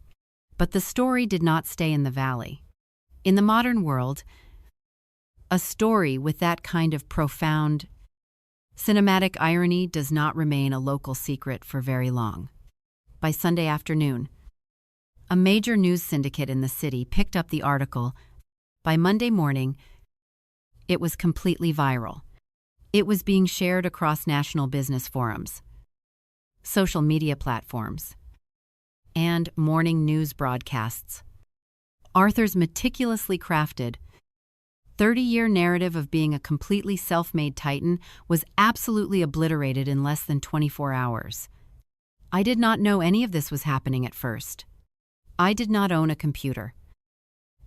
But the story did not stay in the valley. In the modern world, a story with that kind of profound, cinematic irony does not remain a local secret for very long. By Sunday afternoon, a major news syndicate in the city picked up the article. By Monday morning, it was completely viral. It was being shared across national business forums, social media platforms, and morning news broadcasts. Arthur's meticulously crafted 30-year narrative of being a completely self-made titan was absolutely obliterated in less than 24 hours. I did not know any of this was happening at first. I did not own a computer,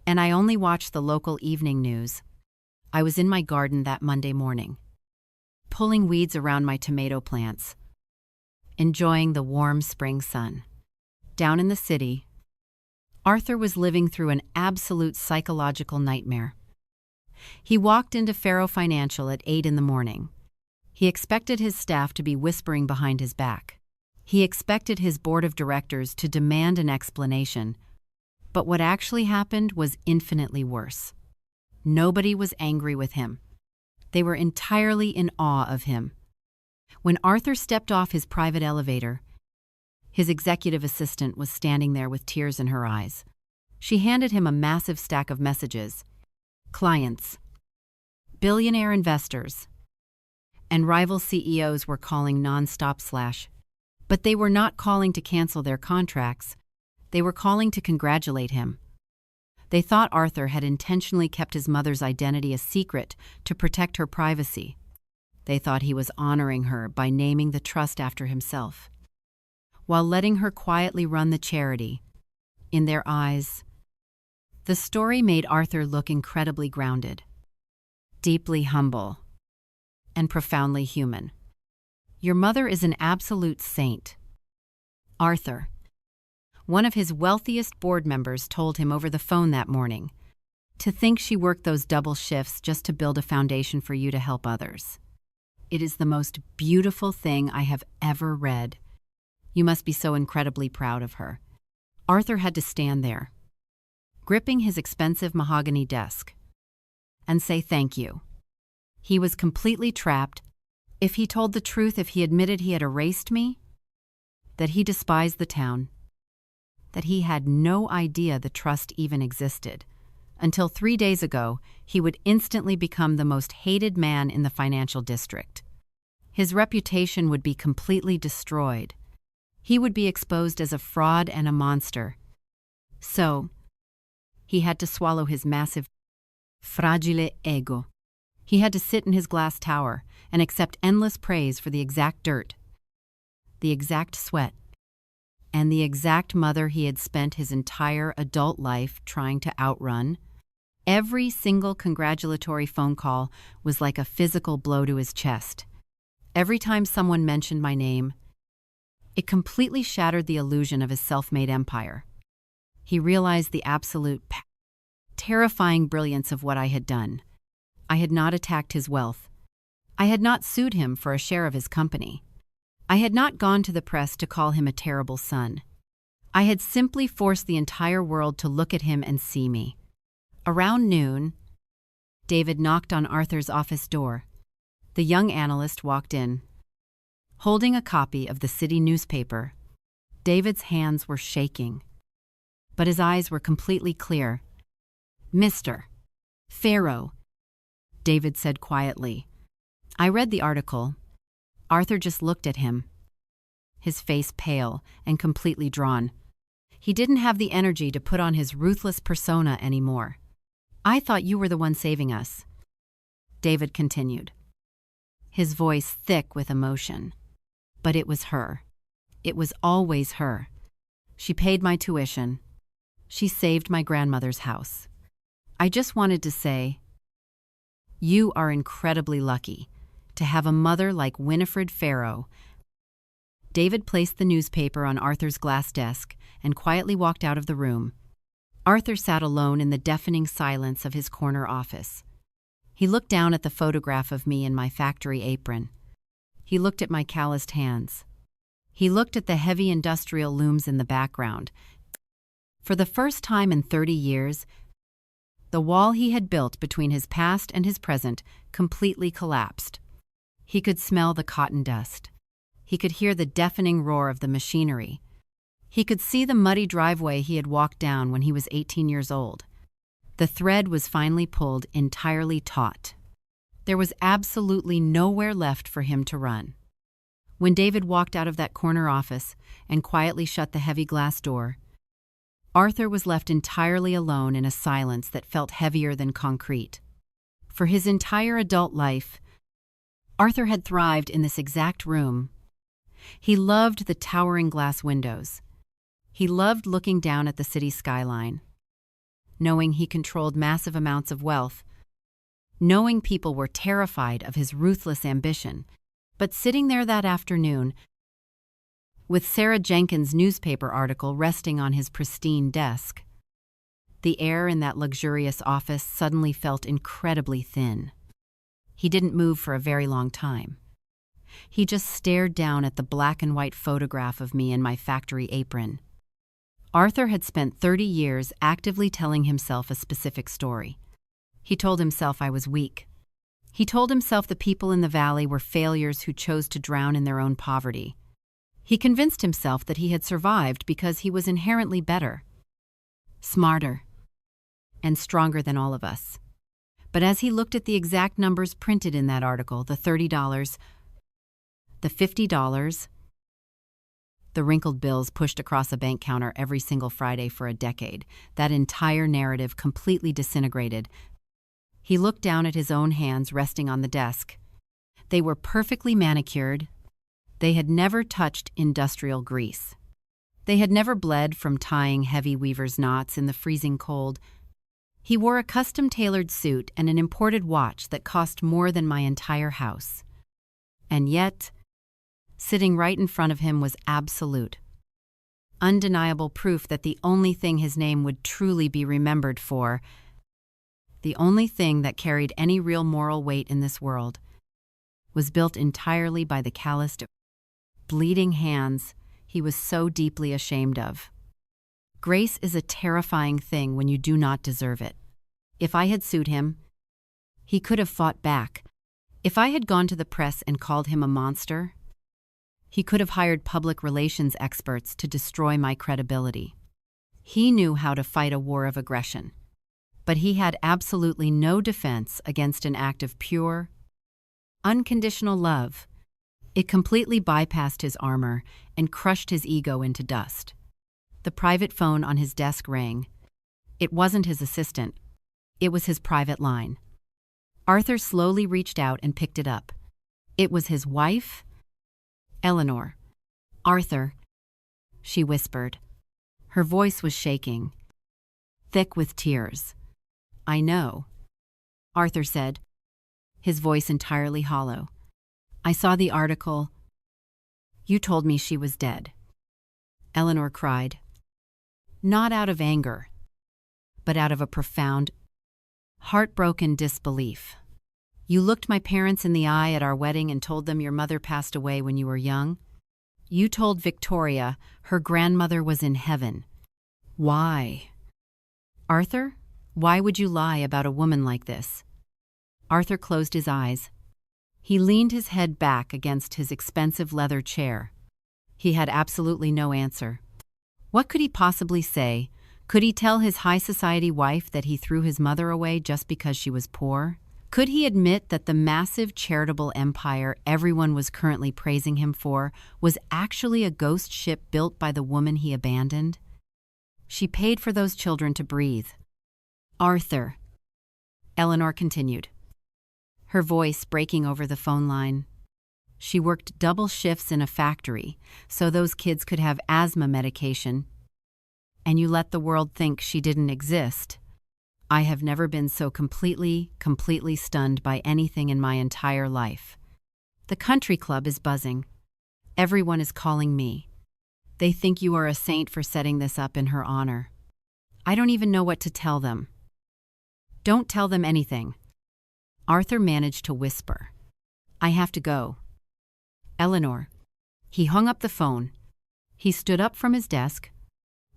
and I only watched the local evening news. I was in my garden that Monday morning, pulling weeds around my tomato plants, enjoying the warm spring sun. Down in the city, Arthur was living through an absolute psychological nightmare. He walked into Farrow Financial at 8 in the morning. He expected his staff to be whispering behind his back. He expected his board of directors to demand an explanation. But what actually happened was infinitely worse. Nobody was angry with him. They were entirely in awe of him. When Arthur stepped off his private elevator, his executive assistant was standing there with tears in her eyes. She handed him a massive stack of messages. Clients, billionaire investors, and rival CEOs were calling nonstop. But they were not calling to cancel their contracts. They were calling to congratulate him. They thought Arthur had intentionally kept his mother's identity a secret to protect her privacy. They thought he was honoring her by naming the trust after himself, while letting her quietly run the charity. In their eyes, the story made Arthur look incredibly grounded, deeply humble, and profoundly human. Your mother is an absolute saint. Arthur, one of his wealthiest board members, told him over the phone that morning. To think she worked those double shifts just to build a foundation for you to help others. It is the most beautiful thing I have ever read. You must be so incredibly proud of her. Arthur had to stand there, gripping his expensive mahogany desk, and say thank you. He was completely trapped. If he told the truth, if he admitted he had erased me, that he despised the town, that he had no idea the trust even existed, until 3 days ago he would instantly become the most hated man in the financial district. His reputation would be completely destroyed. He would be exposed as a fraud and a monster. So, he had to swallow his massive, fragile ego. He had to sit in his glass tower and accept endless praise for the exact dirt, the exact sweat, and the exact mother he had spent his entire adult life trying to outrun. Every single congratulatory phone call was like a physical blow to his chest. Every time someone mentioned my name, it completely shattered the illusion of his self-made empire. He realized the absolute, terrifying brilliance of what I had done. I had not attacked his wealth. I had not sued him for a share of his company. I had not gone to the press to call him a terrible son. I had simply forced the entire world to look at him and see me. Around noon, David knocked on Arthur's office door. The young analyst walked in. Holding a copy of the city newspaper, David's hands were shaking, but his eyes were completely clear. "Mr. Pharaoh," David said quietly. "I read the article." Arthur just looked at him, his face pale and completely drawn. He didn't have the energy to put on his ruthless persona anymore. "I thought you were the one saving us," David continued, his voice thick with emotion. "But it was her. It was always her. She paid my tuition. She saved my grandmother's house. I just wanted to say, you are incredibly lucky to have a mother like Winifred Pharaoh." David placed the newspaper on Arthur's glass desk and quietly walked out of the room. Arthur sat alone in the deafening silence of his corner office. He looked down at the photograph of me in my factory apron. He looked at my calloused hands. He looked at the heavy industrial looms in the background. For the first time in 30 years, the wall he had built between his past and his present completely collapsed. He could smell the cotton dust. He could hear the deafening roar of the machinery. He could see the muddy driveway he had walked down when he was 18 years old. The thread was finally pulled entirely taut. There was absolutely nowhere left for him to run. When David walked out of that corner office and quietly shut the heavy glass door, Arthur was left entirely alone in a silence that felt heavier than concrete. For his entire adult life, Arthur had thrived in this exact room. He loved the towering glass windows. He loved looking down at the city skyline, knowing he controlled massive amounts of wealth, knowing people were terrified of his ruthless ambition. But sitting there that afternoon, with Sarah Jenkins' newspaper article resting on his pristine desk, the air in that luxurious office suddenly felt incredibly thin. He didn't move for a very long time. He just stared down at the black and white photograph of me in my factory apron. Arthur had spent 30 years actively telling himself a specific story. He told himself I was weak. He told himself the people in the valley were failures who chose to drown in their own poverty. He convinced himself that he had survived because he was inherently better, smarter, and stronger than all of us. But as he looked at the exact numbers printed in that article, the $30, the $50, the wrinkled bills pushed across a bank counter every single Friday for a decade, that entire narrative completely disintegrated. He looked down at his own hands resting on the desk. They were perfectly manicured. They had never touched industrial grease. They had never bled from tying heavy weaver's knots in the freezing cold. He wore a custom-tailored suit and an imported watch that cost more than my entire house. And yet, sitting right in front of him was absolute, undeniable proof that the only thing his name would truly be remembered for, the only thing that carried any real moral weight in this world, was built entirely by the calloused, bleeding hands he was so deeply ashamed of. Grace is a terrifying thing when you do not deserve it. If I had sued him, he could have fought back. If I had gone to the press and called him a monster, he could have hired public relations experts to destroy my credibility. He knew how to fight a war of aggression, but he had absolutely no defense against an act of pure, unconditional love. It completely bypassed his armor and crushed his ego into dust. The private phone on his desk rang. It wasn't his assistant. It was his private line. Arthur slowly reached out and picked it up. It was his wife, Eleanor. "Arthur," she whispered. Her voice was shaking, thick with tears. "I know," Arthur said, his voice entirely hollow. "I saw the article. You told me she was dead." Eleanor cried, not out of anger, but out of a profound, heartbroken disbelief. "You looked my parents in the eye at our wedding and told them your mother passed away when you were young?" You told Victoria her grandmother was in heaven. Why? Arthur, why would you lie about a woman like this? Arthur closed his eyes. He leaned his head back against his expensive leather chair. He had absolutely no answer. What could he possibly say? Could he tell his high society wife that he threw his mother away just because she was poor? Could he admit that the massive charitable empire everyone was currently praising him for was actually a ghost ship built by the woman he abandoned? She paid for those children to breathe. Arthur, Eleanor continued, her voice breaking over the phone line. She worked double shifts in a factory so those kids could have asthma medication. And you let the world think she didn't exist. I have never been so completely stunned by anything in my entire life. The country club is buzzing. Everyone is calling me. They think you are a saint for setting this up in her honor. I don't even know what to tell them. Don't tell them anything. Arthur managed to whisper. I have to go. Eleanor. He hung up the phone. He stood up from his desk.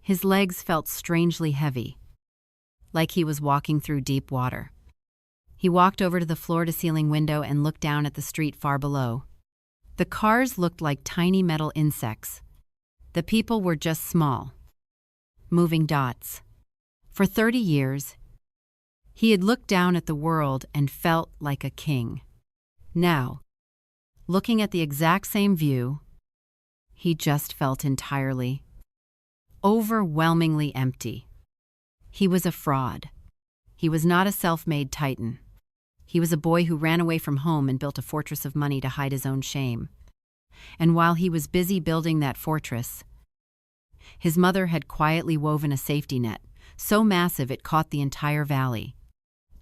His legs felt strangely heavy, like he was walking through deep water. He walked over to the floor-to-ceiling window and looked down at the street far below. The cars looked like tiny metal insects. The people were just small, moving dots. For 30 years, he had looked down at the world and felt like a king. Now, looking at the exact same view, he just felt entirely, overwhelmingly empty. He was a fraud. He was not a self-made titan. He was a boy who ran away from home and built a fortress of money to hide his own shame. And while he was busy building that fortress, his mother had quietly woven a safety net, so massive it caught the entire valley.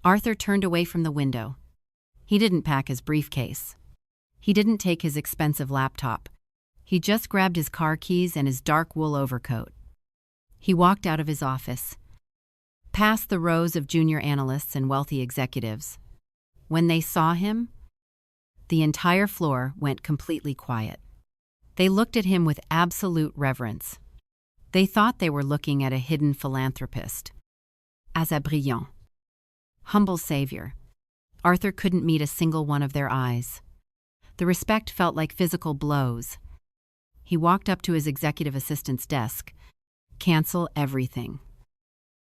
Arthur turned away from the window. He didn't pack his briefcase. He didn't take his expensive laptop. He just grabbed his car keys and his dark wool overcoat. He walked out of his office, past the rows of junior analysts and wealthy executives. When they saw him, the entire floor went completely quiet. They looked at him with absolute reverence. They thought they were looking at a hidden philanthropist. As a brillant, humble savior. Arthur couldn't meet a single one of their eyes. The respect felt like physical blows. He walked up to his executive assistant's desk. Cancel everything,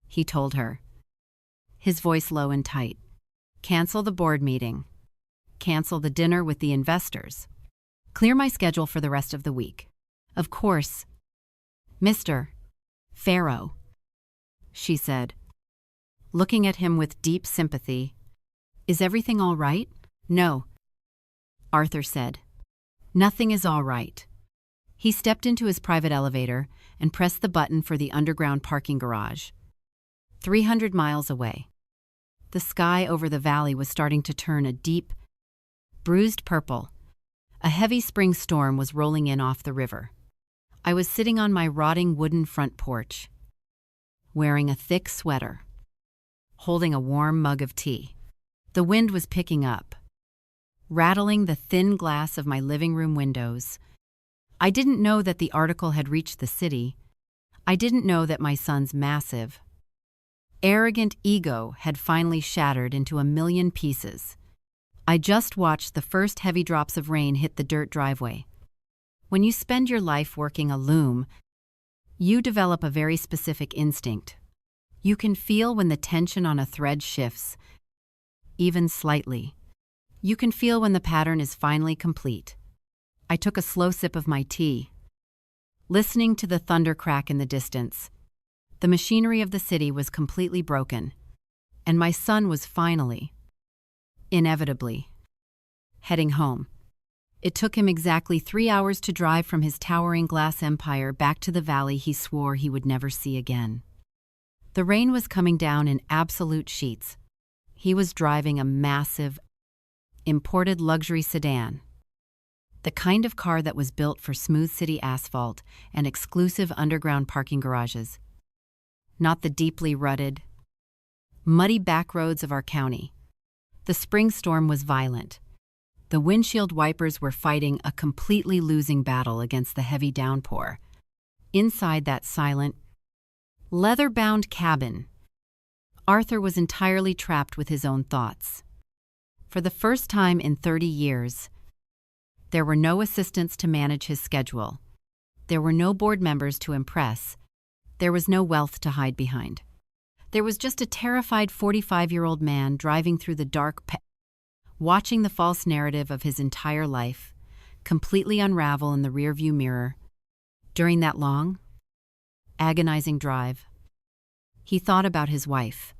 he told her, his voice low and tight. Cancel the board meeting. Cancel the dinner with the investors. Clear my schedule for the rest of the week. Of course, Mr. Pharaoh, she said, looking at him with deep sympathy. Is everything all right? No, Arthur said. Nothing is all right. He stepped into his private elevator and pressed the button for the underground parking garage. 300 miles away, the sky over the valley was starting to turn a deep, bruised purple. A heavy spring storm was rolling in off the river. I was sitting on my rotting wooden front porch, wearing a thick sweater, holding a warm mug of tea. The wind was picking up, rattling the thin glass of my living room windows. I didn't know that the article had reached the city. I didn't know that my son's massive, arrogant ego had finally shattered into a million pieces. I just watched the first heavy drops of rain hit the dirt driveway. When you spend your life working a loom, you develop a very specific instinct. You can feel when the tension on a thread shifts, even slightly. You can feel when the pattern is finally complete. I took a slow sip of my tea, listening to the thunder crack in the distance. The machinery of the city was completely broken, and my son was finally, inevitably, heading home. It took him exactly 3 hours to drive from his towering glass empire back to the valley he swore he would never see again. The rain was coming down in absolute sheets. He was driving a massive, imported luxury sedan, the kind of car that was built for smooth city asphalt and exclusive underground parking garages, not the deeply rutted, muddy back roads of our county. The spring storm was violent. The windshield wipers were fighting a completely losing battle against the heavy downpour. Inside that silent, leather-bound cabin, Arthur was entirely trapped with his own thoughts. For the first time in 30 years, there were no assistants to manage his schedule. There were no board members to impress. There was no wealth to hide behind. There was just a terrified 45-year-old man driving through the dark, watching the false narrative of his entire life completely unravel in the rearview mirror. During that long, agonizing drive, he thought about his wife,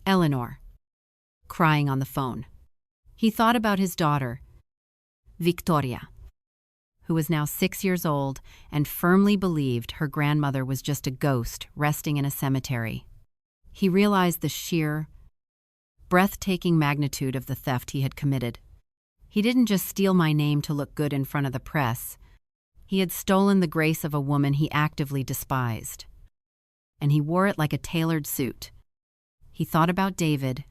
Eleanor, crying on the phone. He thought about his daughter, Victoria, who was now 6 years old and firmly believed her grandmother was just a ghost resting in a cemetery. He realized the sheer, breathtaking magnitude of the theft he had committed. He didn't just steal my name to look good in front of the press. He had stolen the grace of a woman he actively despised. And he wore it like a tailored suit. He thought about David,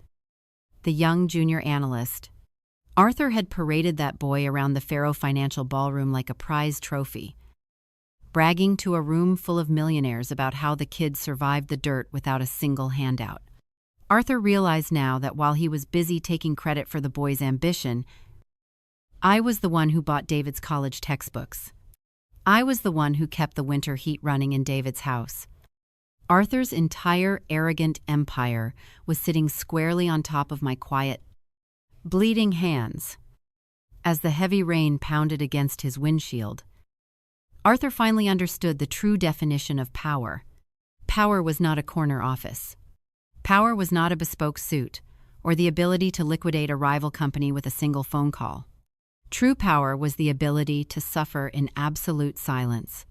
the young junior analyst. Arthur had paraded that boy around the Faro Financial Ballroom like a prize trophy, bragging to a room full of millionaires about how the kid survived the dirt without a single handout. Arthur realized now that while he was busy taking credit for the boy's ambition, I was the one who bought David's college textbooks. I was the one who kept the winter heat running in David's house. Arthur's entire arrogant empire was sitting squarely on top of my quiet, bleeding hands. As the heavy rain pounded against his windshield, Arthur finally understood the true definition of power. Power was not a corner office. Power was not a bespoke suit or the ability to liquidate a rival company with a single phone call. True power was the ability to suffer in absolute silence,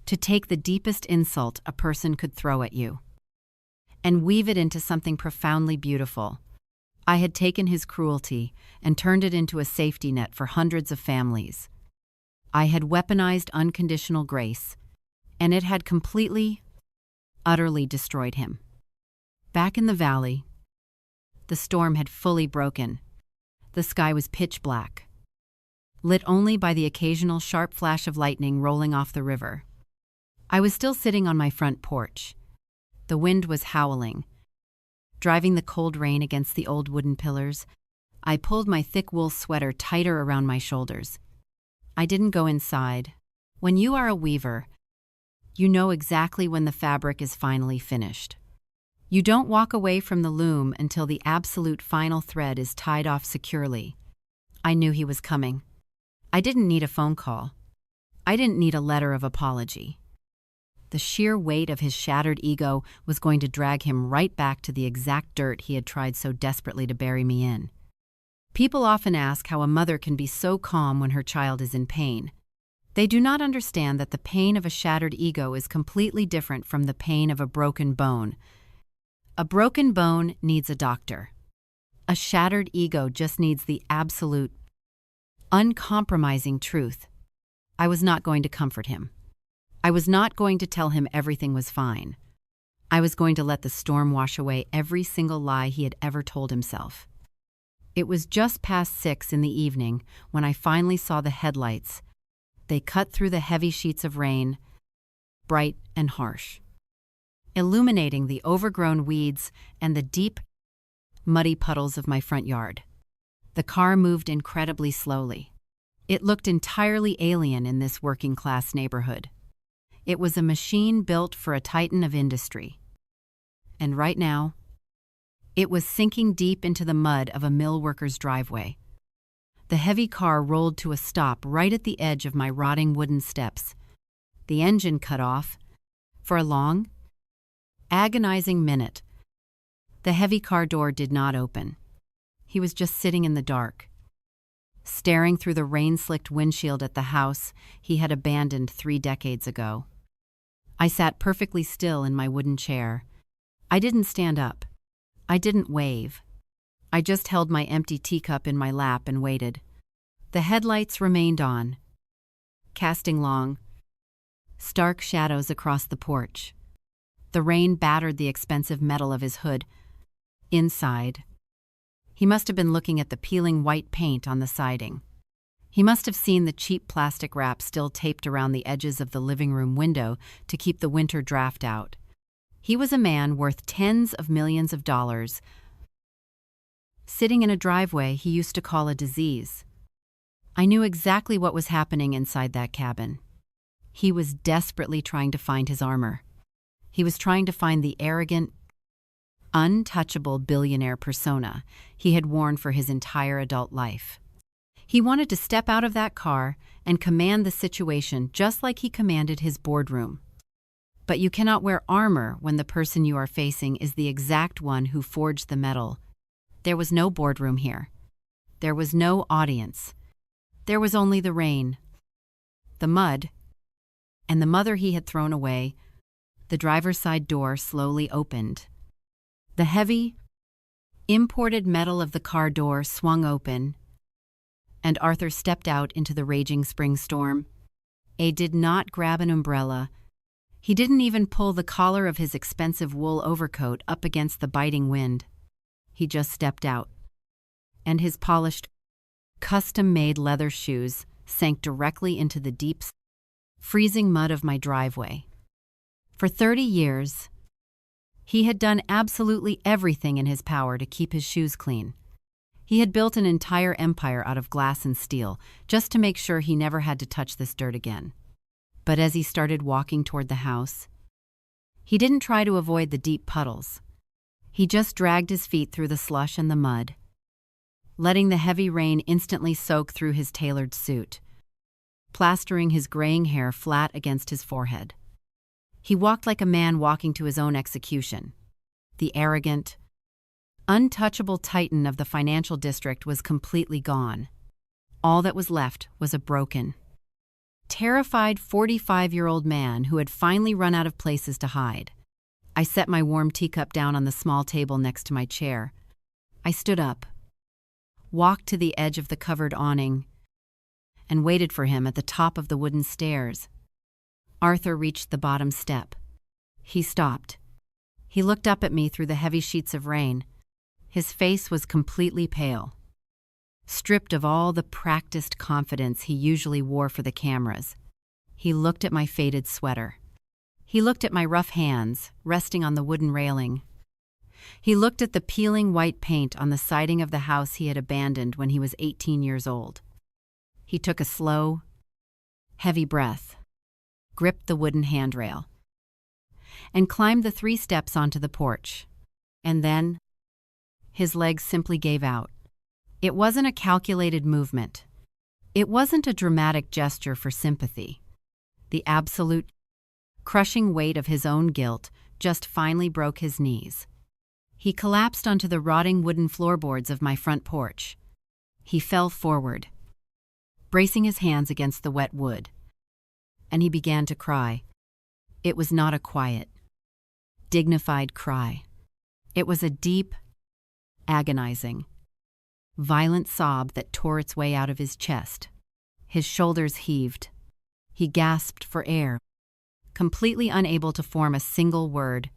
to take the deepest insult a person could throw at you, and weave it into something profoundly beautiful. I had taken his cruelty and turned it into a safety net for hundreds of families. I had weaponized unconditional grace, and it had completely, utterly destroyed him. Back in the valley, the storm had fully broken. The sky was pitch black, lit only by the occasional sharp flash of lightning rolling off the river. I was still sitting on my front porch. The wind was howling, driving the cold rain against the old wooden pillars. I pulled my thick wool sweater tighter around my shoulders. I didn't go inside. When you are a weaver, you know exactly when the fabric is finally finished. You don't walk away from the loom until the absolute final thread is tied off securely. I knew he was coming. I didn't need a phone call. I didn't need a letter of apology. The sheer weight of his shattered ego was going to drag him right back to the exact dirt he had tried so desperately to bury me in. People often ask how a mother can be so calm when her child is in pain. They do not understand that the pain of a shattered ego is completely different from the pain of a broken bone. A broken bone needs a doctor. A shattered ego just needs the absolute, uncompromising truth. I was not going to comfort him. I was not going to tell him everything was fine. I was going to let the storm wash away every single lie he had ever told himself. It was just past 6 in the evening when I finally saw the headlights. They cut through the heavy sheets of rain, bright and harsh, illuminating the overgrown weeds and the deep, muddy puddles of my front yard. The car moved incredibly slowly. It looked entirely alien in this working-class neighborhood. It was a machine built for a titan of industry. And right now, it was sinking deep into the mud of a mill worker's driveway. The heavy car rolled to a stop right at the edge of my rotting wooden steps. The engine cut off. For a long, agonizing minute, the heavy car door did not open. He was just sitting in the dark, staring through the rain-slicked windshield at the house he had abandoned 3 decades ago. I sat perfectly still in my wooden chair. I didn't stand up. I didn't wave. I just held my empty teacup in my lap and waited. The headlights remained on, casting long, stark shadows across the porch. The rain battered the expensive metal of his hood. Inside, He must have been looking at the peeling white paint on the siding. He must have seen the cheap plastic wrap still taped around the edges of the living room window to keep the winter draft out. He was a man worth tens of millions of dollars, sitting in a driveway he used to call a disease. I knew exactly what was happening inside that cabin. He was desperately trying to find his armor. He was trying to find the arrogant, untouchable billionaire persona he had worn for his entire adult life. He wanted to step out of that car and command the situation just like he commanded his boardroom. But you cannot wear armor when the person you are facing is the exact one who forged the metal. There was no boardroom here. There was no audience. There was only the rain, the mud, and the mother he had thrown away. The driver's side door slowly opened. The heavy, imported metal of the car door swung open, and Arthur stepped out into the raging spring storm. He did not grab an umbrella. He didn't even pull the collar of his expensive wool overcoat up against the biting wind. He just stepped out, and his polished, custom-made leather shoes sank directly into the deep, freezing mud of my driveway. For 30 years, he had done absolutely everything in his power to keep his shoes clean. He had built an entire empire out of glass and steel just to make sure he never had to touch this dirt again. But as he started walking toward the house, he didn't try to avoid the deep puddles. He just dragged his feet through the slush and the mud, letting the heavy rain instantly soak through his tailored suit, plastering his graying hair flat against his forehead. He walked like a man walking to his own execution. The arrogant, untouchable titan of the financial district was completely gone. All that was left was a broken, terrified 45-year-old man who had finally run out of places to hide. I set my warm teacup down on the small table next to my chair. I stood up, walked to the edge of the covered awning, and waited for him at the top of the wooden stairs. Arthur reached the bottom step. He stopped. He looked up at me through the heavy sheets of rain. His face was completely pale, stripped of all the practiced confidence he usually wore for the cameras. He looked at my faded sweater. He looked at my rough hands resting on the wooden railing. He looked at the peeling white paint on the siding of the house he had abandoned when he was 18 years old. He took a slow, heavy breath, gripped the wooden handrail, and climbed the 3 steps onto the porch. And then, his legs simply gave out. It wasn't a calculated movement. It wasn't a dramatic gesture for sympathy. The absolute, crushing weight of his own guilt just finally broke his knees. He collapsed onto the rotting wooden floorboards of my front porch. He fell forward, bracing his hands against the wet wood, and he began to cry. It was not a quiet, dignified cry. It was a deep, agonizing, violent sob that tore its way out of his chest. His shoulders heaved. He gasped for air, completely unable to form a single word,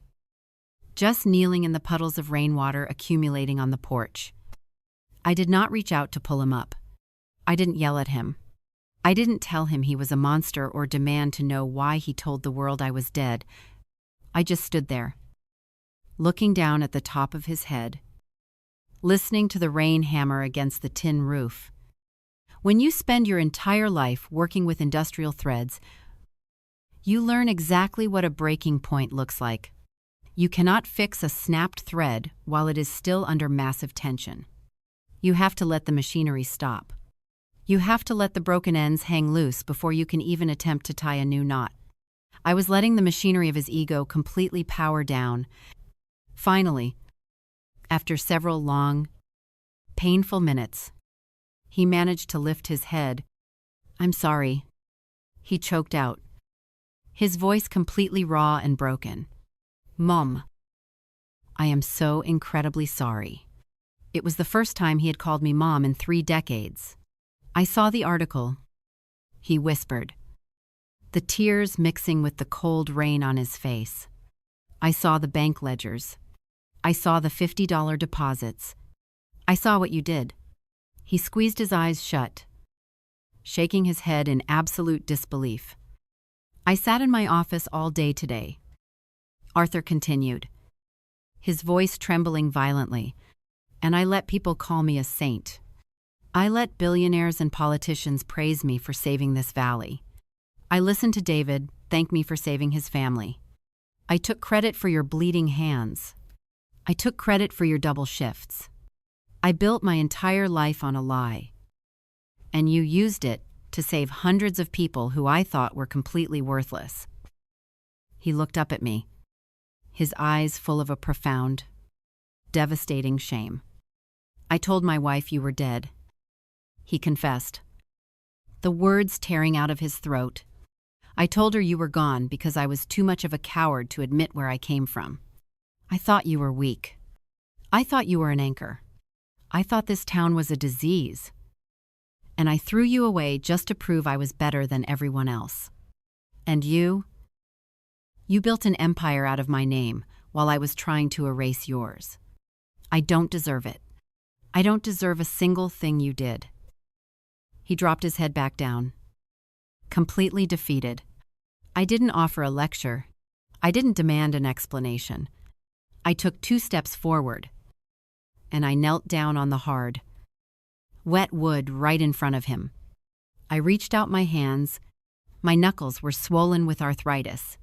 just kneeling in the puddles of rainwater accumulating on the porch. I did not reach out to pull him up. I didn't yell at him. I didn't tell him he was a monster or demand to know why he told the world I was dead. I just stood there, looking down at the top of his head, listening to the rain hammer against the tin roof. When you spend your entire life working with industrial threads, you learn exactly what a breaking point looks like. You cannot fix a snapped thread while it is still under massive tension. You have to let the machinery stop. You have to let the broken ends hang loose before you can even attempt to tie a new knot. I was letting the machinery of his ego completely power down. Finally, after several long, painful minutes, he managed to lift his head. "I'm sorry," he choked out, his voice completely raw and broken. "Mom, I am so incredibly sorry." It was the first time he had called me Mom in 3 decades. "I saw the article," he whispered, the tears mixing with the cold rain on his face. "I saw the bank ledgers. I saw the $50 deposits. I saw what you did. He squeezed his eyes shut, shaking his head in absolute disbelief. I sat in my office all day today. Arthur continued, his voice trembling violently, and I let people call me a saint. I let billionaires and politicians praise me for saving this valley. I listened to David thank me for saving his family. I took credit for your bleeding hands. I took credit for your double shifts. I built my entire life on a lie. And you used it to save hundreds of people who I thought were completely worthless. He looked up at me, his eyes full of a profound, devastating shame. I told my wife you were dead. He confessed, the words tearing out of his throat. I told her you were gone because I was too much of a coward to admit where I came from. I thought you were weak. I thought you were an anchor. I thought this town was a disease. And I threw you away just to prove I was better than everyone else. And you built an empire out of my name while I was trying to erase yours. I don't deserve it. I don't deserve a single thing you did. He dropped his head back down, completely defeated. I didn't offer a lecture. I didn't demand an explanation. I took 2 steps forward, and I knelt down on the hard, wet wood right in front of him. I reached out my hands. My knuckles were swollen with arthritis.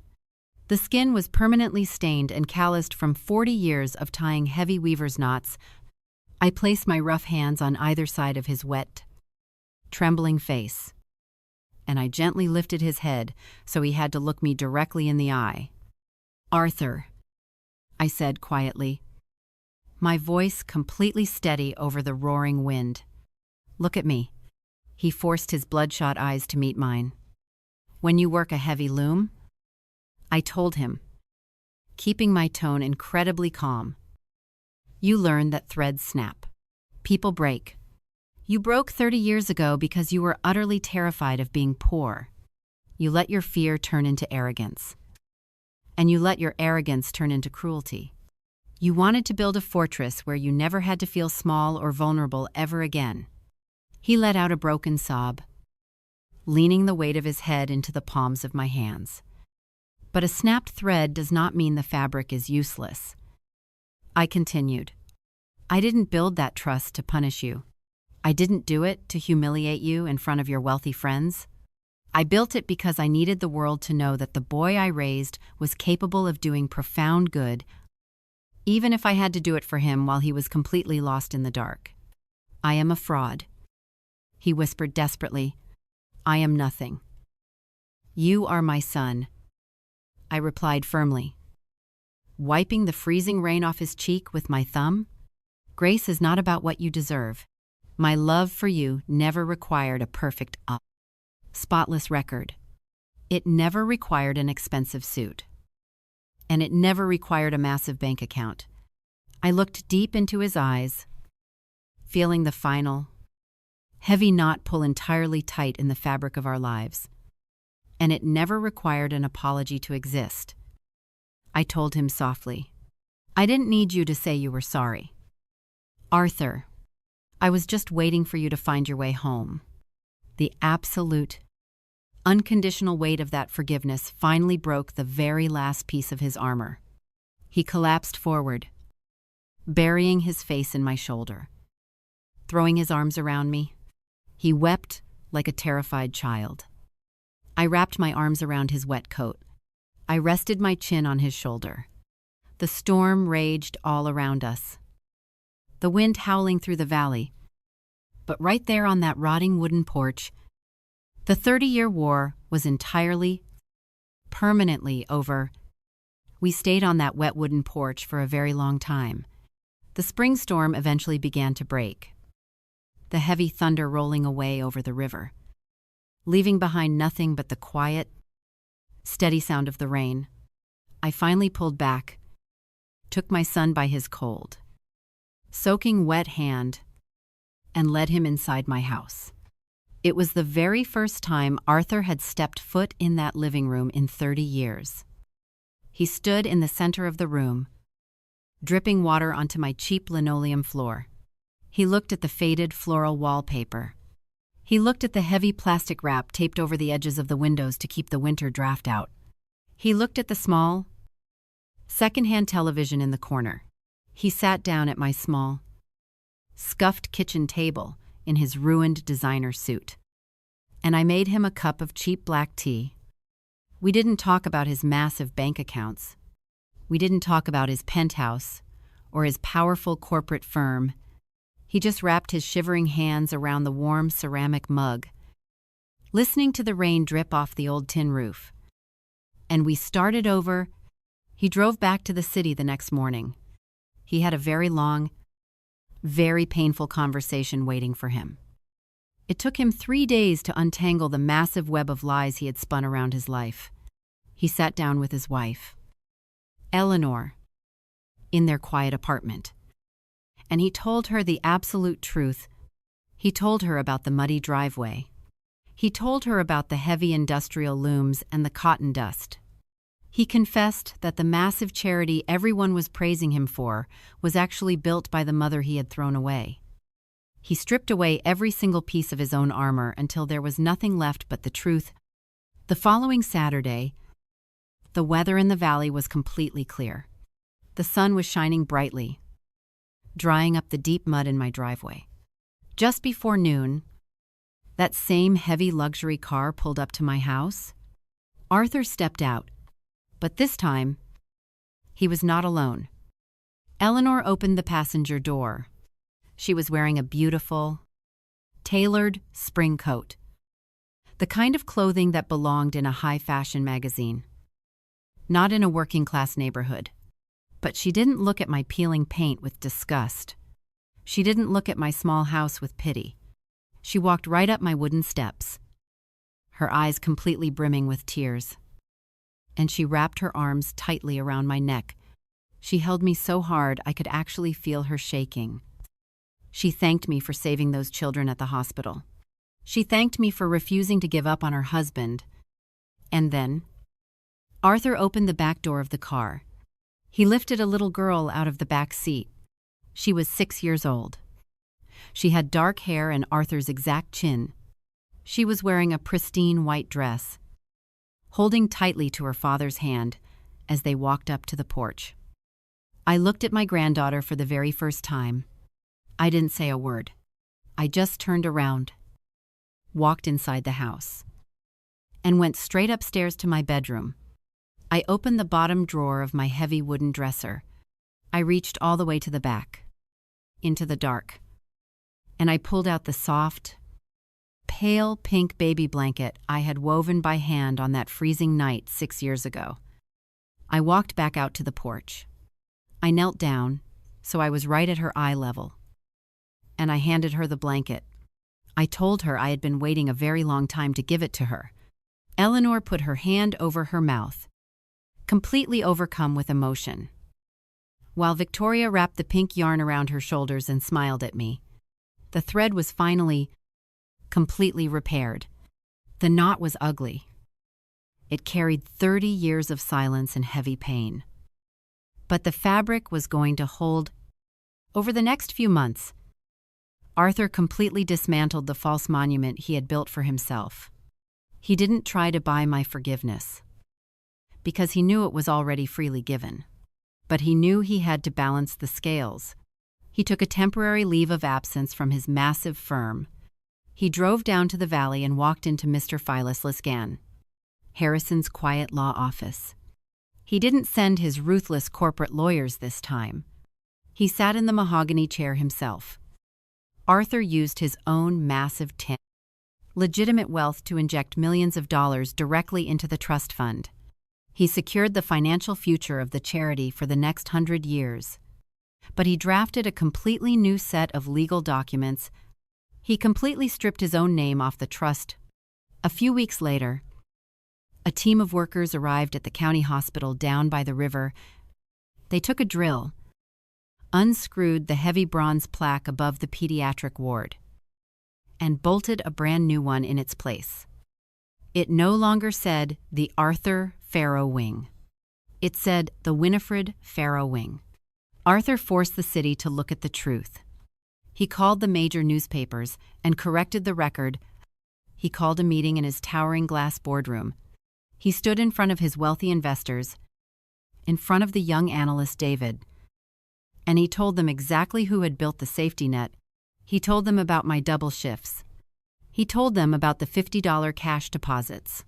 The skin was permanently stained and calloused from 40 years of tying heavy weaver's knots. I placed my rough hands on either side of his wet, trembling face, and I gently lifted his head so he had to look me directly in the eye. Arthur, I said quietly, my voice completely steady over the roaring wind. Look at me. He forced his bloodshot eyes to meet mine. When you work a heavy loom? I told him, keeping my tone incredibly calm. You learn that threads snap. People break. You broke 30 years ago because you were utterly terrified of being poor. You let your fear turn into arrogance. And you let your arrogance turn into cruelty. You wanted to build a fortress where you never had to feel small or vulnerable ever again. He let out a broken sob, leaning the weight of his head into the palms of my hands. But a snapped thread does not mean the fabric is useless. I continued, I didn't build that trust to punish you. I didn't do it to humiliate you in front of your wealthy friends. I built it because I needed the world to know that the boy I raised was capable of doing profound good, even if I had to do it for him while he was completely lost in the dark. I am a fraud. He whispered desperately, I am nothing. You are my son. I replied firmly, wiping the freezing rain off his cheek with my thumb. Grace is not about what you deserve. My love for you never required a perfect, spotless record. It never required an expensive suit. And it never required a massive bank account. I looked deep into his eyes, feeling the final, heavy knot pull entirely tight in the fabric of our lives. And it never required an apology to exist. I told him softly, I didn't need you to say you were sorry. Arthur, I was just waiting for you to find your way home. The absolute, unconditional weight of that forgiveness finally broke the very last piece of his armor. He collapsed forward, burying his face in my shoulder. Throwing his arms around me, he wept like a terrified child. I wrapped my arms around his wet coat. I rested my chin on his shoulder. The storm raged all around us, the wind howling through the valley. But right there on that rotting wooden porch, the 30-year war was entirely, permanently over. We stayed on that wet wooden porch for a very long time. The spring storm eventually began to break, the heavy thunder rolling away over the river, leaving behind nothing but the quiet, steady sound of the rain. I finally pulled back, took my son by his cold, soaking wet hand, and led him inside my house. It was the very first time Arthur had stepped foot in that living room in 30 years. He stood in the center of the room, dripping water onto my cheap linoleum floor. He looked at the faded floral wallpaper. He looked at the heavy plastic wrap taped over the edges of the windows to keep the winter draft out. He looked at the small, second-hand television in the corner. He sat down at my small, scuffed kitchen table in his ruined designer suit. And I made him a cup of cheap black tea. We didn't talk about his massive bank accounts. We didn't talk about his penthouse or his powerful corporate firm. He just wrapped his shivering hands around the warm ceramic mug, listening to the rain drip off the old tin roof. And we started over. He drove back to the city the next morning. He had a very long, very painful conversation waiting for him. It took him 3 days to untangle the massive web of lies he had spun around his life. He sat down with his wife, Eleanor, in their quiet apartment. And he told her the absolute truth. He told her about the muddy driveway. He told her about the heavy industrial looms and the cotton dust. He confessed that the massive charity everyone was praising him for was actually built by the mother he had thrown away. He stripped away every single piece of his own armor until there was nothing left but the truth. The following Saturday, the weather in the valley was completely clear. The sun was shining brightly, drying up the deep mud in my driveway. Just before noon, that same heavy luxury car pulled up to my house. Arthur stepped out, but this time, he was not alone. Eleanor opened the passenger door. She was wearing a beautiful, tailored spring coat, the kind of clothing that belonged in a high-fashion magazine, not in a working-class neighborhood. But she didn't look at my peeling paint with disgust. She didn't look at my small house with pity. She walked right up my wooden steps, her eyes completely brimming with tears. And she wrapped her arms tightly around my neck. She held me so hard I could actually feel her shaking. She thanked me for saving those children at the hospital. She thanked me for refusing to give up on her husband. And then, Arthur opened the back door of the car. He lifted a little girl out of the back seat. She was 6 years old. She had dark hair and Arthur's exact chin. She was wearing a pristine white dress, holding tightly to her father's hand as they walked up to the porch. I looked at my granddaughter for the very first time. I didn't say a word. I just turned around, walked inside the house, and went straight upstairs to my bedroom. I opened the bottom drawer of my heavy wooden dresser. I reached all the way to the back, into the dark, and I pulled out the soft, pale pink baby blanket I had woven by hand on that freezing night 6 years ago. I walked back out to the porch. I knelt down, so I was right at her eye level, and I handed her the blanket. I told her I had been waiting a very long time to give it to her. Eleanor put her hand over her mouth, completely overcome with emotion, while Victoria wrapped the pink yarn around her shoulders and smiled at me. The thread was finally completely repaired. The knot was ugly. It carried 30 years of silence and heavy pain. But the fabric was going to hold. Over the next few months, Arthur completely dismantled the false monument he had built for himself. He didn't try to buy my forgiveness, because he knew it was already freely given. But he knew he had to balance the scales. He took a temporary leave of absence from his massive firm. He drove down to the valley and walked into Mr. Phyllis Liscan, Harrison's quiet law office. He didn't send his ruthless corporate lawyers this time. He sat in the mahogany chair himself. Arthur used his own massive legitimate wealth to inject millions of dollars directly into the trust fund. He secured the financial future of the charity for the next 100 years. But he drafted a completely new set of legal documents. He completely stripped his own name off the trust. A few weeks later, a team of workers arrived at the county hospital down by the river. They took a drill, unscrewed the heavy bronze plaque above the pediatric ward, and bolted a brand new one in its place. It no longer said the Arthur Farrow Wing. It said the Winifred Farrow Wing. Arthur forced the city to look at the truth. He called the major newspapers and corrected the record. He called a meeting in his towering glass boardroom. He stood in front of his wealthy investors, in front of the young analyst David, and he told them exactly who had built the safety net. He told them about my double shifts. He told them about the $50 cash deposits.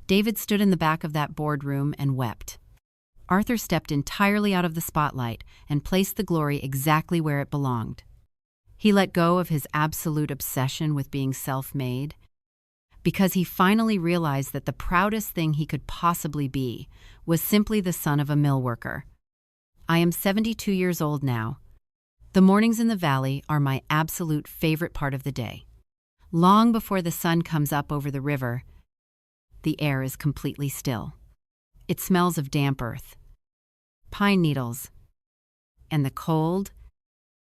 David stood in the back of that boardroom and wept. Arthur stepped entirely out of the spotlight and placed the glory exactly where it belonged. He let go of his absolute obsession with being self-made because he finally realized that the proudest thing he could possibly be was simply the son of a mill worker. I am 72 years old now. The mornings in the valley are my absolute favorite part of the day. Long before the sun comes up over the river, the air is completely still. It smells of damp earth, pine needles, and the cold,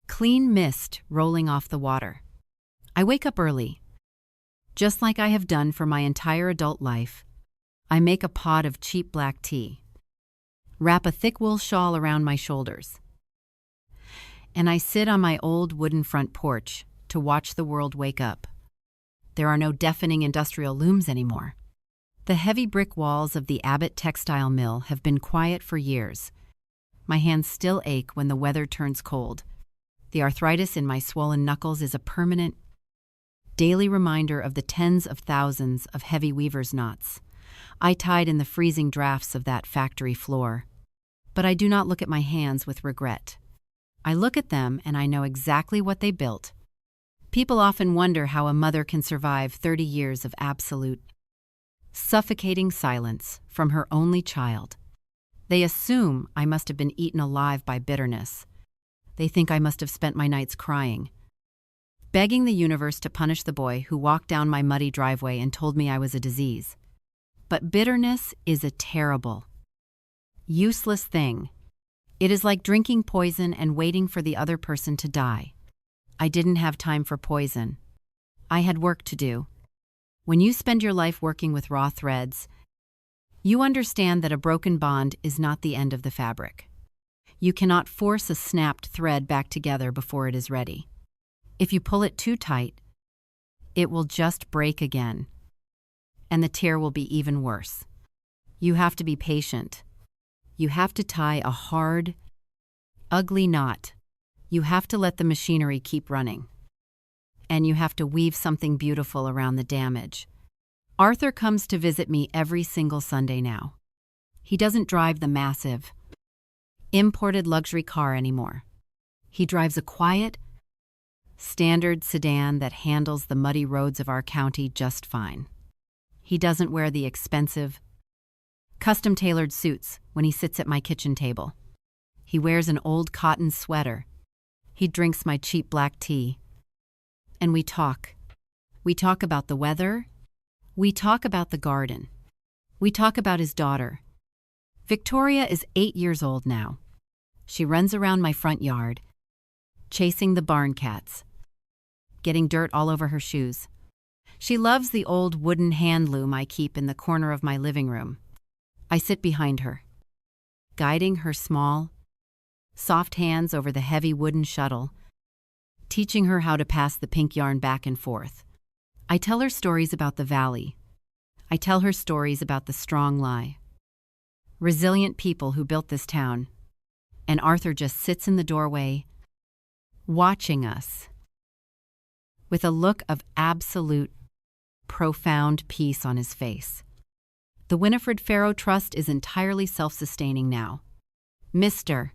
clean mist rolling off the water. I wake up early. Just like I have done for my entire adult life, I make a pot of cheap black tea, wrap a thick wool shawl around my shoulders, and I sit on my old wooden front porch to watch the world wake up. There are no deafening industrial looms anymore. The heavy brick walls of the Abbott textile mill have been quiet for years. My hands still ache when the weather turns cold. The arthritis in my swollen knuckles is a permanent, daily reminder of the tens of thousands of heavy weaver's knots I tied in the freezing drafts of that factory floor. But I do not look at my hands with regret. I look at them and I know exactly what they built. People often wonder how a mother can survive 30 years of absolute, suffocating silence from her only child. They assume I must have been eaten alive by bitterness. They think I must have spent my nights crying, begging the universe to punish the boy who walked down my muddy driveway and told me I was a disease. But bitterness is a terrible, useless thing. It is like drinking poison and waiting for the other person to die. I didn't have time for poison. I had work to do. When you spend your life working with raw threads, you understand that a broken bond is not the end of the fabric. You cannot force a snapped thread back together before it is ready. If you pull it too tight, it will just break again, and the tear will be even worse. You have to be patient. You have to tie a hard, ugly knot. You have to let the machinery keep running. And you have to weave something beautiful around the damage. Arthur comes to visit me every single Sunday now. He doesn't drive the massive, imported luxury car anymore. He drives a quiet, standard sedan that handles the muddy roads of our county just fine. He doesn't wear the expensive, custom-tailored suits when he sits at my kitchen table. He wears an old cotton sweater. He drinks my cheap black tea. And we talk. We talk about the weather. We talk about the garden. We talk about his daughter. Victoria is 8 years old now. She runs around my front yard, chasing the barn cats, getting dirt all over her shoes. She loves the old wooden hand loom I keep in the corner of my living room. I sit behind her, guiding her small, soft hands over the heavy wooden shuttle, teaching her how to pass the pink yarn back and forth. I tell her stories about the valley. I tell her stories about the strong lie, resilient people who built this town. And Arthur just sits in the doorway, watching us, with a look of absolute, profound peace on his face. The Winifred Farrow Trust is entirely self-sustaining now. Mr.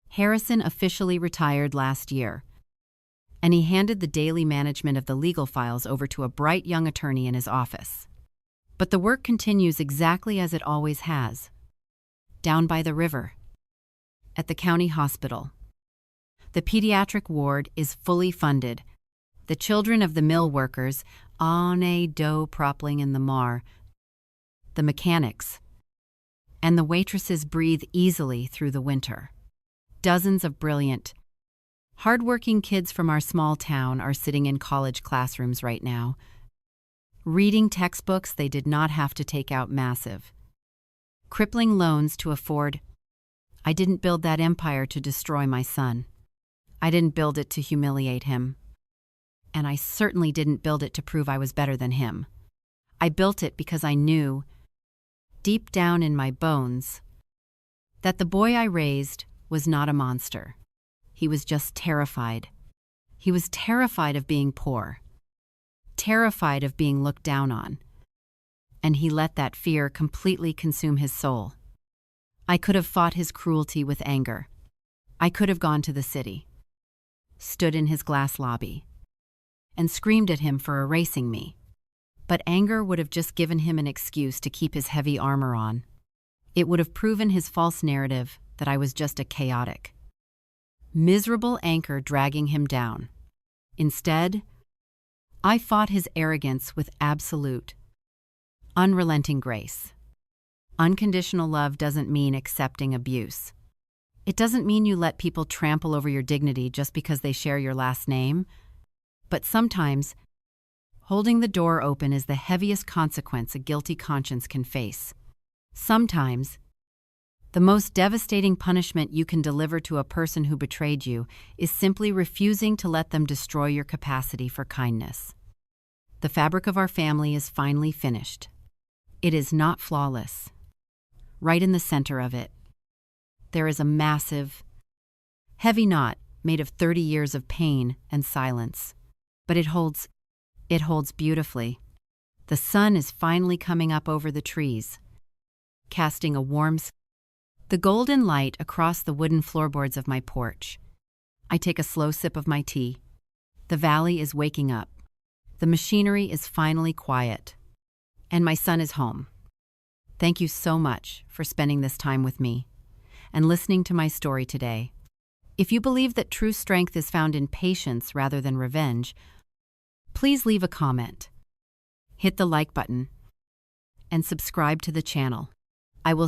Harrison officially retired last year, and he handed the daily management of the legal files over to a bright young attorney in his office. But the work continues exactly as it always has, down by the river, at the county hospital. The pediatric ward is fully funded. The children of the mill workers, Ane dough propling in the mar, the mechanics, and the waitresses breathe easily through the winter. Dozens of brilliant, hard-working kids from our small town are sitting in college classrooms right now, reading textbooks they did not have to take out massive, crippling loans to afford. I didn't build that empire to destroy my son. I didn't build it to humiliate him. And I certainly didn't build it to prove I was better than him. I built it because I knew, deep down in my bones, that the boy I raised was not a monster. He was just terrified. He was terrified of being poor, terrified of being looked down on. And he let that fear completely consume his soul. I could have fought his cruelty with anger. I could have gone to the city, stood in his glass lobby, and screamed at him for erasing me. But anger would have just given him an excuse to keep his heavy armor on. It would have proven his false narrative that I was just a chaotic, miserable anchor dragging him down. Instead, I fought his arrogance with absolute, unrelenting grace. Unconditional love doesn't mean accepting abuse. It doesn't mean you let people trample over your dignity just because they share your last name. But sometimes, holding the door open is the heaviest consequence a guilty conscience can face. Sometimes, the most devastating punishment you can deliver to a person who betrayed you is simply refusing to let them destroy your capacity for kindness. The fabric of our family is finally finished. It is not flawless. Right in the center of it, there is a massive, heavy knot made of 30 years of pain and silence. But it holds beautifully. The sun is finally coming up over the trees, casting a warm, the golden light across the wooden floorboards of my porch. I take a slow sip of my tea. The valley is waking up. The machinery is finally quiet. And my son is home. Thank you so much for spending this time with me and listening to my story today. If you believe that true strength is found in patience rather than revenge, please leave a comment, hit the like button, and subscribe to the channel. I will